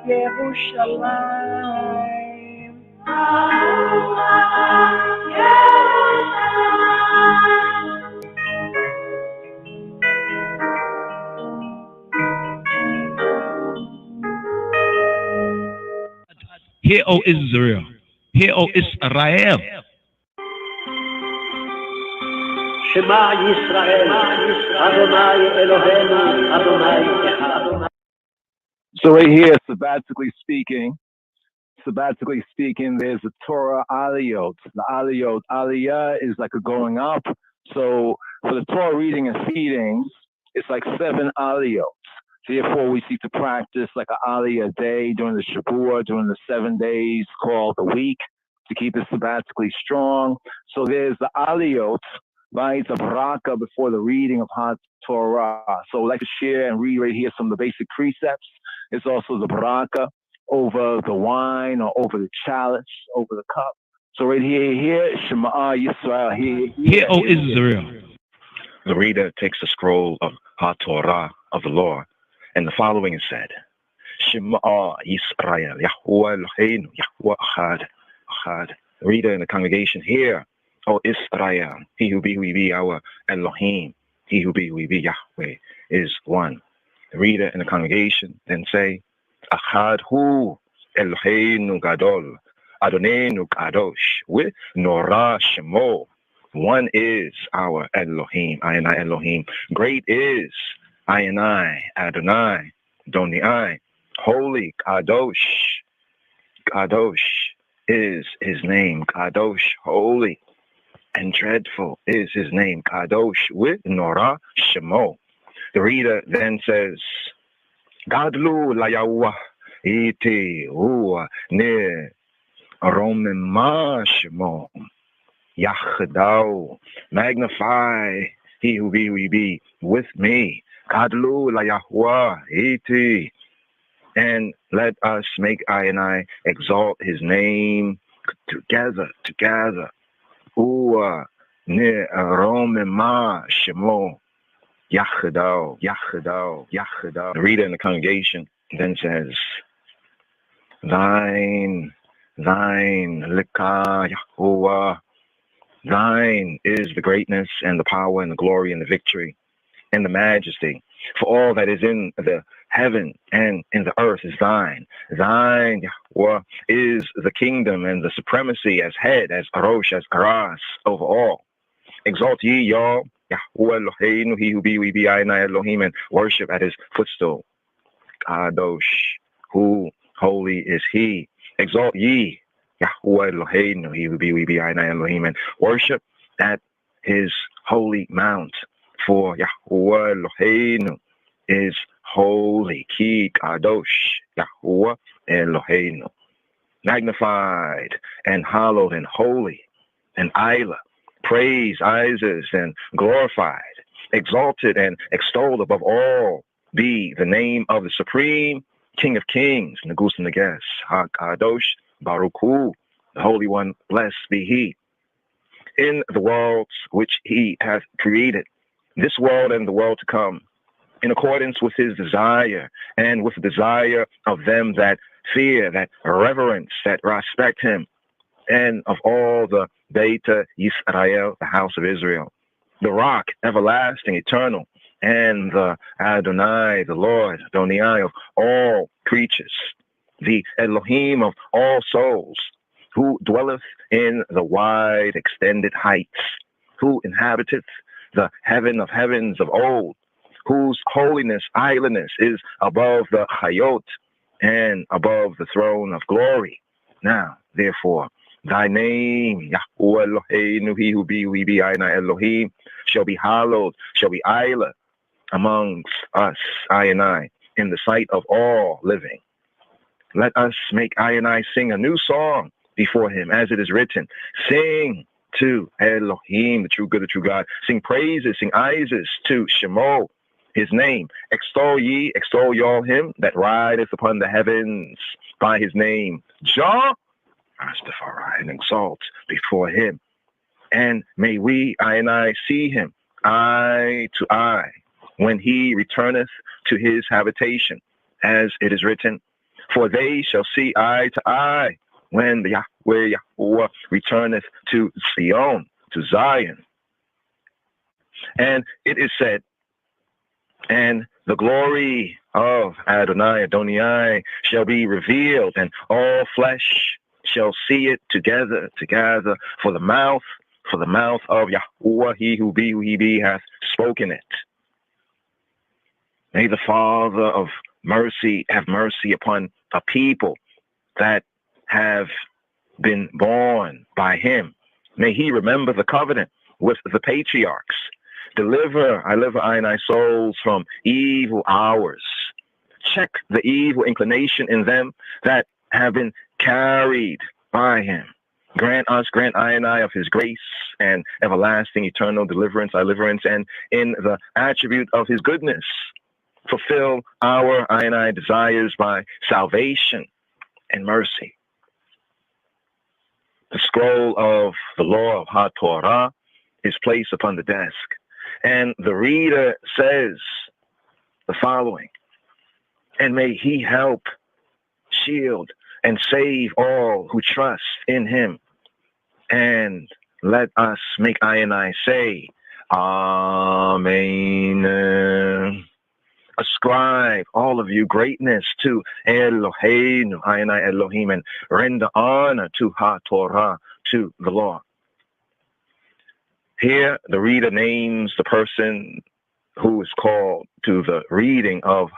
Yerushalayim. Hear, O Israel. Hear, O Israel. Shema Yisrael, Adonai Eloheinu, Adonai Echad. So right here, sabbatically speaking, there's a Torah aliyot. The aliyah is like a going up. So for the Torah reading and feedings, it's like 7 aliyot. Therefore, we seek to practice like an aliyah a day during the Shabbat, during the 7 days called the week, to keep it sabbatically strong. So there's the aliyot, right? The baraka before the reading of TORAH. So I'd like to share and read right here some of the basic precepts. It's also the baraka over the wine or over the chalice, over the cup. So right here, Shema Yisrael, Hear, O Israel. The reader takes the scroll of TORAH of the law, and the following is said: Shema Yisrael, Yahweh Eloheinu, Yahweh Echad. The reader in the congregation, hear, O Israel, he who be our Elohim, he who be Yahweh is one. The reader in the congregation then say, Echad hu Eloheinu Gadol, Adonenu Kadosh, with Norah Shemo. One is our Elohim, Ayanai Elohim. Great is Ayanai Adonai, Doniai. Holy Kadosh. Kadosh is his name. Kadosh, holy. And dreadful is his name. Kadosh with Norah Shemo. The reader then says, Gadlu la Yahweh iti huwa ne romema Shemo. Yachadao, magnify he who be with me. Kadlu la Yahweh iti, and let us make I exalt his name together. Ua ne romema shemo. Yachadao. The reader in the congregation then says, Thine lika Yahuwah. Thine is the greatness and the power and the glory and the victory and the majesty. For all that is in the heaven and in the earth is thine. Thine, Yahweh, is the kingdom and the supremacy as head, as Arosh, as Aras, over all. Exalt ye, y'all, Yahweh Eloheinu, he who be, we be, Ayanai Elohim, and worship at his footstool. Kadosh, who holy is he. Exalt ye, Yahweh Eloheinu, he who be, we be, Ayanai Elohim, and worship at his holy mount. For Yahweh Eloheinu is holy. Ki Kadosh, Yahweh Eloheinu. Magnified and hallowed and holy and Isla. Praised, Isis, and glorified, exalted and extolled above all be the name of the Supreme King of Kings, Nagus and Nages, HaKadosh, Baruch Hu, the Holy One, blessed be He, in the worlds which He hath created, this world and the world to come, in accordance with His desire and with the desire of them that fear, that reverence, that respect Him, and of all the Beta Yisrael, the house of Israel, the rock, everlasting, eternal, and the Adonai, the Lord, Adonai of all creatures, the Elohim of all souls, who dwelleth in the wide extended heights, who inhabiteth the heaven of heavens of old, whose holiness, islandness is above the Chayot and above the throne of glory. Now, therefore, Thy name, Yahweh Eloheinu, he who be, we be, Ayanai Elohim, shall be hallowed, shall be Isla amongst us, Ayanai, in the sight of all living. Let us make Ayanai sing a new song before him, as it is written. Sing to Elohim, the true good, the true God. Sing praises, sing Isis to Shemo, his name. Extol ye, extol y'all him that rideth upon the heavens by his name. Jah, Rastafari, and exalt before him. And may we, I see him eye to eye when he returneth to his habitation, as it is written, for they shall see eye to eye when the Yahweh returneth to Zion, to Zion. And it is said, and the glory of Adonai shall be revealed, and all flesh shall see it together, for the mouth of Yahweh, he who be, hath spoken it. May the Father of mercy have mercy upon a people that have been born by him. May he remember the covenant with the patriarchs. Deliver I and I souls from evil hours, check the evil inclination in them that have been carried by him. Grant I and I of his grace and everlasting eternal deliverance, and in the attribute of his goodness, fulfill our I and I desires by salvation and mercy. The scroll of the law of TORAH is placed upon the desk, and the reader says the following: and may he help, shield, and save all who trust in him. And let us make I and I say, Amen. Ascribe all of you greatness to Eloheinu, I and I Elohim, and render honor to TORAH, to the law. Here, the reader names the person who is called to the reading of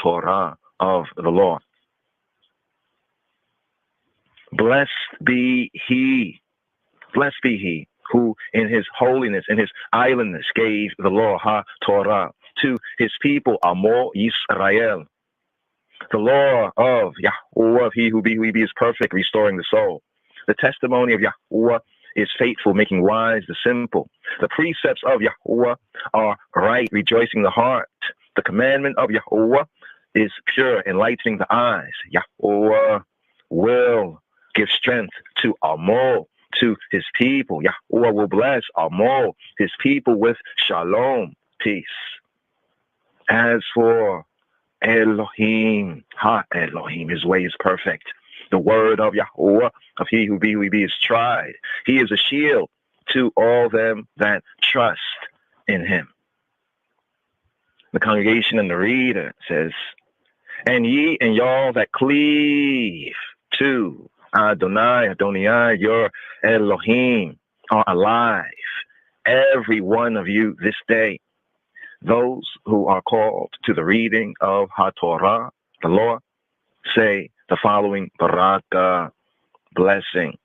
TORAH, of the law. Blessed be he who in his holiness, in his islandness, gave the law, TORAH, to his people, Amo Yisrael. The law of Yahuwah, he who be is perfect, restoring the soul. The testimony of Yahuwah is faithful, making wise the simple. The precepts of Yahuwah are right, rejoicing the heart. The commandment of Yahuwah is pure, enlightening the eyes. Yahuwah will give strength to Amo, to his people. Yahuwah will bless Amo, his people, with shalom, peace. As for Elohim, Elohim, his way is perfect. The word of Yahuwah, of he who be, is tried. He is a shield to all them that trust in him. The congregation and the reader says, and ye and y'all that cleave to Adonai, your Elohim, are alive, every one of you this day. Those who are called to the reading of TORAH, the law, say the following baraka, blessing.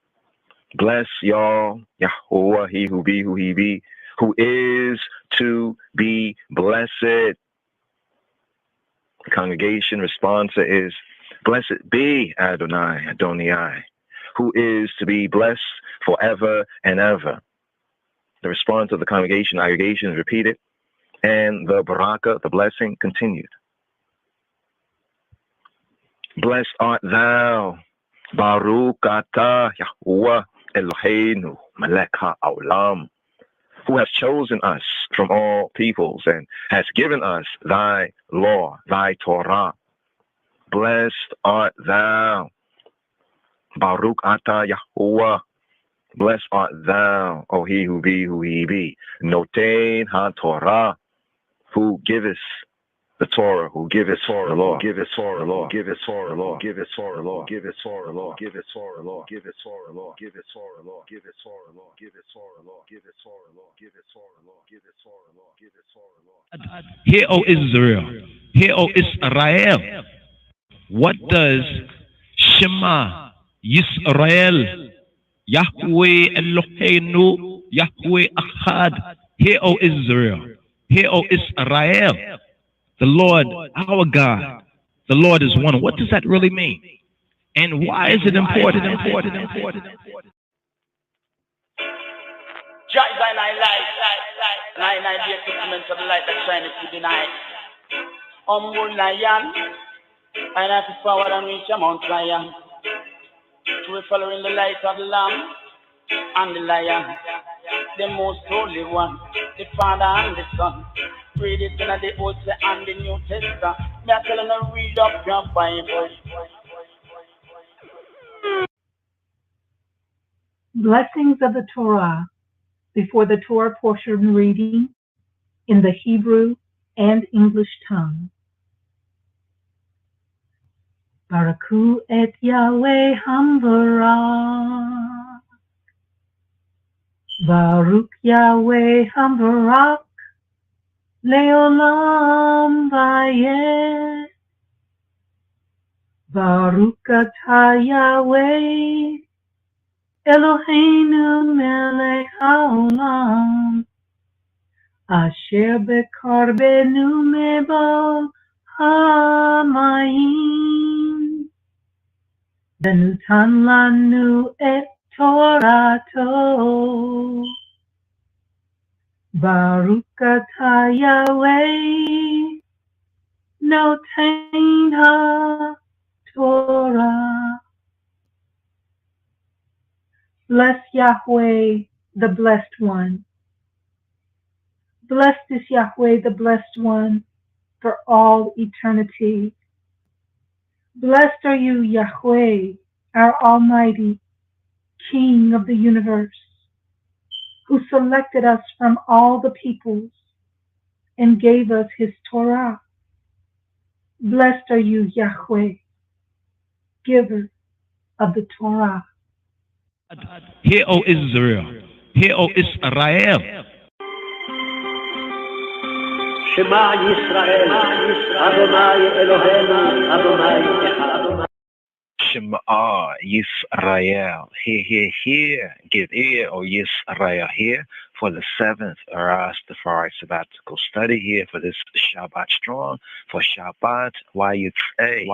Bless y'all, Yahuwah, he who be, who is to be blessed. The congregation response is, blessed be Adonai, who is to be blessed forever and ever. The response of the congregation is repeated, and the baraka, the blessing, continued. Blessed art thou, Baruch atah Yahuwah Eloheinu Melech ha'olam, who has chosen us from all peoples and has given us thy law, thy Torah. Blessed art thou, Baruch atah Yahuwah. Blessed art thou, O he who be, Noten ha-Torah, who giveth the Torah, who giveth Torah law, giveth Torah law, giveth Torah law, giveth Torah law, giveth Torah law, giveth Torah law, giveth Torah law, giveth Torah law, giveth Torah law, giveth Torah law, giveth Torah law, giveth Torah law, giveth Torah law, giveth Torah law. Hear, O Israel, hear, O Israel. What does Shema Yisrael, Yahweh Eloheinu, Yahweh Echad, hear, O Israel, hear, O Israel. The Lord, our God, the Lord is one. What does that really mean? And why is it important? Jah is I light, be a testament of the light that shineth through the night. Humble lion, and I have forward and reach a Mount Zion. We're following the light of the Lamb and the Lion, the most holy one, the Father and the Son. Read it in the Old and the New Testament. Me I tell you to read up your Bible. Blessings of the Torah before the Torah portion reading in the Hebrew and English tongue. Baraku et Yahweh Hamvarach. Baruch Yahweh Hamvarach. Leolam Vayet. Baruch atah Yahweh Eloheinu melech haolam asher bekarbenu mebo Hamayim Benutan lanu et TORAH'to Baruch atah Yahweh Noten HaTorah. Bless Yahweh, the Blessed One. Blessed is Yahweh, the Blessed One, for all eternity. Blessed are you, Yahweh, our Almighty, King of the universe, who selected us from all the peoples and gave us his Torah. Blessed are you, Yahweh, giver of the Torah. Hear, O Israel. Hear, O Israel. Shema Yisrael, Adonai Eloheinu, Adonai Echad. Shema Yisrael. Hear. Give ear, O Yisrael. Hear for the 7th Rastafari Sabbatical study. Here for this Shabbat strong. For Shabbat, Vayetzei.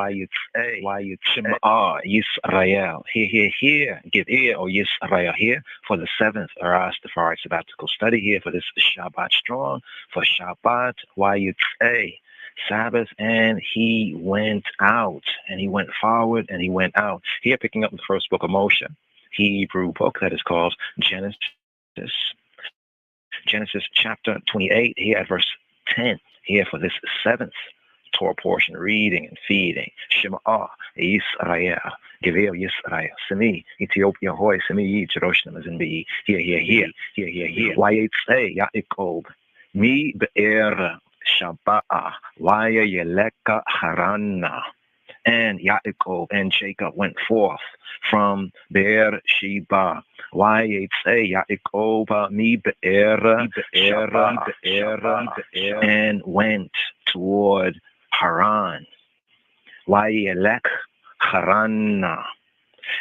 Shema Yisrael. Hear. Give ear, O Yisrael. Hear for the 7th Rastafari Sabbatical study. Here for this Shabbat strong. For Shabbat, Vayetzei. Sabbath, and he went out, and he went forward, and he went out. Here, picking up the first book of Moshe, Hebrew book that is called Genesis. Genesis chapter 28, here at verse 10, here for this 7th Torah portion, reading and feeding. Shema Yisrael. Geveo Yisrael. Semi Ethiopia Hoy. Semi Jerusalem as in be. Here. Vayetzei Yaakov. Mi be'er Shabba'a, Waya Yeleka Harana, and Yaakov and Jacob went forth from Beer Sheba. Vayetzei Yaakov mi Be'er and went toward Haran. Wayelek Harana.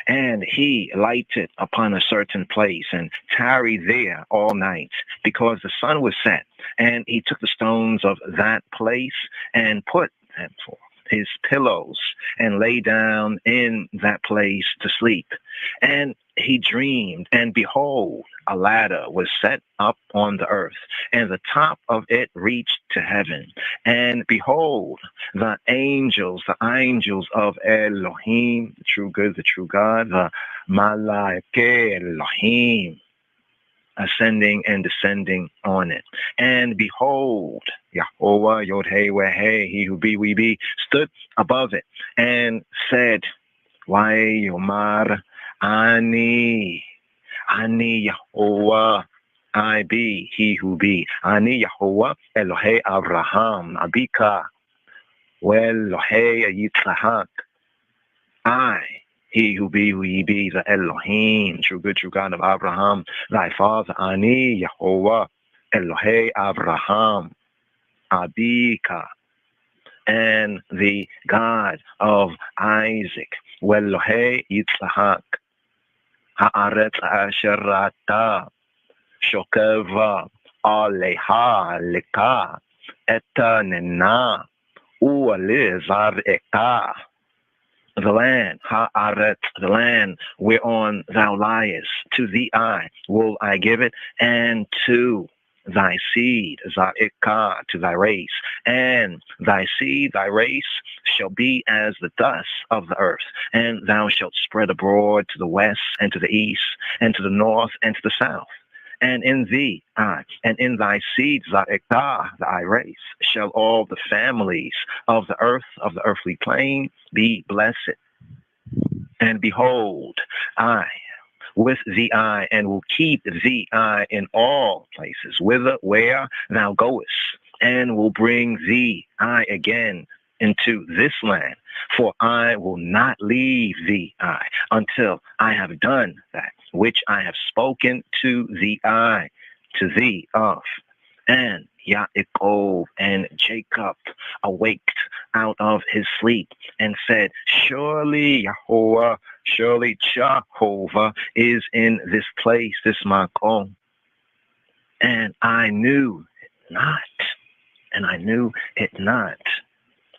And he lighted upon a certain place and tarried there all night because the sun was set. And he took the stones of that place and put them for his pillows and lay down in that place to sleep. And he dreamed, and behold, a ladder was set up on the earth, and the top of it reached to heaven. And behold, the angels of Elohim, the true good, the true God, the Malaike Elohim, ascending and descending on it. And behold, Yahovah, Yod-Heh, Weh-Heh, he who be, we be, stood above it and said, Why Yomar, Ani Yahovah, I be, he who be. Ani Yahovah, Elohei Abraham, Abika, Elohei Yitzhak. I, he who be, who ye be, the Elohim, true good, true God of Abraham, thy father, Ani Yahovah, Elohei Abraham, Abika, and the God of Isaac, Elohei Yitzhak, Haaretz asher ata shokeva aleha leka etanena ualizareka. The land, Haaretz, the land whereon thou liest, to thee I will I give it, and to thy seed, Zareka, to thy race, and thy seed, thy race, shall be as the dust of the earth, and thou shalt spread abroad to the west, and to the east, and to the north, and to the south. And in thee, and in thy seed, Zareka, thy race, shall all the families of the earth, of the earthly plane, be blessed. And behold, I, with thee I, and will keep thee I in all places, where thou goest, and will bring thee I again into this land. For I will not leave thee I, until I have done that which I have spoken to thee I, to thee of. And Yaakov and Jacob awaked out of his sleep and said, Surely Yahovah, surely Jehovah is in this place, this makom. And I knew it not.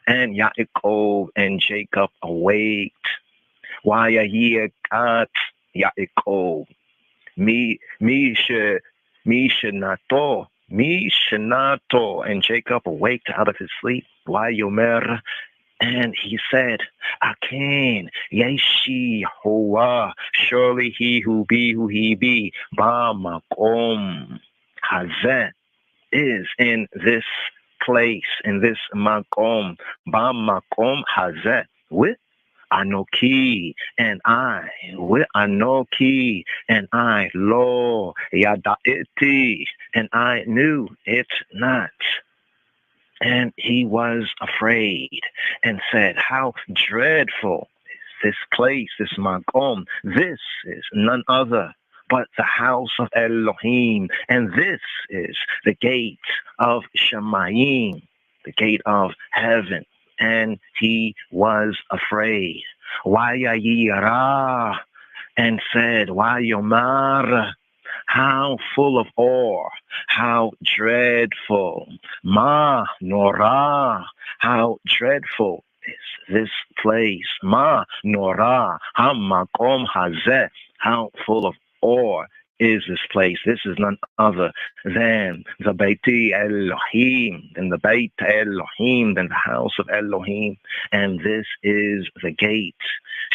And Yaakov and Jacob awaked. Wayahiakat Yaakov. Mishanato. And Jacob awaked out of his sleep. Wayomer. And he said, Akan, Yeshi Hoa, surely he who he be, Ba Makom Hazeh is in this place, in this Makom, Ba Makom Hazeh, with Anoki, and I, with Anoki, and I, Lo, Yadaiti, and I knew it not. And he was afraid and said, how dreadful is this place, this Makom. This is none other but the house of Elohim. And this is the gate of Shemayim, the gate of heaven. And he was afraid. Wayayira, and said, Wayomar, how full of awe, how dreadful. Ma Norah, how dreadful is this place. Ma Norah, Hamakom Hazeh, how full of awe is this place. This is none other than the Beiti Elohim, and the Beit Elohim, than the house of Elohim. And this is the gate,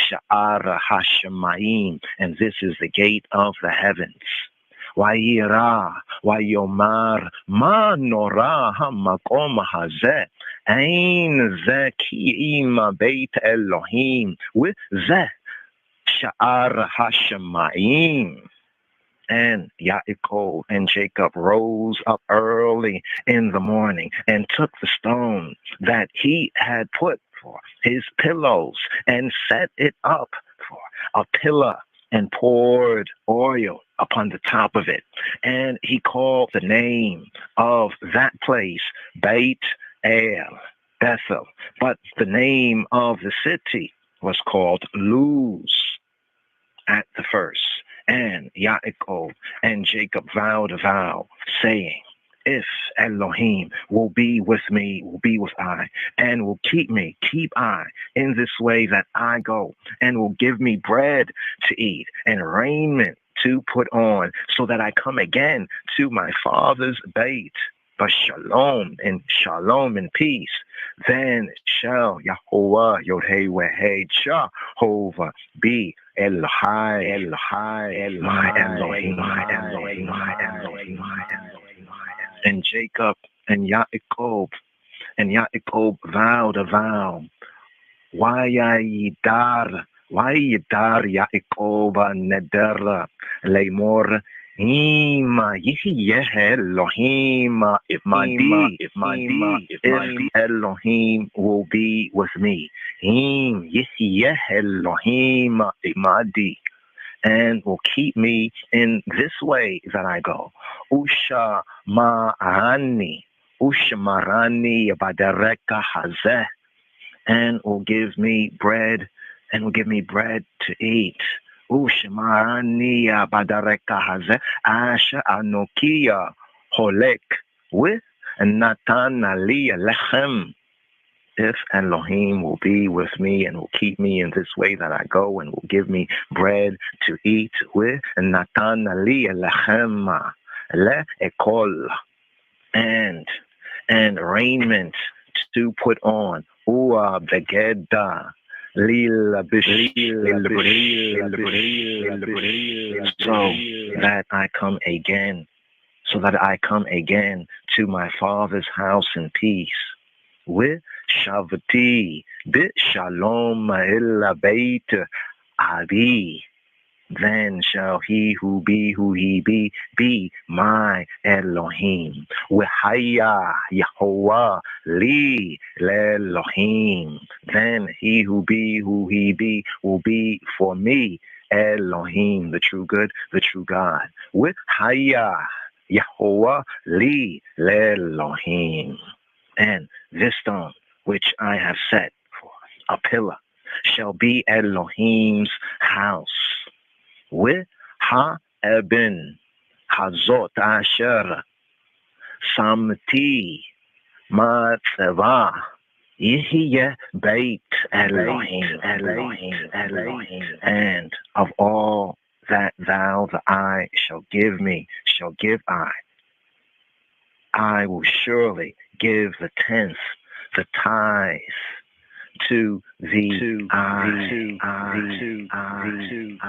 Sha'ar HaShemayim, and this is the gate of the heavens. Wayira, Wayomar, Ma Norah HaMakom Hazeh, Ein Zeh Ki'im Beit Elohim, with Zeh Sha'ar HaShemayim. And Yaakov and Jacob rose up early in the morning and took the stone that he had put for his pillows and set it up for a pillar and poured oil upon the top of it. And he called the name of that place Beit El, Bethel. But the name of the city was called Luz at the first. And Yaakov and Jacob vowed a vow, saying, if Elohim will be with me, will be with I, and will keep I in this way that I go, and will give me bread to eat and raiment to put on, so that I come again to my father's bait, but shalom and peace, then shall Yahuwah Yod-Heh-Weh-Hey Jehovah be Elohai, my Elohim. And Jacob and Yaakov vowed a vow. Wayidar Yaakov neder leimor Ima Yihyeh Elohim if Elohim will be with me. Yihyeh Elohim imadi, and will keep me in this way that I go. Ushamarani badereka hazeh, and will give me bread, to eat. Ushamarani badereka hazeh asha anokia holek with Natan aliyah lechem. If Elohim will be with me and will keep me in this way that I go, and will give me bread to eat with Natan aliyah lechem le'ekol, and raiment to put on. Ua begeda lil bish, so that I come again to my father's house in peace. With Shavati bit shalom illa beit abi, then shall he who he be my Elohim. Wehaya Yahuwah li Elohim, then he who he be will be for me Elohim, the true good, the true God. Wehaya Yahuwah li Elohim. And this stone which I have set for a pillar shall be Elohim's house. With ha-eben hazot asher samti matzeva Yehiyeh Beit Elohim, and of all that thou, the I, shall give me, shall give I will surely give the tenth, the tithe, to thee,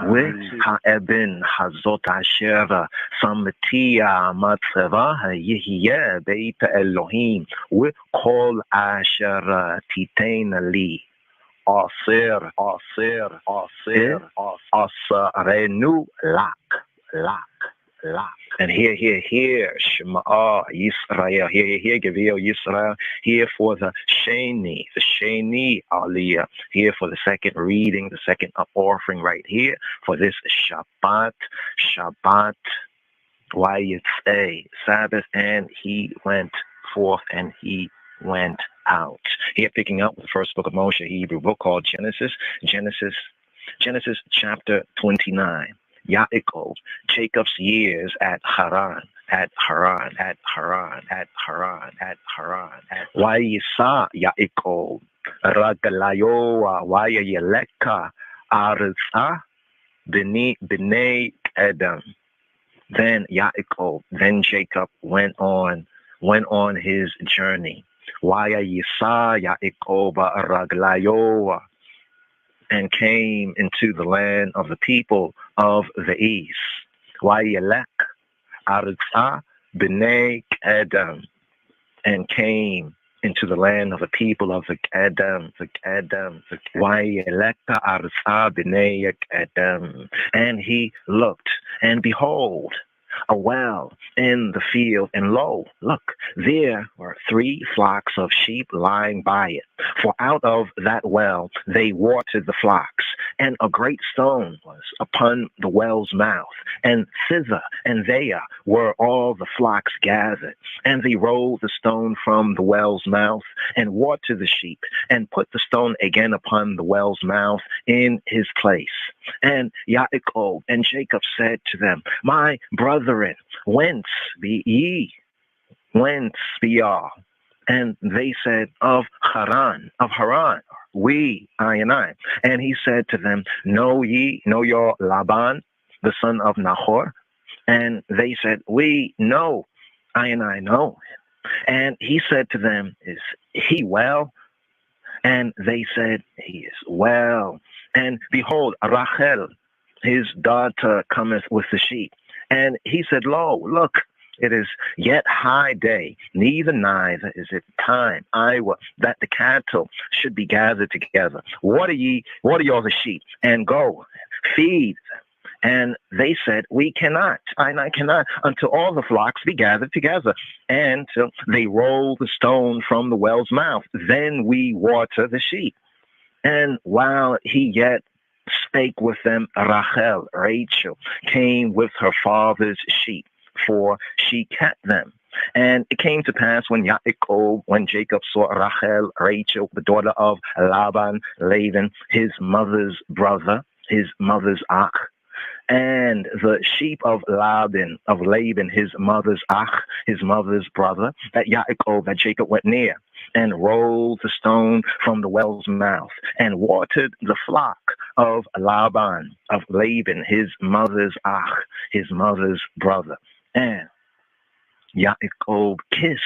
with ha'eben hazot asher samtia matzeva yehiyeh beit Elohim, with kol asher titein li. Asir, asarenu lak. And here, Shema Yisrael, here, Gavil Yisrael, here for the Sheni Aliyah, here for the second reading, the second offering right here, for this Shabbat, Vayetzei, Sabbath, and he went forth and he went out. Here picking up the first book of Moshe, Hebrew book called Genesis chapter 29. Yaakov, Jacob's years at Haran. Vayetzei Yaakov, Raglayo, Vayeleka, Arza, Bnei Adam. Then Jacob went on his journey. Vayetzei Yaakov Raglayo, and came into the land of the people of the east. Vayelek Arza Bnei Adam, and came into the land of the people of the Adam. Vayelek Arza Bnei Adam, and he looked, and behold, a well in the field, and lo, look, there were 3 flocks of sheep lying by it. For out of that well they watered the flocks, and a great stone was upon the well's mouth, and thither and there were all the flocks gathered. And they rolled the stone from the well's mouth, and watered the sheep, and put the stone again upon the well's mouth in his place. And Yaakov and Jacob said to them, My brethren, whence be ye? Whence be y'all? And they said, Of Haran, we, I and I. And he said to them, Know your Laban, the son of Nahor? And they said, We know, I and I know him. And he said to them, Is he well? And they said, He is well. And behold, Rachel, his daughter, cometh with the sheep. And he said, Lo, look, it is yet high day, neither is it time, that the cattle should be gathered together. Water y'all the sheep, and go, feed them. And they said, We cannot, I cannot, until all the flocks be gathered together. And till they roll the stone from the well's mouth, then we water the sheep. And while he yet spake with them, Rachel, came with her father's sheep, for she kept them. And it came to pass when Jacob saw Rachel, the daughter of Laban, his mother's brother, his mother's ach, and the sheep of Laban, his mother's ach, his mother's brother, that Jacob went near, and rolled the stone from the well's mouth, and watered the flock of Laban, his mother's ach, his mother's brother. And Yaakov kissed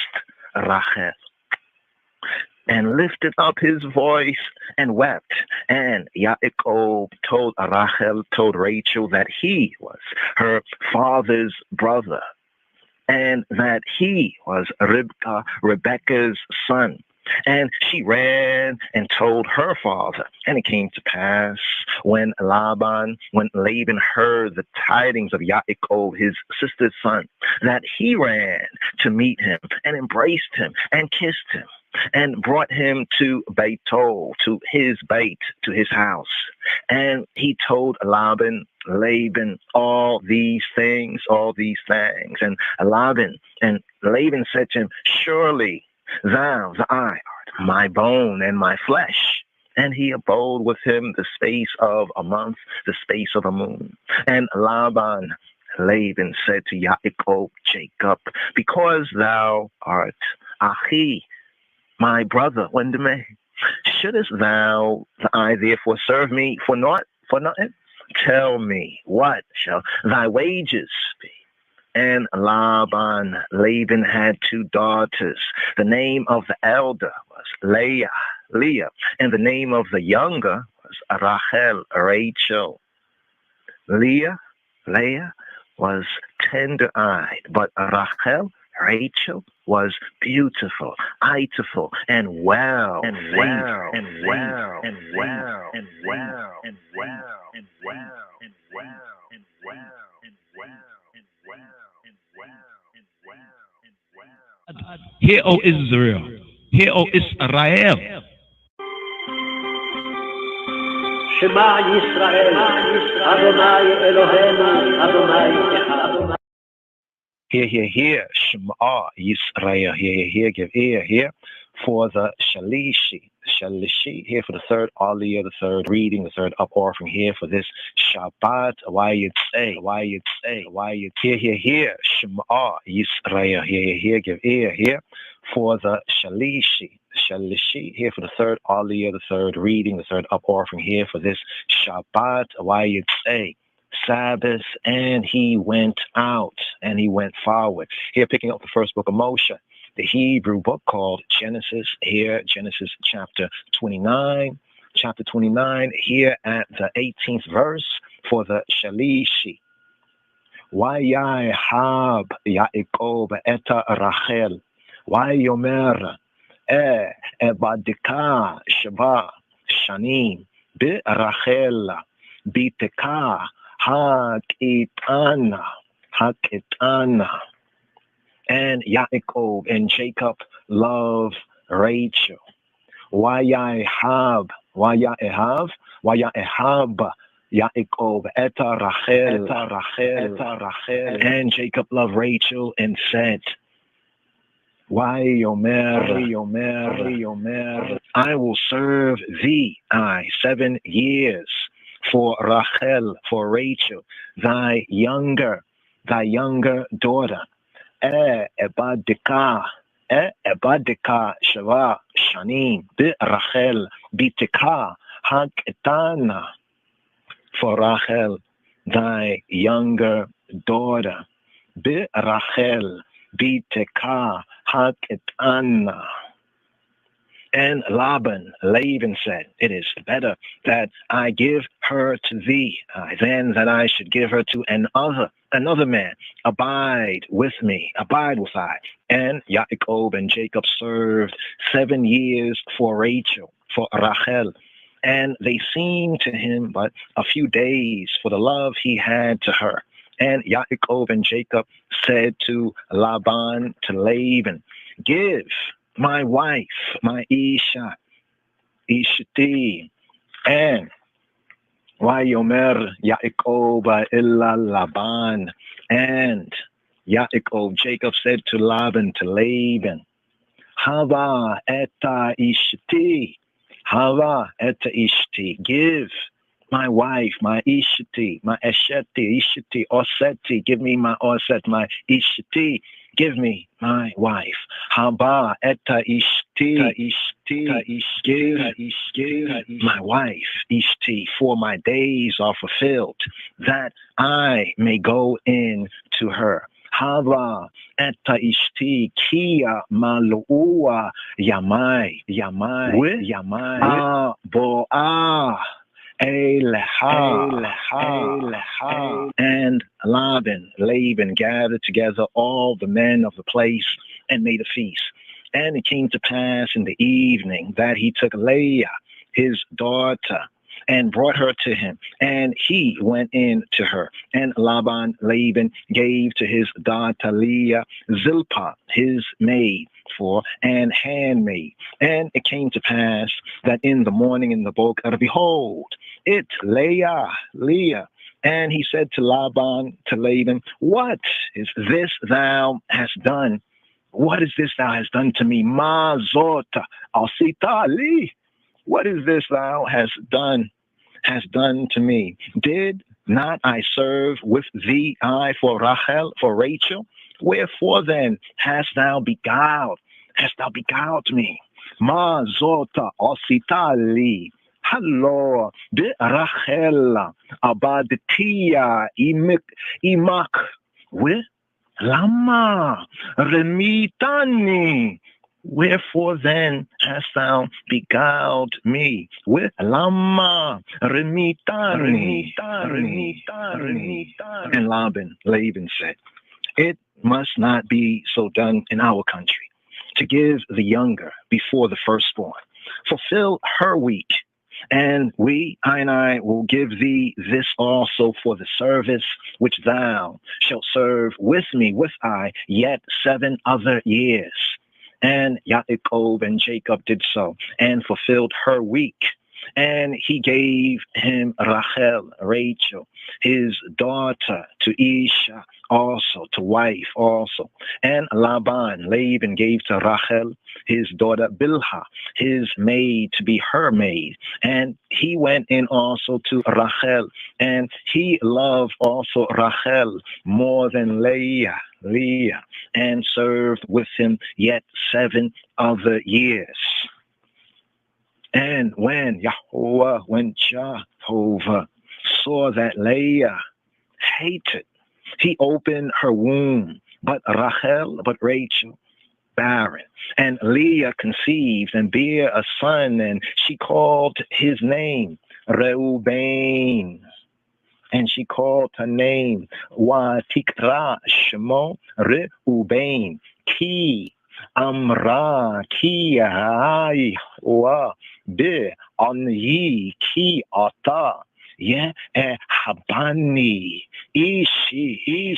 Rachel, and lifted up his voice and wept. And Yaakov told Rachel that he was her father's brother, and that he was Rebekah's son. And she ran and told her father. And it came to pass when Laban heard the tidings of Yaakov, his sister's son, that he ran to meet him, and embraced him, and kissed him, and brought him to Bethel, to his house. And he told Laban all these things. And Laban said to him, Surely thou, the I, art my bone and my flesh. And he abode with him the space of a month, the space of a moon. And Laban said to Jacob, Because thou art Achi, my brother, Wendeme, shouldest thou I therefore serve me for naught, for nothing? Tell me, what shall thy wages be? And Laban had 2 daughters. The name of the elder was Leah, and the name of the younger was Rachel. Leah was tender-eyed, but Rachel was beautiful, eyeful, and well, and well, and well, and well, and well, and well, and well, and well, and well, and well, and well, and well, and well. Hear, O Israel. Hear, O Israel. Shema Yisrael, Adonai Eloheinu, Adonai Echad. Hear, Shema Yisrael, hear, give ear, hear, for the Shalishi, here for the third Aliyah, the third reading, the third up offering, here for this Shabbat, Vayetzei, hear, Shema Yisrael, hear, give ear, hear, for the Shalishi, here for the third Aliyah, the third reading, the third up offering, here for this Shabbat, Vayetzei, Sabbath, and he went out and he went forward. Here, picking up the first book of Moshe, the Hebrew book called Genesis. Here, Genesis chapter 29, here at the 18th verse for the Shalishi. Vayahab Yaakov eta Rachel, Vayomer ebadika sheva shanim bi Rachel biteka hakitana. And Yaakov and Jacob love Rachel. Vayahab Yaakov eta Rachel, and Jacob loved Rachel and said, Vayomer, I will serve thee 7 years for Rachel, for Rachel, thy younger daughter. Ebadika shava shanim bi Rachel biteka haketana, for Rachel, thy younger daughter. Bi Rachel biteka haketana. And Laban said, it is better that I give her to thee than that I should give her to another man. Abide with I. And Yaakov and Jacob served 7 years for Rachel, for Rachel. And they seemed to him but a few days for the love he had to her. And Yaakov and Jacob said to Laban, to Laban, give my wife, my Ishti, and Vayomer Yaakov illa Laban, and Yaakov, Jacob said to Laban, to Laban, Hava eta Ishti, give my wife, my Ishti, my Esheti, Ishti, Oseti, give me my Oset, my Ishti, give me my wife. Haba eta Ishti, give my wife, Ishti, for my days are fulfilled, that I may go in to her. Hava eta Ishti, kia malua yamai, boah. And Laban gathered together all the men of the place and made a feast. And it came to pass in the evening that he took Leah, his daughter, and brought her to him, and he went in to her. And Laban gave to his daughter Leah Zilpah, his maid, for an handmaid. And it came to pass that in the morning in the book, behold, it Leah. And he said to Laban, to Laban, what is this thou hast done? What is this thou hast done to me? Ma zota alsita li. What is this thou hast done to me? Did not I serve with thee for Rachel? Wherefore then hast thou beguiled me? Ma zota ositali. Hallo, de Rachel, abadetia, imak, we lama, remitani. Wherefore then hast thou beguiled me with lama, remitani. And Laban said, it must not be so done in our country, to give the younger before the firstborn. Fulfill her week, and I will give thee this also for the service which thou shalt serve with me, with I, yet 7 other years. And Yaakov and Jacob did so, and fulfilled her week. And he gave him Rachel, his daughter, to Isha also, to wife also. And Laban gave to Rachel his daughter Bilhah, his maid, to be her maid. And he went in also to Rachel, and he loved also Rachel more than Leah, and served with him yet 7 other years. And when Jehovah saw that Leah hated, he opened her womb, but Rachel, barren. And Leah conceived and bare a son, and she called his name Reuben. And she called her name weTT'o Shemo Reuben, Ki Amra Ki Wa Be Anyi Ki Ata Ye Habani Ishi.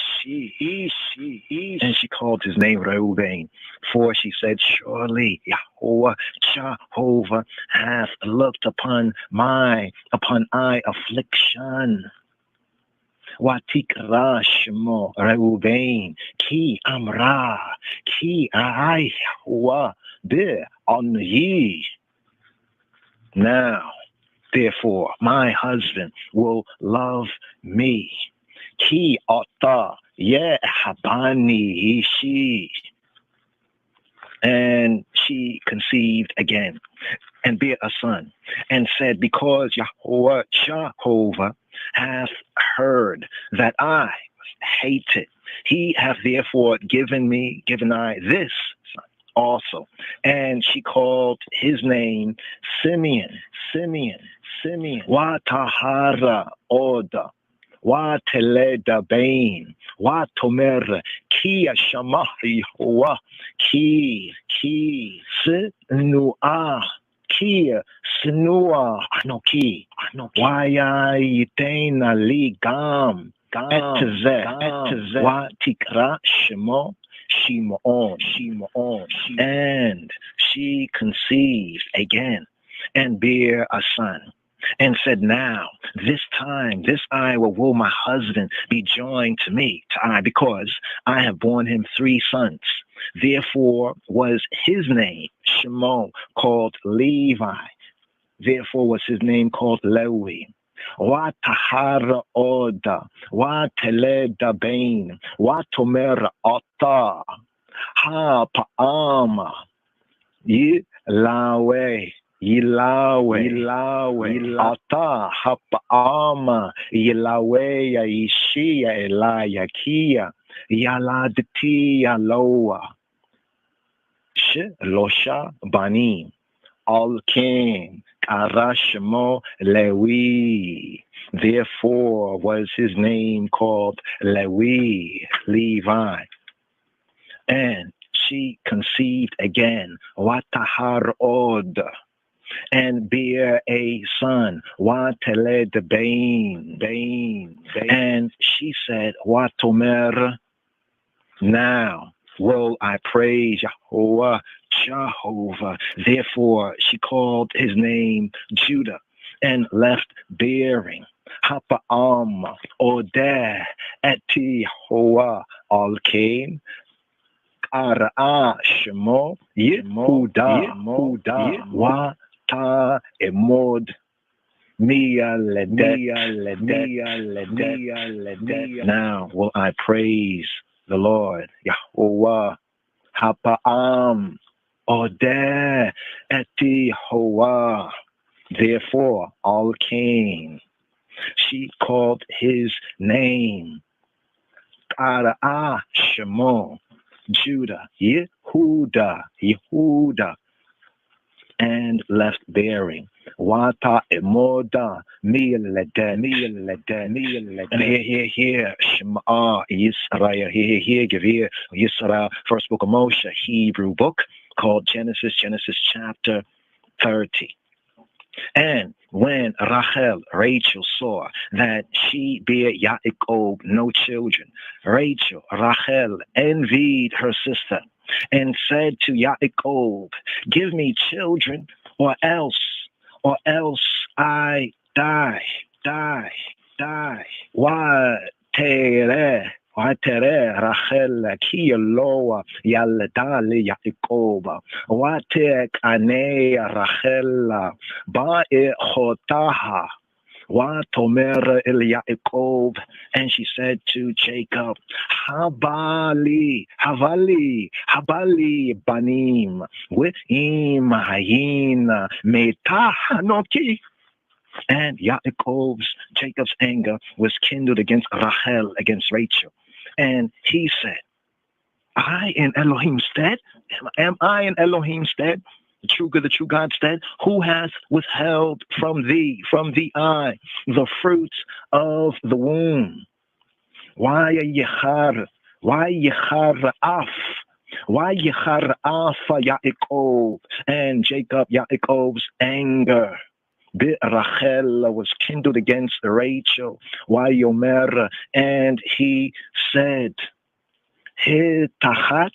And she called his name Reuben, for she said, surely Jehovah hath looked upon I affliction. weTT'o Shemo Reuben, Ki Amra Ki Wa Be Anyi. Now, therefore, my husband will love me. Ki Ata Ye Habani Ishi. And she conceived again, and bare a son, and said, because Jehovah hath heard that I hated, he hath therefore given I this son also. And she called his name Simeon. Watahara Oda, Wateleda Bain, Watomer, Kia Shamahi, Wa, Ki, Sinua, Kia, Sinua, Anoki, Wayayitena Ligam, Etze, weTT'o Shemo, Shimon. And she conceived again, and bare a son, and said, now, this time, this I will my husband be joined to me, because I have borne him 3 sons. Therefore was his name Shimon, called Levi. Therefore was his name called Lewi. Watahara Oda, Wateleda Bain, Watomer Ata, Ha Pa'ama, Yilaweh, Ata, Hapa'ama, Yilaweh, Yishia, Elayakia, Yaladati, Yaloa, Losha, Banim, Alkin, Arashmo, Lewi. Therefore was his name called Levi. And she conceived again, Watahar Od, and bare a son, Wateled Bain. And she said, Watomer, now will I praise Jehovah. Therefore she called his name Judah, and left bearing. Hapa'am, Odeh, Etihoa, Alkain, Ara Shemo, Yehuda, Wata Emod, Mia Lede. Now will I praise the Lord, Yahuwah, Hapa'am, Odeh eti hoa. Therefore, all came. She called his name. Tara'ah Shemo. Judah. Yehuda. And left bearing. Wata emoda milede. And here, Shema Yisrael. Here, give ear, Yisrael. First book of Moshe, Hebrew book called Genesis chapter 30. And when Rachel saw that she bare Yaakov no children, Rachel envied her sister and said to Yaakov, give me children or else I die. Vayetzei Rachel ki lo yalda le Yaakov. Vayetzei ane Rachel ba'echotaha. Vatomer el Yaakov, and she said to Jacob, Havali banim ve'im hayin metahanoki. And Jacob's anger was kindled against Rachel, against Rachel. And he said, I in Elohim's stead? Am I in Elohim's stead? The true God's stead? Who has withheld from the eye, the fruits of the womb? Why yechar af Yaakov? And Jacob's anger Rachel was kindled against Rachel. Yomer, and he said, Hitachat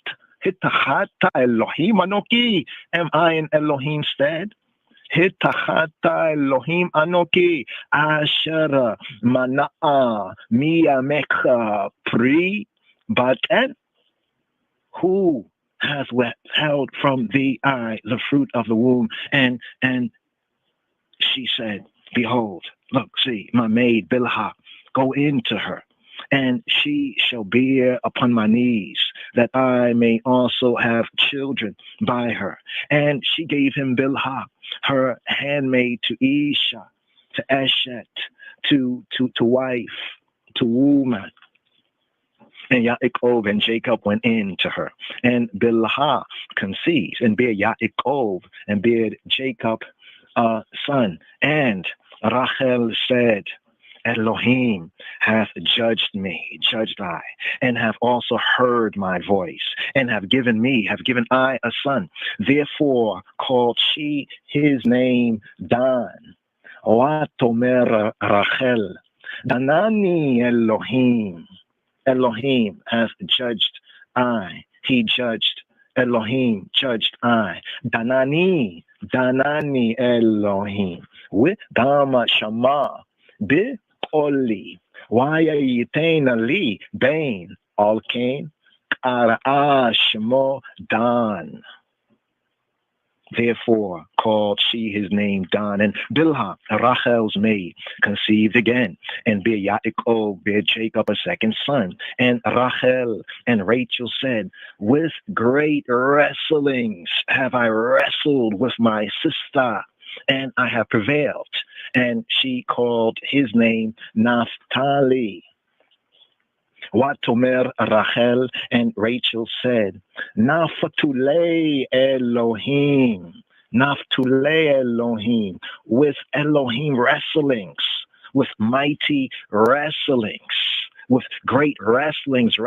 Elohim Anoki. Am I in Elohim's stead? Hitachat Elohim Anoki. Asher Mana'a Miyamecha Pri Baten. Who has withheld from thee the fruit of the womb? And she said, behold, look, see, my maid Bilhah, go into her, and she shall bear upon my knees, that I may also have children by her. And she gave him Bilhah, her handmaid, to Isha, to Eshet, to wife, to woman. And Yaakov and Jacob went in to her, and Bilhah conceived, and bare Yaakov, and bare Jacob son. And Rachel said, Elohim hath judged I, and have also heard my voice, and have given I a son. Therefore called she his name Dan. Watomer Rachel, Danani Elohim hath judged I. He judged. Elohim judged I. Danani Elohim. With Dama Shama. Bi Oli. Vayetzei li Bain. All came. Tara'ah Shemo Dan. Therefore called she his name Dan. And Bilhah, Rachel's maid, conceived again, and bare Yaakov, bare Jacob a second son. And Rachel and Rachel said, with great wrestlings have I wrestled with my sister, and I have prevailed. And she called his name Naphtali. Watomer Rachel, and Rachel said, Naphtali Elohim, with Elohim wrestlings, with mighty wrestlings, with great wrestlings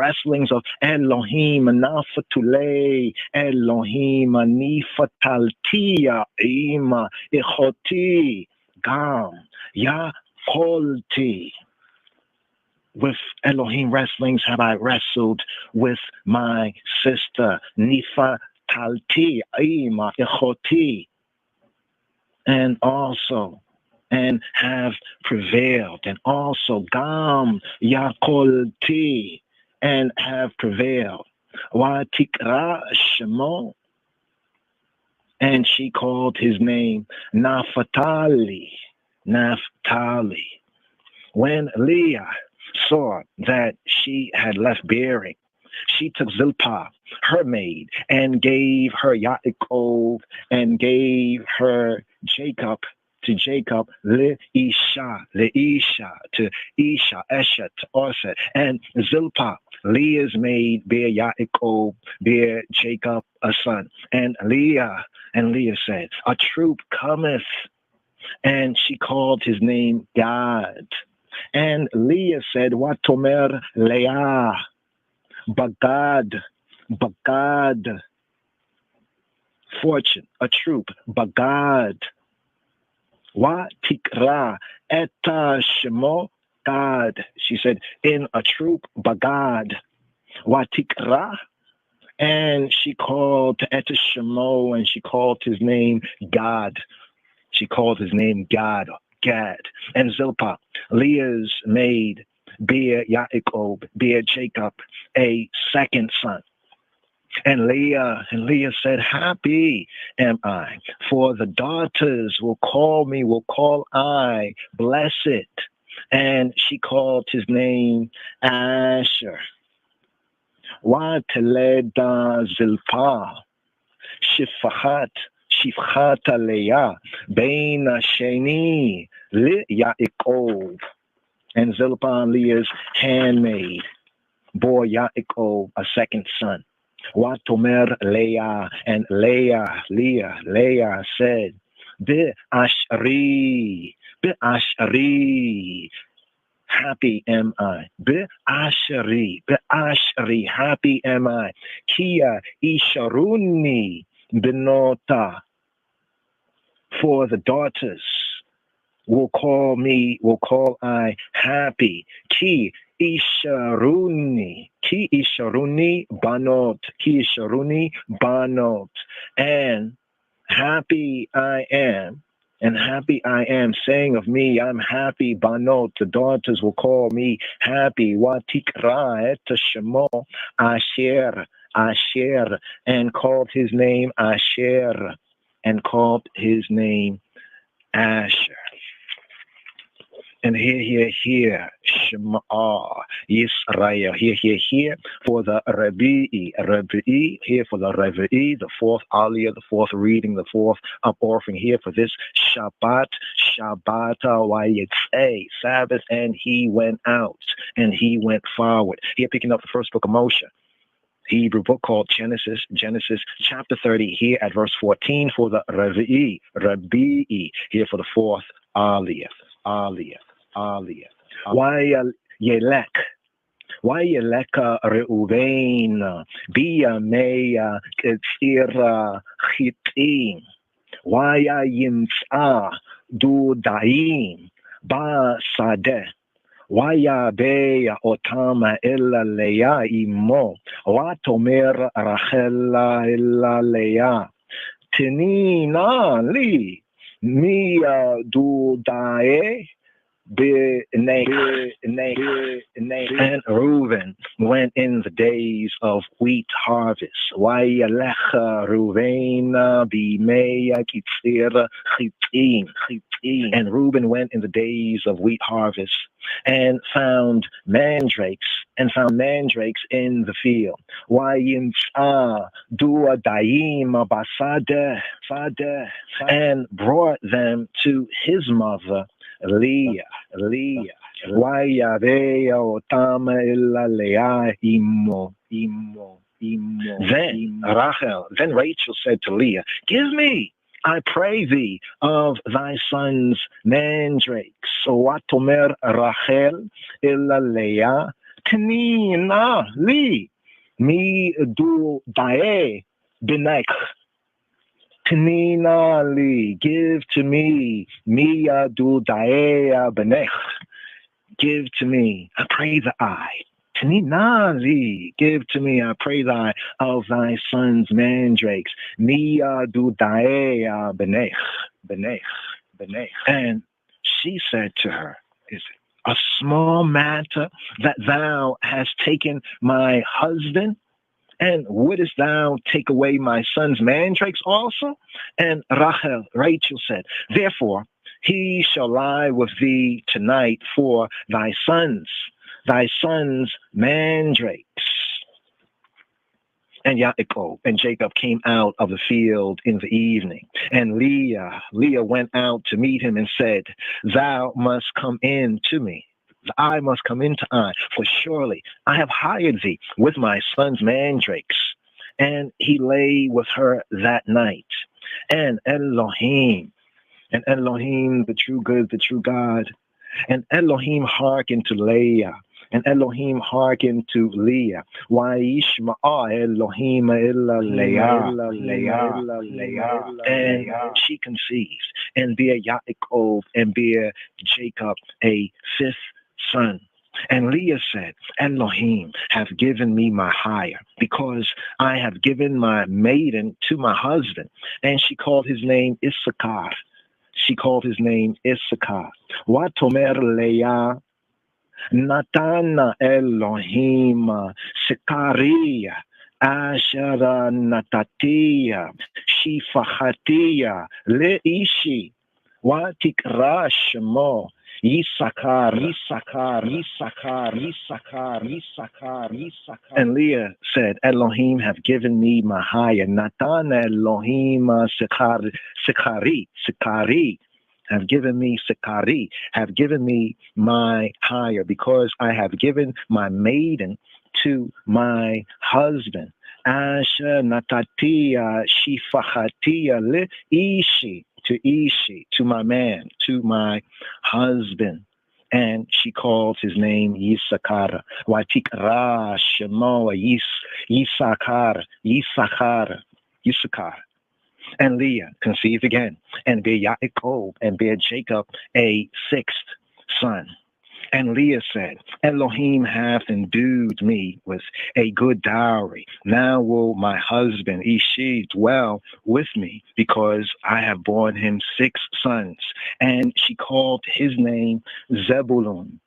of Elohim, Naphtali Elohim, Nifataltia Ima Ichoti Gam Yakolti. With Elohim wrestlings have I wrestled with my sister, Nifa Talti Ima Echoti, and have prevailed, and also Gam Yakolti, and have prevailed. Watikra Shemo, and she called his name Naphtali. When Leah saw that she had left bearing, she took Zilpah, her maid, and gave her Yaakov, and gave her Jacob to Jacob, Leisha, to Isha, Esha, to Orset, and Zilpah, Leah's maid, bear Yaakov, bear Jacob a son. And Leah said, a troop cometh, and she called his name Gad. And Leah said, what tomer Leah, Bagad, fortune, a troop, Bagad. Wa tikra eta shemo Gad. She said, in a troop, Bagad. Wa tikra. And she called eta shemo, and she called his name Gad. She called his name Gad. And Zilpah, Leah's maid, bear Yaakov, bear Jacob a second son. And Leah said, happy am I, for the daughters will call I blessed. And she called his name Asher. Wa teleda Zilpah, Shifchat Leah, Bein Sheni, Li Yaakov. And Zilpah, Leah's handmaid, bore Yaakov a second son. What tomer Leah, and Leah said, Be'ashri, happy am I. Be'ashri, happy am I. Kia isharuni benota, for the daughters will call I happy. Ki isharuni banot, and happy I am, saying of me, I'm happy, banot, the daughters will call me happy. Watikra et shemo Asher, and called his name Asher, and called his name Asher. And here, Shema Yisrael, here, for the Revi'i, here for the Revi'i, the fourth Aliyah, the fourth reading, the fourth up offering, here for this Shabbat, Vayetzei, Sabbath, and he went out, and he went forward. Here picking up the first book of Moshe, Hebrew book called Genesis chapter 30, here at verse 14 for the Revi'i, here for the fourth Aliyah. Wayelek Reuven biyamei ketzira chitim. Wayimtza dudaim basadeh. Wayabe otam ella Leah imo. Watomer Rachel ella Leah. Tinina li mi dudae. And Reuben went in the days of wheat harvest. Wayalech Reuven b'mei kitzir chitim. And Reuben went in the days of wheat harvest and found mandrakes in the field. Wayimtza duadaim basadeh, and brought them to his mother Leah. Wayabe otam ella Leah imo. Then Rachel said to Leah, give me, I pray thee, of thy son's mandrakes. So what tomer Rachel ella Leah, Knina li mi du dae benech. Knina li, give to me, Mia du daea benech, give to me, I pray the eye. Knina li, give to me, I pray thy, of thy son's mandrakes, Mia du daea benech. And she said to her, is it a small matter that thou hast taken my husband? And wouldest thou take away my son's mandrakes also? And Rachel said, therefore he shall lie with thee tonight for thy son's mandrakes. And Yaakov and Jacob came out of the field in the evening. And Leah went out to meet him and said, thou must come in to me. I must come into I, for surely I have hired thee with my son's mandrakes. And he lay with her that night. And Elohim, the true good, the true God, and Elohim hearkened to Leah, and Elohim hearkened to Leah. Wa'ishma Elohim illa Leah. And she conceived, and bare Yaakov, and bare Jacob a fifth son. And Leah said, Elohim have given me my hire, because I have given my maiden to my husband. And she called his name Issachar. Watomer Leah, Natana Elohim, Sekaria, Ashara Natatia, Shifahatia, Leishi, Watikra Shemo, Yisakar. And Leah said, Elohim have given me my hire. Natan Elohim Sekari have given me Sekari, have given me my hire, because I have given my maiden to my husband. Asha Natatia Shifahatia Le Ishi, to my man, to my husband. And she called his name Yisakar. Watikra Shemo Yisakar. And Leah conceived again, and bare Yaakov, and bare Jacob a sixth son. And Leah said, Elohim hath endued me with a good dowry. Now will my husband Ishi dwell with me, because I have borne him six sons. And she called his name Zebulun.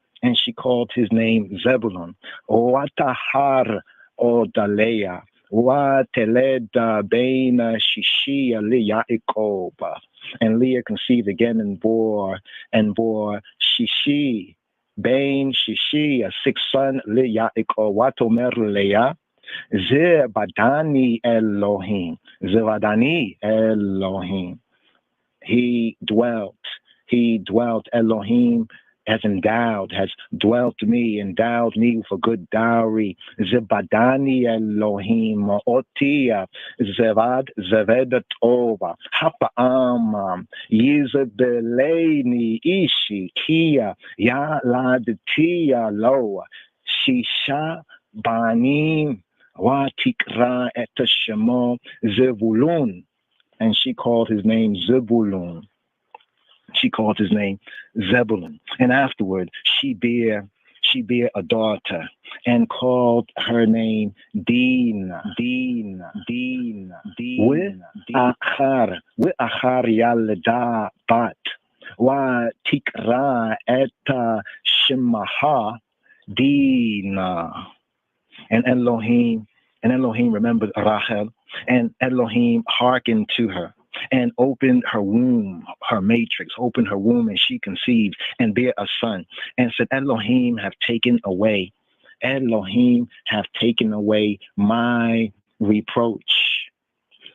Watahar Odaleah. Wateleda Baina Shishia Yaakov. And Leah conceived again and bore Shishi. Bain Shishi, a sixth son, Yaakov. Watomer Leah, Zebadani Elohim. He dwelt, Elohim has dwelt me, endowed me with a good dowry. Zebadani Elohim, Otia, Zevedat Ova, Hapa'am, Yizabeleni Ishi, Kia, Yaladia Loa, Shisha Banim, Watikra Etashemo, Zebulun. And she called his name Zebulun. Zebulun. And afterward, she bare a daughter, and called her name Dina. With Achar Yalda Bat. Wa Tikra Eta Shemaha Dina. And Elohim remembered Rachel, and Elohim hearkened to her, and opened her womb, her matrix, opened her womb, and she conceived and bare a son, and said, Elohim have taken away my reproach.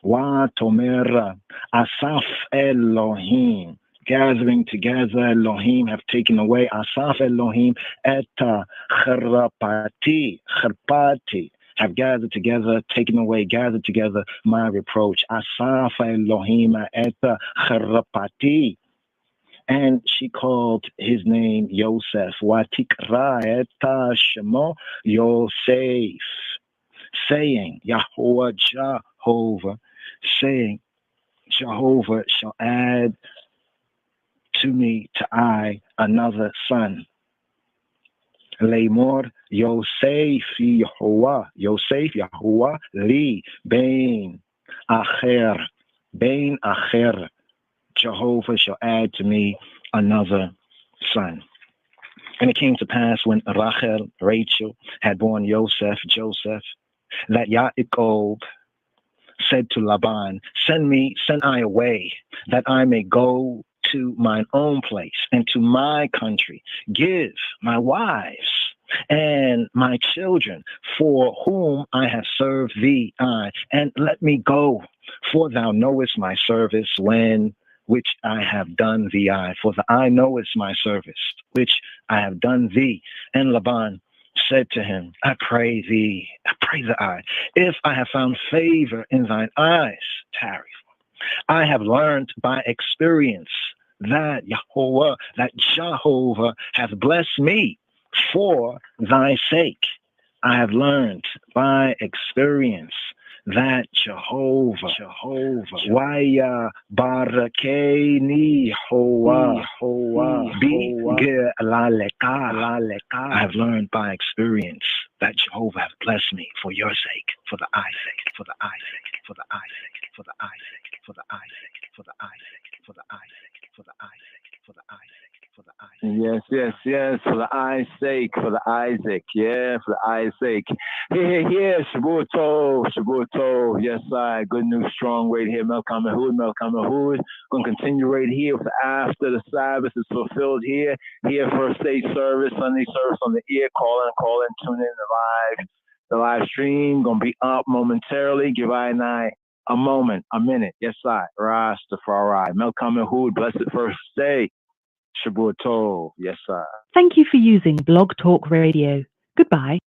Wa Tomera Asaf Elohim, gathering together, Elohim have taken away, Asaf Elohim Eta Kharpati, have gathered together, taken away, gathered together my reproach. Asaf Elohim Eta Kharpati. And she called his name Yosef. Watikra Eta Shemo Yosef. Saying, Jehovah, saying, Jehovah shall add to me, to I, another son. Lemor Yosef Yahuwah li Bain Acher. Jehovah shall add to me another son. And it came to pass when Rachel had born Joseph, that Yaakov said to Laban, Send I away, that I may go to mine own place and to my country. Give my wives and my children, for whom I have served thee, and let me go, for thou knowest my service which I have done thee, for the eye knowest my service, which I have done thee. And Laban said to him, I pray the eye, if I have found favor in thine eyes, tarry. I have learned by experience that Jehovah hath blessed me for thy sake. I have learned by experience that Jehovah, Waya Barakeni Hoa, I have learned by experience that Jehovah hath blessed me for your sake, for the eye's sake, for the eye's sake, for the eye's sake, for the eye's sake, for the eye's sake, for the eye's sake, for the eye's sake, for the eye's sake, for the eye's sake, for the eye's sake. Yes, for the eye's sake, for the Isaac, yeah, for the eye's sake. Here, Shabuto, yes, good news, strong right here, Melcham Mahood. Gonna continue right here after the Sabbath is fulfilled here first day service, Sunday service on the ear, call in, tune in the live stream, gonna be up momentarily, give I and I a minute, yes, Rastafari, Melcham Mahood, blessed first day. Shabuto, yes, sir. Thank you for using Blog Talk Radio. Goodbye.